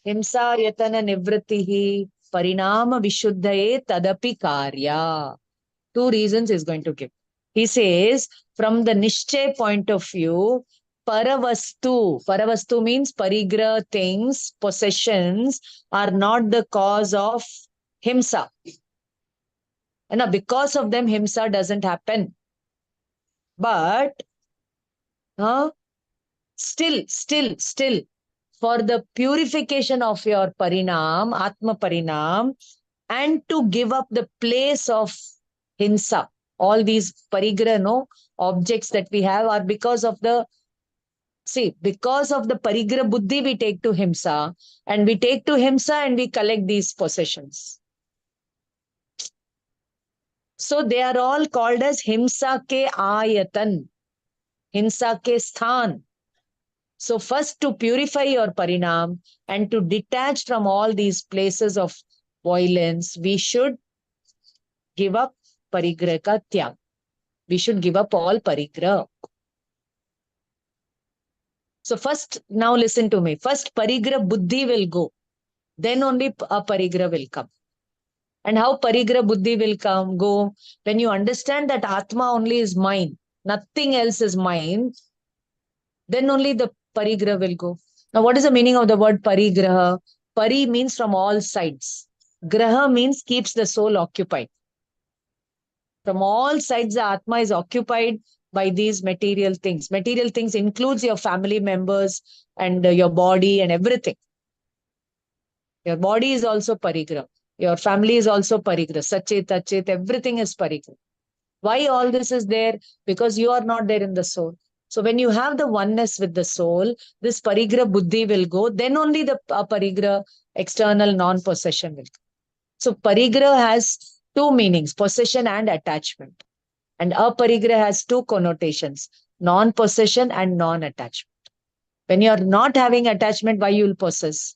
himsa yatana nivritihi parinama vishuddhaye tadapi karya. Two reasons he's going to give. He says, from the Nishchay point of view, Paravastu means parigraha things, possessions are not the cause of himsa. And because of them, himsa doesn't happen. But still, for the purification of your parinam, Atma Parinam, and to give up the place of himsa, all these parigraha, objects that we have are because of the parigraha buddhi we take to himsa, and we take to himsa and we collect these possessions. So they are all called as himsa ke ayatan, himsa ke sthan. So first, to purify your parinam and to detach from all these places of violence, we should give up parigraha ka tyag. We should give up all parigraha. So first, now listen to me. First, parigraha buddhi will go. Then only a parigraha will come. And how parigraha buddhi will go? When you understand that Atma only is mine, nothing else is mine, then only the parigraha will go. Now, what is the meaning of the word parigraha? Pari means from all sides. Graha means keeps the soul occupied. From all sides, the Atma is occupied by these material things. Material things includes your family members and your body and everything. Your body is also parigraha. Your family is also parigraha. Sachet, achet, everything is parigraha. Why all this is there? Because you are not there in the soul. So when you have the oneness with the soul, this parigraha buddhi will go. Then only the parigraha external non-possession will come. So parigraha has two meanings, possession and attachment. And aparigraha has two connotations, non-possession and non-attachment. When you are not having attachment, why you will possess?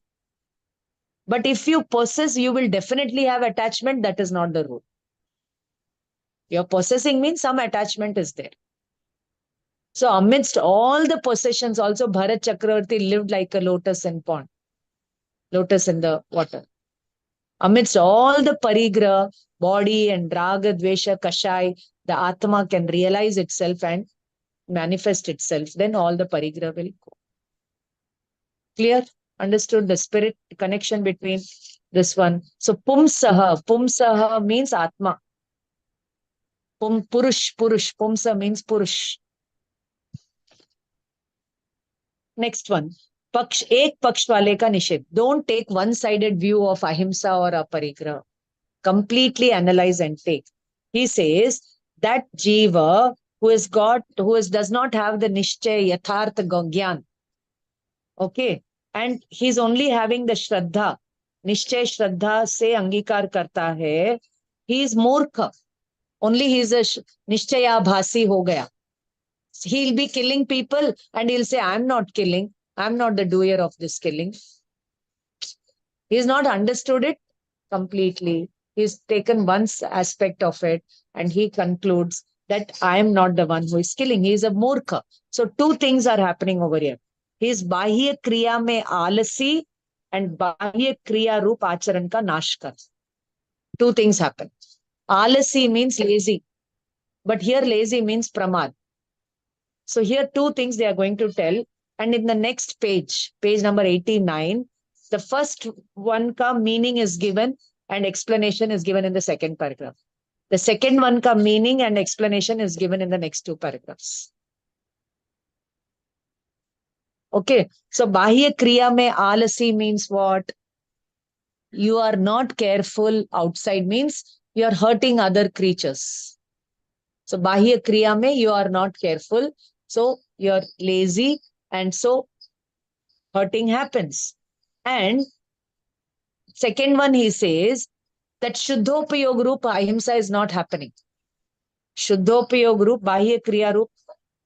But if you possess, you will definitely have attachment. That is not the rule. Your possessing means some attachment is there. So amidst all the possessions, also Bharat Chakravarti lived like a lotus in pond, lotus in the water. Amidst all the parigraha, body and raga, dvesha, kashai, the Atma can realize itself and manifest itself. Then all the parigraha will go. Clear? Understood the spirit connection between this one. So Pumsaha means Atma. Purush, Pumsa means Purush. Next one. Ek paksh wale ka nishedh. Don't take one-sided view of ahimsa or aparigraha. Completely analyze and take. He says that jiva who does not have the nishchay yathartha gyan. Okay. And he's only having the shraddha. Nishchay shraddha se angikar karta hai. He is murkha. Only he is a nishchaya bhasi ho gaya. He'll be killing people and he'll say, I'm not killing. I'm not the doer of this killing. He's not understood it completely. He's taken one aspect of it and he concludes that I am not the one who is killing. He is a murkha. So two things are happening over here. He is bahya kriya mein alasi and Bahya Kriya Roop Acharan ka nash kar. Two things happen. Alasi means lazy, but here lazy means pramad. So here two things they are going to tell. And in the next page, page number 89, the first one ka meaning is given and explanation is given in the second paragraph. The second one ka meaning and explanation is given in the next two paragraphs. Okay. So Bahya Kriya mein alasi means what? You are not careful outside means you are hurting other creatures. So Bahya Kriya mein you are not careful. So you are lazy and so hurting happens. And second one he says that Shuddhopayog Roop Ahimsa is not happening. Shuddhopayog Roop Bahya Kriya Roop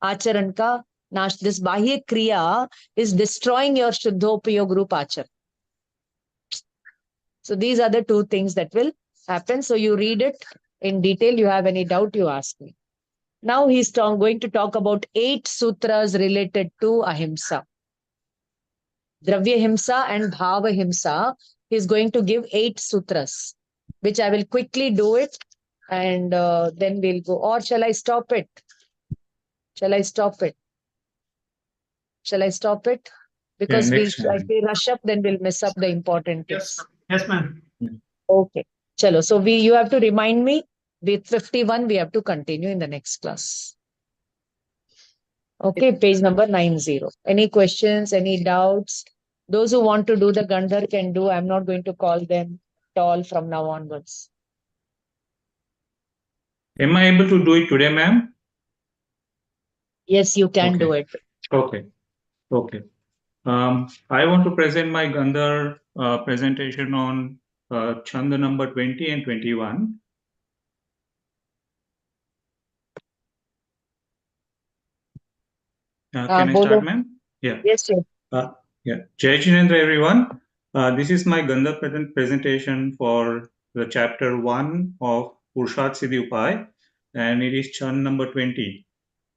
Acharan ka nash. This Bahya Kriya is destroying your Shuddhopayog Roop Acharan. So these are the two things that will happen. So you read it in detail. You have any doubt, you ask me. Now he's going to talk about 8 sutras related to ahimsa. Dravya Himsa and Bhava Himsa. He's going to give 8 sutras, which I will quickly do it and then we'll go. Or shall I stop it? Shall I stop it? Shall I stop it? Because next if time. we rush up, then we'll miss up the important things. Yes, ma'am. Okay. Chalo. So you have to remind me with 51, we have to continue in the next class. Okay, page number 90. Any questions, any doubts? Those who want to do the Gandhar can do. I'm not going to call them at all from now onwards. Am I able to do it today, ma'am? Yes, you can Okay. do it. Okay. Okay. I want to present my Gandhar presentation on Chanda number 20 and 21. Can I Bolo. start, ma'am? Yeah. Yes, sir. Yeah. Jai Jinendra, everyone. This is my Gandhar presentation for the chapter 1 of Purusharth Siddhi Upay, and it is Chand number 20.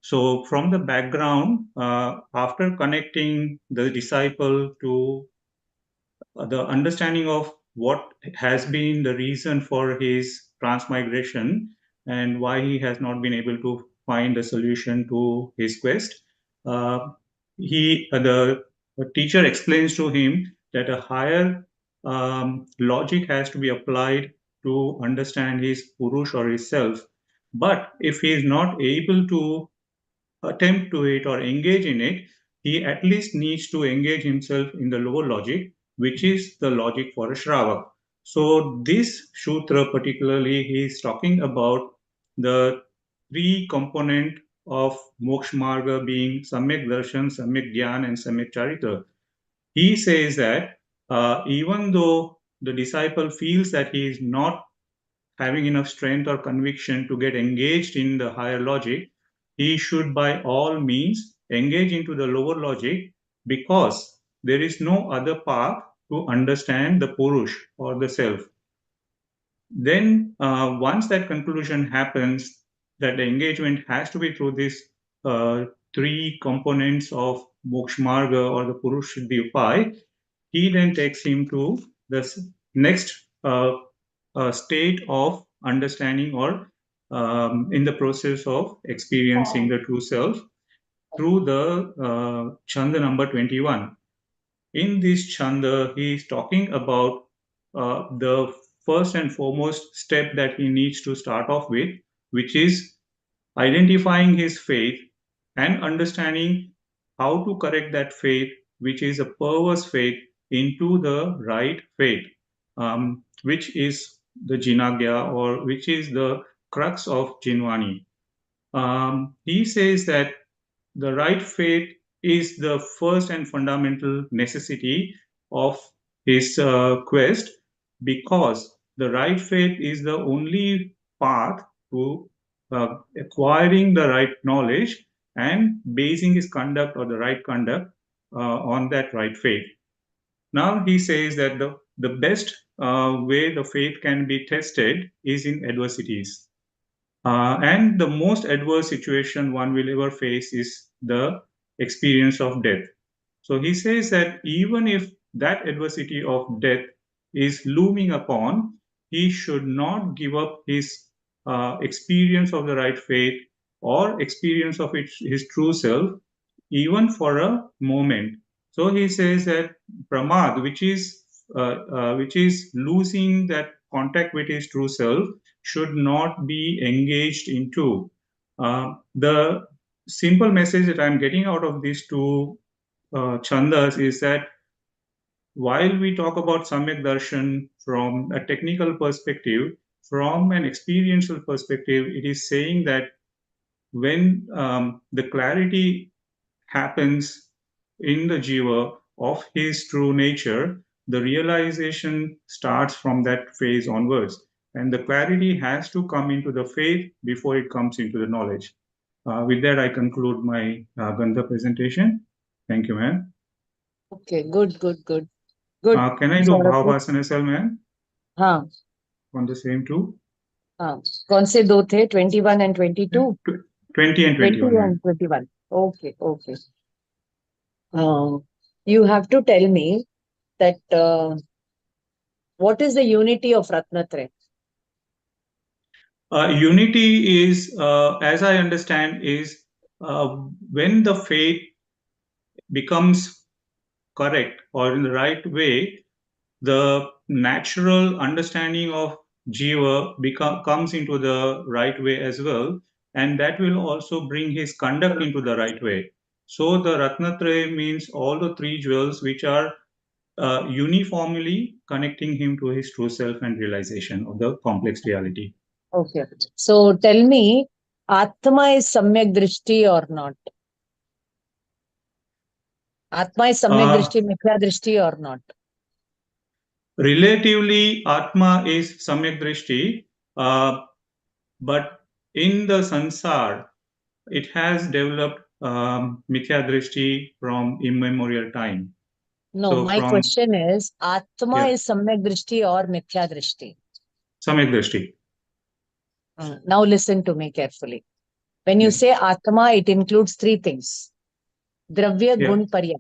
So from the background, after connecting the disciple to the understanding of what has been the reason for his transmigration and why he has not been able to find a solution to his quest, the teacher explains to him that a higher logic has to be applied to understand his Purush or his self. But if he is not able to attempt to it or engage in it, he at least needs to engage himself in the lower logic, which is the logic for a Shravak. So this Sutra particularly, he is talking about the 3 component of Moksha Marga being Samyak Darshan, Samyak Gyan and Samyak Charita. He says that even though the disciple feels that he is not having enough strength or conviction to get engaged in the higher logic, he should by all means engage into the lower logic, because there is no other path to understand the Purush or the self. Then once that conclusion happens, that the engagement has to be through these 3 components of Moksha Marga or the Purush Siddhi Upay, he then takes him to the next state of understanding or in the process of experiencing the true self through the Chanda number 21. In this Chanda, he is talking about the first and foremost step that he needs to start off with, which is identifying his faith and understanding how to correct that faith, which is a perverse faith, into the right faith, which is the Jinagya, or which is the crux of Jinvani. He says that the right faith is the first and fundamental necessity of his quest, because the right faith is the only path to acquiring the right knowledge and basing his conduct or the right conduct on that right faith. Now he says that the best way the faith can be tested is in adversities. And the most adverse situation one will ever face is the experience of death. So he says that even if that adversity of death is looming upon, he should not give up his experience of the right faith or experience of his true self, even for a moment. So he says that pramad, which is losing that contact with his true self, should not be engaged into. The simple message that I'm getting out of these two chandas is that while we talk about Samyak Darshan from a technical perspective, from an experiential perspective, it is saying that when the clarity happens in the jiva of his true nature, the realization starts from that phase onwards. And the clarity has to come into the faith before it comes into the knowledge. With that, I conclude my Gandha presentation. Thank you, ma'am. Okay, good. Good. Can I do Saurabh. Bhavasana as well, ma'am? हाँ, On the same two? हाँ. कौन से दो थे? 21 and 22? 20 and 20 21, ma'am. and 21. Okay. You have to tell me that what is the unity of Ratnatraya? Unity is, as I understand, is when the faith becomes correct or in the right way, the natural understanding of jiva comes into the right way as well, and that will also bring his conduct into the right way. So the Ratnatraya means all the three jewels which are uniformly connecting him to his true self and realization of the complex reality. Okay. So tell me, Atma is Samyak Drishti or not? Atma is Samyak Drishti, Mithya Drishti or not? Relatively, Atma is Samyak Drishti, but in the Sansar, it has developed Mithya Drishti from immemorial time. No, So my from question is, Atma Yeah. is Samyak Drishti or Mithya Drishti? Samyak Drishti. Now listen to me carefully. When you Yeah. say Atma, it includes three things. Dravya, Yeah. Gun, Parya.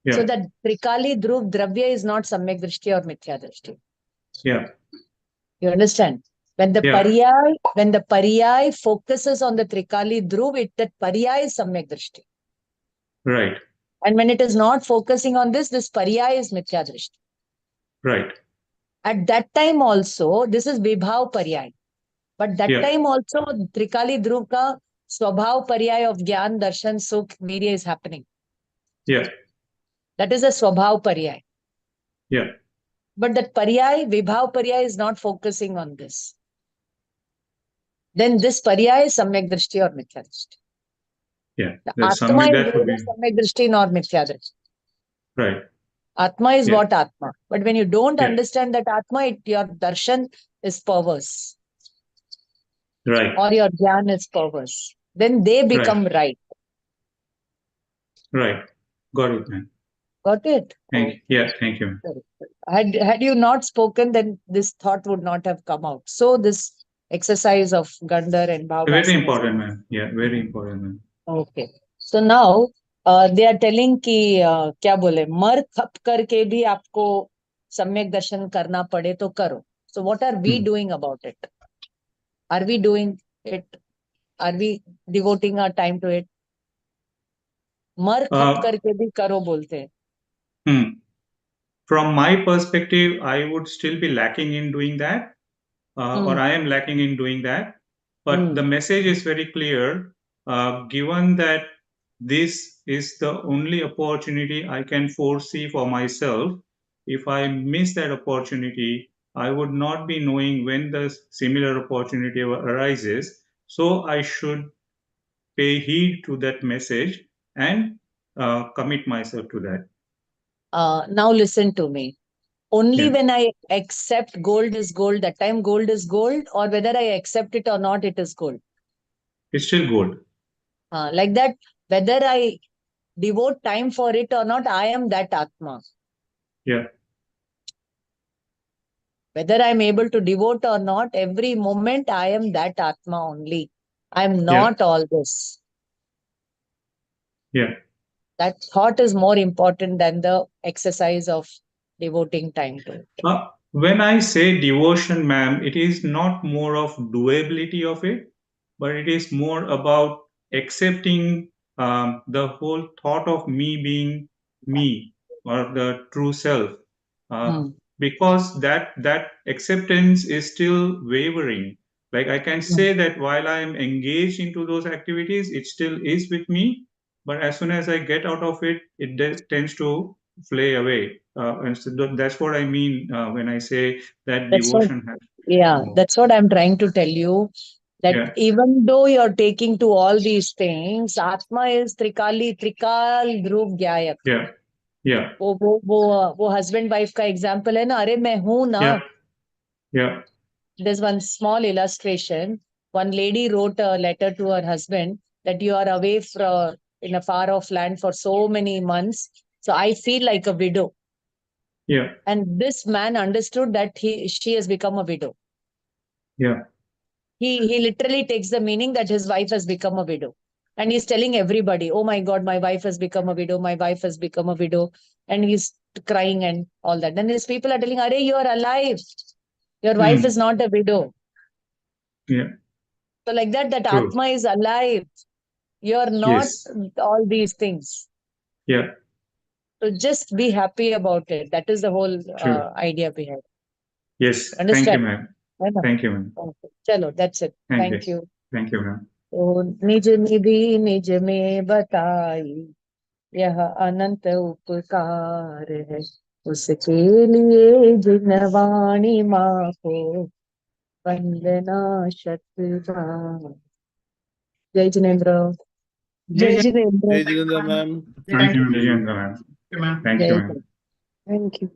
Yeah. So that Trikali Dhruv Dravya is not Samyak Drishti or Mithya Drishti. Yeah. You understand? When the Yeah. Paryay focuses on the Trikali Dhruv, that Paryay is Samyak Drishti. Right. And when it is not focusing on this Paryay is Mithya Drishti. Right. At that time also, this is Vibhav Paryay. But that Yeah. time also, Trikali Dhruv ka Swabhav Paryay of Gyan, Darshan, Sukh, Virya is happening. Yeah. That is a Swabhav Paryay. Yeah. But that Paryay, Vibhav Paryay is not focusing on this. Then this Paryay is Samyak Drishti or Mithya Drishti. Yeah. The That's Atma something is that would neither be Samyak Drishti nor Mithya Drishti. right. Atma is Yeah. what Atma. But when you don't Yeah. understand that Atma, your darshan is perverse. Right. Or your jnana is perverse. Then they become right. Right. Got it, man. Got it? Thank you. Yeah. Thank you. Had you not spoken, then this thought would not have come out. So this exercise of Gandhar and Bhavasana. Very important, man. Yeah. Very important, man. Okay. So now they are telling कि क्या बोले मर खप करके भी आपको सम्यक दर्शन करना पड़े तो करो. So what are we doing about it? Are we doing it? Are we devoting our time to it? मर खप करके भी करो बोलते हैं. From my perspective, I would still be lacking in doing that, or I am lacking in doing that. But the message is very clear. Given that this is the only opportunity I can foresee for myself, if I miss that opportunity, I would not be knowing when the similar opportunity arises. So I should pay heed to that message and commit myself to that. Now listen to me. Only Yeah. when I accept gold is gold, that time gold is gold, or whether I accept it or not, it is gold. It's still gold. Like that, whether I devote time for it or not, I am that Atma. Yeah. Whether I'm able to devote or not, every moment I am that Atma only. I'm not all this. Yeah. That thought is more important than the exercise of devoting time to it. When I say devotion, ma'am, it is not more of doability of it, but it is more about accepting the whole thought of me being me or the true self. Hmm. Because that acceptance is still wavering. Like I can say that while I am engaged into those activities, it still is with me. But as soon as I get out of it, it tends to flay away. And so that's what I mean when I say that That's what, devotion has. that's what I'm trying to tell you. That Yeah. even though you're taking to all these things, Atma is Trikal Dhruv Gyayak. Yeah. Yeah. वो husband wife का example है ना, अरे मैं हूँ ना. Yeah. Yeah. There's one small illustration. One lady wrote a letter to her husband that you are away from in a far off land for so many months. So I feel like a widow. Yeah. And this man understood that she has become a widow. Yeah. He literally takes the meaning that his wife has become a widow. And he's telling everybody, oh my God, my wife has become a widow. My wife has become a widow. And he's crying and all that. Then his people are telling, Are, you are alive. Your wife is not a widow. Yeah. So like that True. Atma is alive. You're not Yes. all these things. Yeah. So just be happy about it. That is the whole True. idea behind it. Yes. Thank you, Understand? ma'am. है ना? Thank you, ma'am. Okay. Chalo, that's it. Thank you. Thank you, ma'am. तो निज निधि निज में बताई, यह अनंत उपकार है, उसके लिए जिन वाणी माँ को वंदना शतबार. जय जिनेन्द्र. Jai जय Jinendra. Jai Jinendra, ma'am. Thank you. Vijayendra, ma'am. Jai, ma'am. Thank you, जय ma'am. जिनेन्द्र. Thank you.